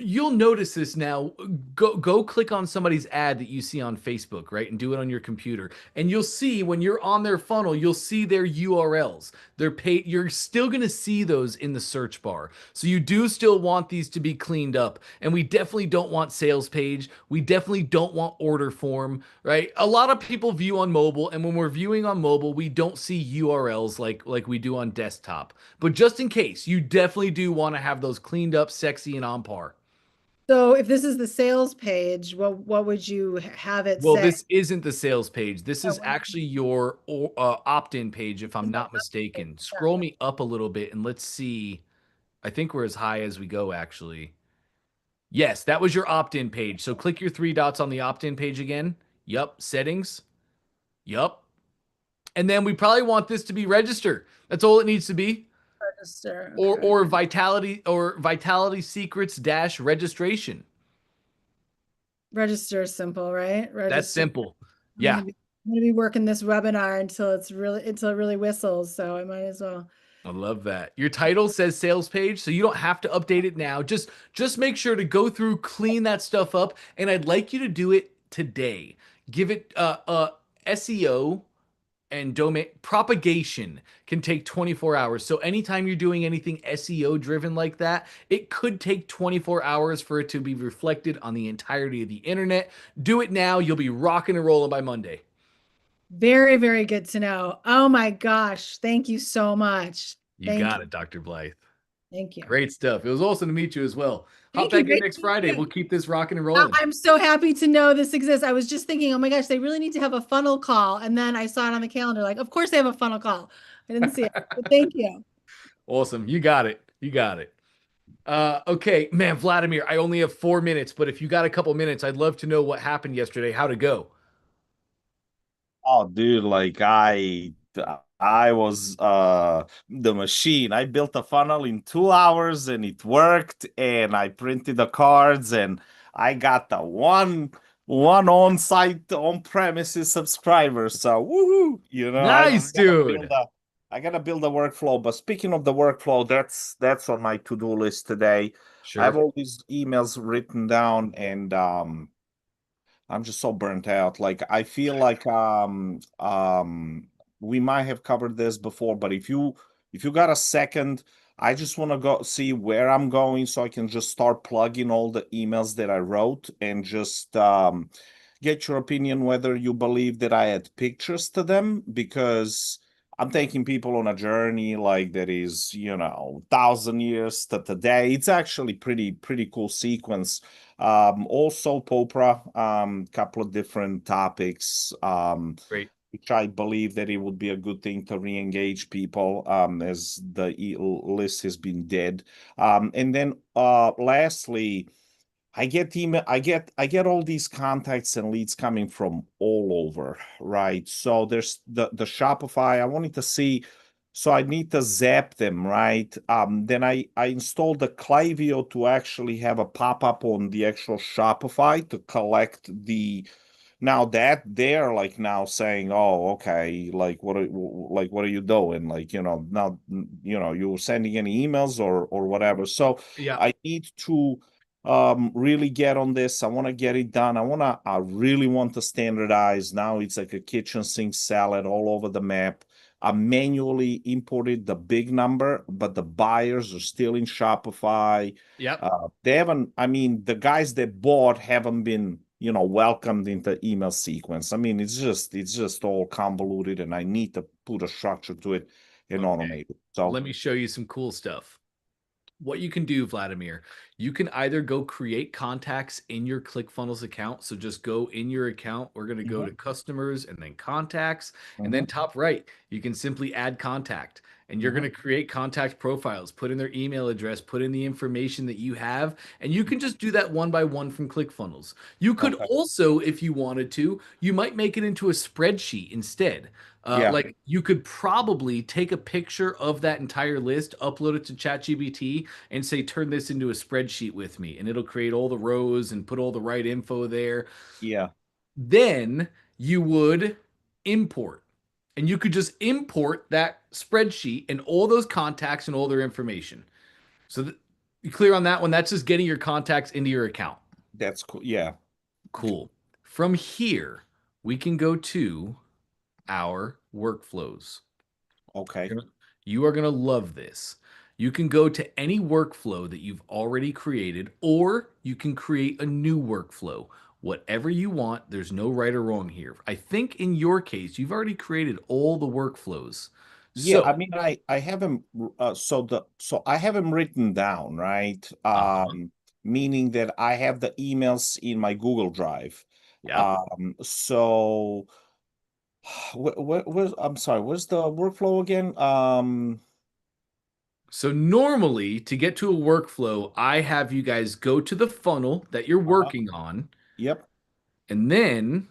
you'll notice this now. Go click on somebody's ad that you see on Facebook, right? And do it on your computer. And you'll see when you're on their funnel, you'll see their URLs. You're still going to see those in the search bar. So you do still want these to be cleaned up. And we definitely don't want sales page. We definitely don't want order form, right? A lot of people view on mobile, and when we're viewing on mobile, we don't see URLs like we do on desktop. But just in case, you definitely do want to have those cleaned up, sexy, and on par. So if this is the sales page, what would you have it Well, say? this isn't the sales page. This is actually your opt-in page, if I'm not mistaken. Scroll me up a little bit and let's see. I think we're as high as we go, actually. Yes, that was your opt-in page. So click your 3 dots on the opt-in page again. Yup, settings. Yup. And then we probably want this to be register. That's all it needs to be. Register. Or vitality secrets dash registration. Register is simple, right? Register. That's simple. Yeah. I'm gonna be working this webinar until it really whistles. So I might as well. I love that. Your title says sales page, so you don't have to update it now. Just make sure to go through, clean that stuff up, and I'd like you to do it today. Give it SEO and domain propagation can take 24 hours. So anytime you're doing anything SEO driven like that, it could take 24 hours for it to be reflected on the entirety of the internet. Do it now. You'll be rocking and rolling by Monday. Very, very good to know. Oh my gosh. Thank you so much. You got it, Dr. Blythe. Thank you. Great stuff. It was awesome to meet you as well. Hop back in next Friday. We'll keep this rocking and rolling. I'm so happy to know this exists. I was just thinking, oh my gosh, they really need to have a funnel call. And then I saw it on the calendar, like, of course they have a funnel call. I didn't see it, but thank you. Awesome. You got it. You got it. Okay, man, Vladimir, I only have 4 minutes, but if you got a couple minutes, I'd love to know what happened yesterday, how to go. Oh, dude, like I was the machine. I built a funnel in 2 hours and it worked, and I printed the cards and I got the one on-site on-premises subscriber. So woohoo, Nice, dude. I gotta build a workflow. But speaking of the workflow, that's on my to-do list today. Sure. I have all these emails written down, and I'm just so burnt out. Like I feel like we might have covered this before, but if you got a second, I just want to go see where I'm going so I can just start plugging all the emails that I wrote and just get your opinion whether you believe that I had pictures to them, because I'm taking people on a journey like that is, 1,000 years to today. It's actually pretty cool sequence. Also Popra, couple of different topics. Great. Which I believe that it would be a good thing to re-engage people, as the list has been dead. And then lastly, I get email, I get all these contacts and leads coming from all over, right? So there's the Shopify. I wanted to see, so I need to zap them, right? Then I installed the Klaviyo to actually have a pop-up on the actual Shopify to collect the. Now that they're like now saying, oh, okay, like what are you doing? Like, now you're sending any emails or whatever. So Yeah. I need to really get on this. I want to get it done. I really want to standardize. Now it's like a kitchen sink salad all over the map. I manually imported the big number, but the buyers are still in Shopify. Yep. They haven't, I mean, the guys that bought haven't been, welcomed into email sequence. I mean, it's just all convoluted, and I need to put a structure to it and automate it. So let me show you some cool stuff. What you can do, Vladimir, you can either go create contacts in your ClickFunnels account. So just go in your account. We're going to go to customers and then contacts. And then top right, you can simply add contact. And you're going to create contact profiles, put in their email address, put in the information that you have. And you can just do that one by one from ClickFunnels. You could also, if you wanted to, you might make it into a spreadsheet instead. Like you could probably take a picture of that entire list, upload it to ChatGPT, and say, turn this into a spreadsheet with me, and it'll create all the rows and put all the right info there. Yeah. Then you would import, and you could just import that spreadsheet and all those contacts and all their information. So you clear on that one? That's just getting your contacts into your account. That's cool. Yeah. Cool. From here, we can go to our workflows. Okay. You are going to love this. You can go to any workflow that you've already created, or you can create a new workflow. Whatever you want, there's no right or wrong here. I think in your case, you've already created all the workflows. Yeah, So, I mean, I have them. So I have them written down, right? Meaning that I have the emails in my Google Drive. yeah. So I'm sorry, where's the workflow again? So normally to get to a workflow, I have you guys go to the funnel that you're working on. Yep. And then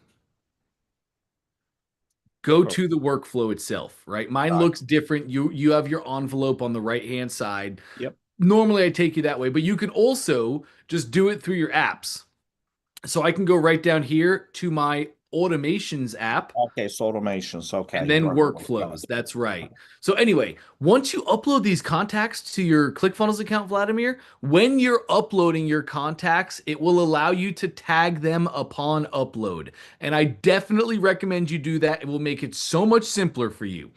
go to the workflow itself, right? Mine looks different. You have your envelope on the right-hand side. Yep. Normally I take you that way, but you can also just do it through your apps. So I can go right down here to my automations app. Okay, so automations. Okay. And then workflows. That's right. So anyway, once you upload these contacts to your ClickFunnels account, Vladimir, when you're uploading your contacts, it will allow you to tag them upon upload. And I definitely recommend you do that. It will make it so much simpler for you.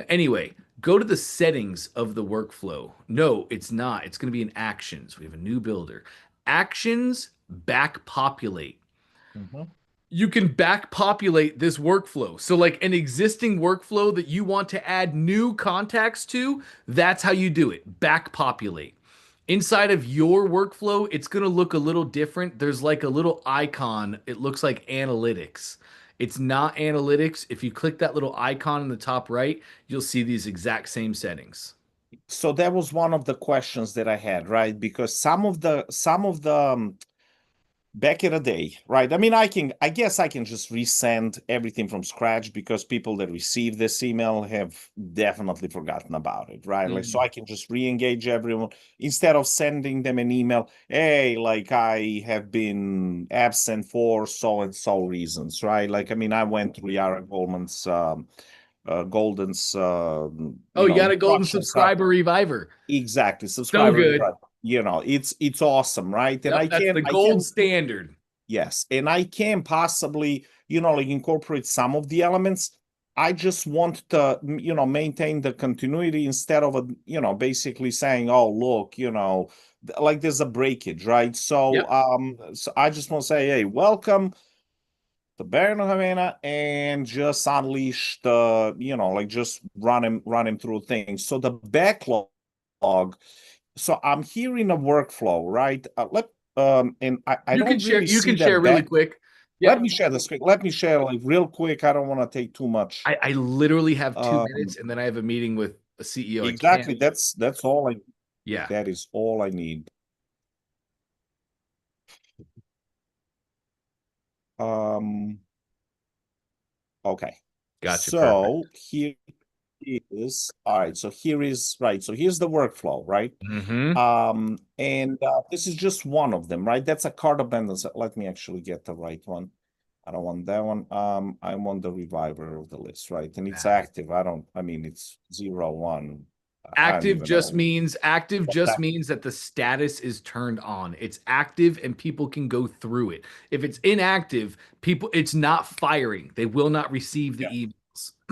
Anyway, go to the settings of the workflow. No, it's not. It's going to be in actions. We have a new builder. Actions back populate. You can back populate this workflow. So like an existing workflow that you want to add new contacts to, that's how you do it. Back populate. Inside of your workflow, it's going to look a little different. There's like a little icon. It looks like analytics. It's not analytics. If you click that little icon in the top right, you'll see these exact same settings. So that was one of the questions that I had, right? Because some of the back in the day, right? I mean, I guess I can just resend everything from scratch, because people that receive this email have definitely forgotten about it, right? Like, so I can just re-engage everyone instead of sending them an email. Hey, like I have been absent for so and so reasons, right? Like, I mean, I went through Yara Goldman's, Golden's. You got a golden subscriber reviver. Exactly, subscriber. So good. It's awesome, right? And Yep, that's the gold standard. Yes. And I can possibly, like incorporate some of the elements. I just want to, maintain the continuity instead of, basically saying, oh, look, like there's a breakage, right? So, Yep. So I just want to say, hey, welcome to Baron Havana, and just unleash the, like just run him through things. So the backlog, so I'm hearing a workflow, right? And I You can don't share. really You see can share that really back. quick. Let Yep. me share the screen. Let me share like real quick. I don't want to take too much. I literally have 2 minutes, Um, and then I have a meeting with a CEO. I can't. exactly. That's all I. Yeah. That is all I need. Okay. Gotcha. So Perfect. here is all right. So here is right. So here's the workflow, right? Mm-hmm. And this is just one of them, right? That's a card abundance. Let me actually get the right one. I don't want that one. I want the reviver of the list, right? And it's active. I mean, it's 0, 1. I don't Active even just know. means that the status is turned on. It's active and people can go through it. If it's inactive, it's not firing. They will not receive the emails.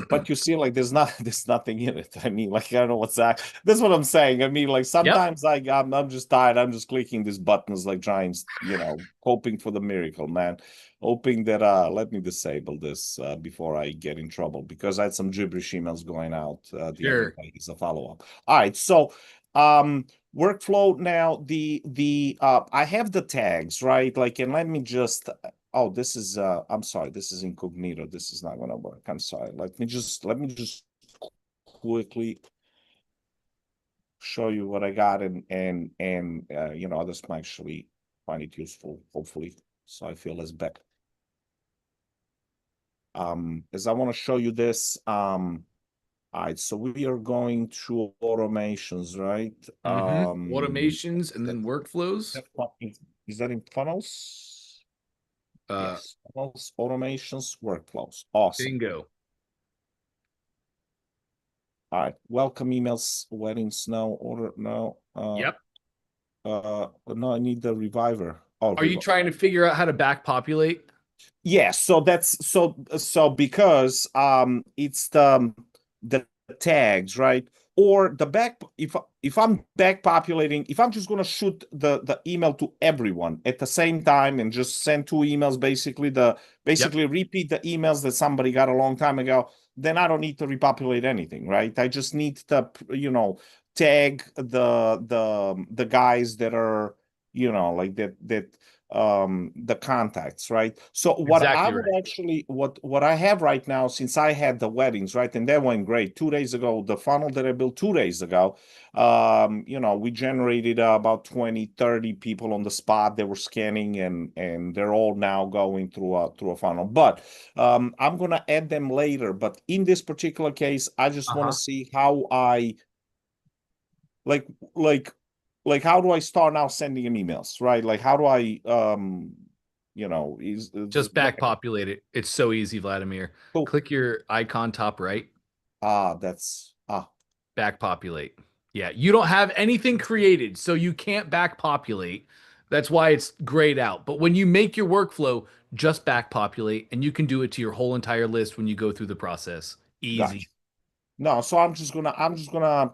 But you see, like there's nothing in it. I mean, like I don't know what's that. That's what I'm saying. I mean, like Yep. sometimes I'm just tired. I'm just clicking these buttons like giants, hoping for the miracle, man. Hoping that let me disable this before I get in trouble, because I had some gibberish emails going out the other Sure. day as a follow-up. All right, so workflow now, the I have the tags, right? Like, and let me just oh, this is I'm sorry, this is incognito. This is not gonna work. I'm sorry. Let me just quickly show you what I got, and others might actually find it useful, hopefully. So I feel less bad. As I want to show you this. All right, so we are going to automations, right? Mm-hmm. Automations and then workflows. Is that in funnels? Uh, Yes, funnels, automations, workflows. Awesome. Bingo. All right, welcome emails, wedding, snow, order, no. Yep. No, I need the reviver. Oh, Are you trying to figure out how to back populate? yeah, so that's so because it's the tags, right? Or the back, if I'm back populating, if I'm just gonna shoot the email to everyone at the same time and just send 2 emails, basically repeat the emails that somebody got a long time ago, then I don't need to repopulate anything, right? I just need to tag the guys that are like that the contacts, right? So what I Exactly would right. actually what I have right now, since I had the weddings, right, and that went great 2 days ago, the funnel that I built 2 days ago, we generated about 20-30 people on the spot that were scanning, and they're all now going through a funnel. But I'm gonna add them later. But in this particular case, I just want to see how I like like how do I start now sending him emails, right? Like how do I Just back populate it. It's so easy, Vladimir. cool. Click your icon top right. That's Back populate. Yeah, you don't have anything created, so you can't back populate. That's why it's grayed out. But when you make your workflow, just back populate, and you can do it to your whole entire list when you go through the process. Easy. gotcha. No, so I'm just gonna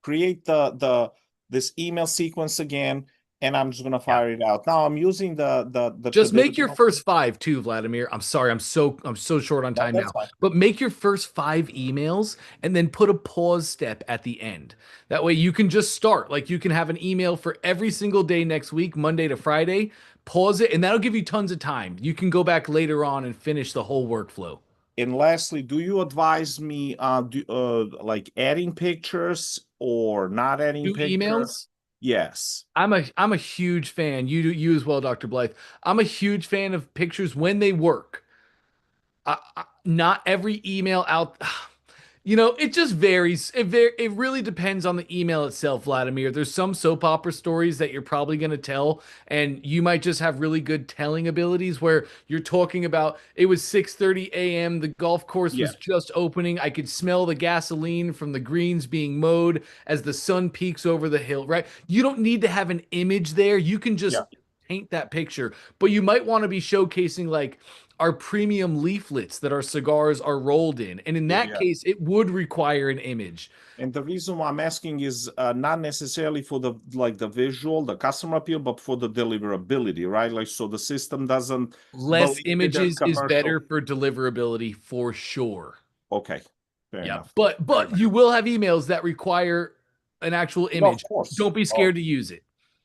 create this email sequence again, and I'm just gonna Yeah. fire it out. Now I'm using the Just make your traditional. first 5 too, Vladimir. I'm sorry, I'm so short on No, time that's now. fine. But make your first 5 emails and then put a pause step at the end. That way you can just start. Like you can have an email for every single day next week, Monday to Friday. Pause it, and that'll give you tons of time. You can go back later on and finish the whole workflow. And lastly, do you advise me like adding pictures or not adding Do pictures? emails? Yes. I'm a huge fan. You as well, Dr. Blythe. I'm a huge fan of pictures when they work. Not every email out. It just varies. It really depends on the email itself, Vladimir. There's some soap opera stories that you're probably going to tell, and you might just have really good telling abilities where you're talking about it was 6:30 a.m. The golf course Yeah. was just opening. I could smell the gasoline from the greens being mowed as the sun peaks over the hill, right? You don't need to have an image there. You can just Yeah. paint that picture, but you might want to be showcasing like our premium leaflets that our cigars are rolled in. And in that case, it would require an image. And the reason why I'm asking is not necessarily for the visual, the customer appeal, but for the deliverability, right? Like, so the system doesn't less believe that there's images is commercial. better for deliverability for sure. Okay, fair enough. But you will have emails that require an actual image. No, of course. Don't be scared to use it.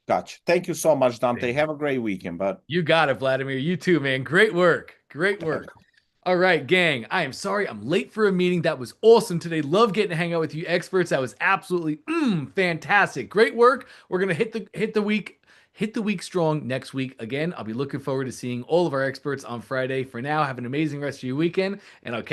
Gotcha. Thank you so much, Dante. Have a great weekend, bud. You got it, Vladimir. You too, man. Great work. Great work. All right, gang. I am sorry I'm late for a meeting. That was awesome today. Love getting to hang out with you experts. That was absolutely fantastic. Great work. We're gonna hit the week strong next week. Again, I'll be looking forward to seeing all of our experts on Friday. For now, have an amazing rest of your weekend, and I'll catch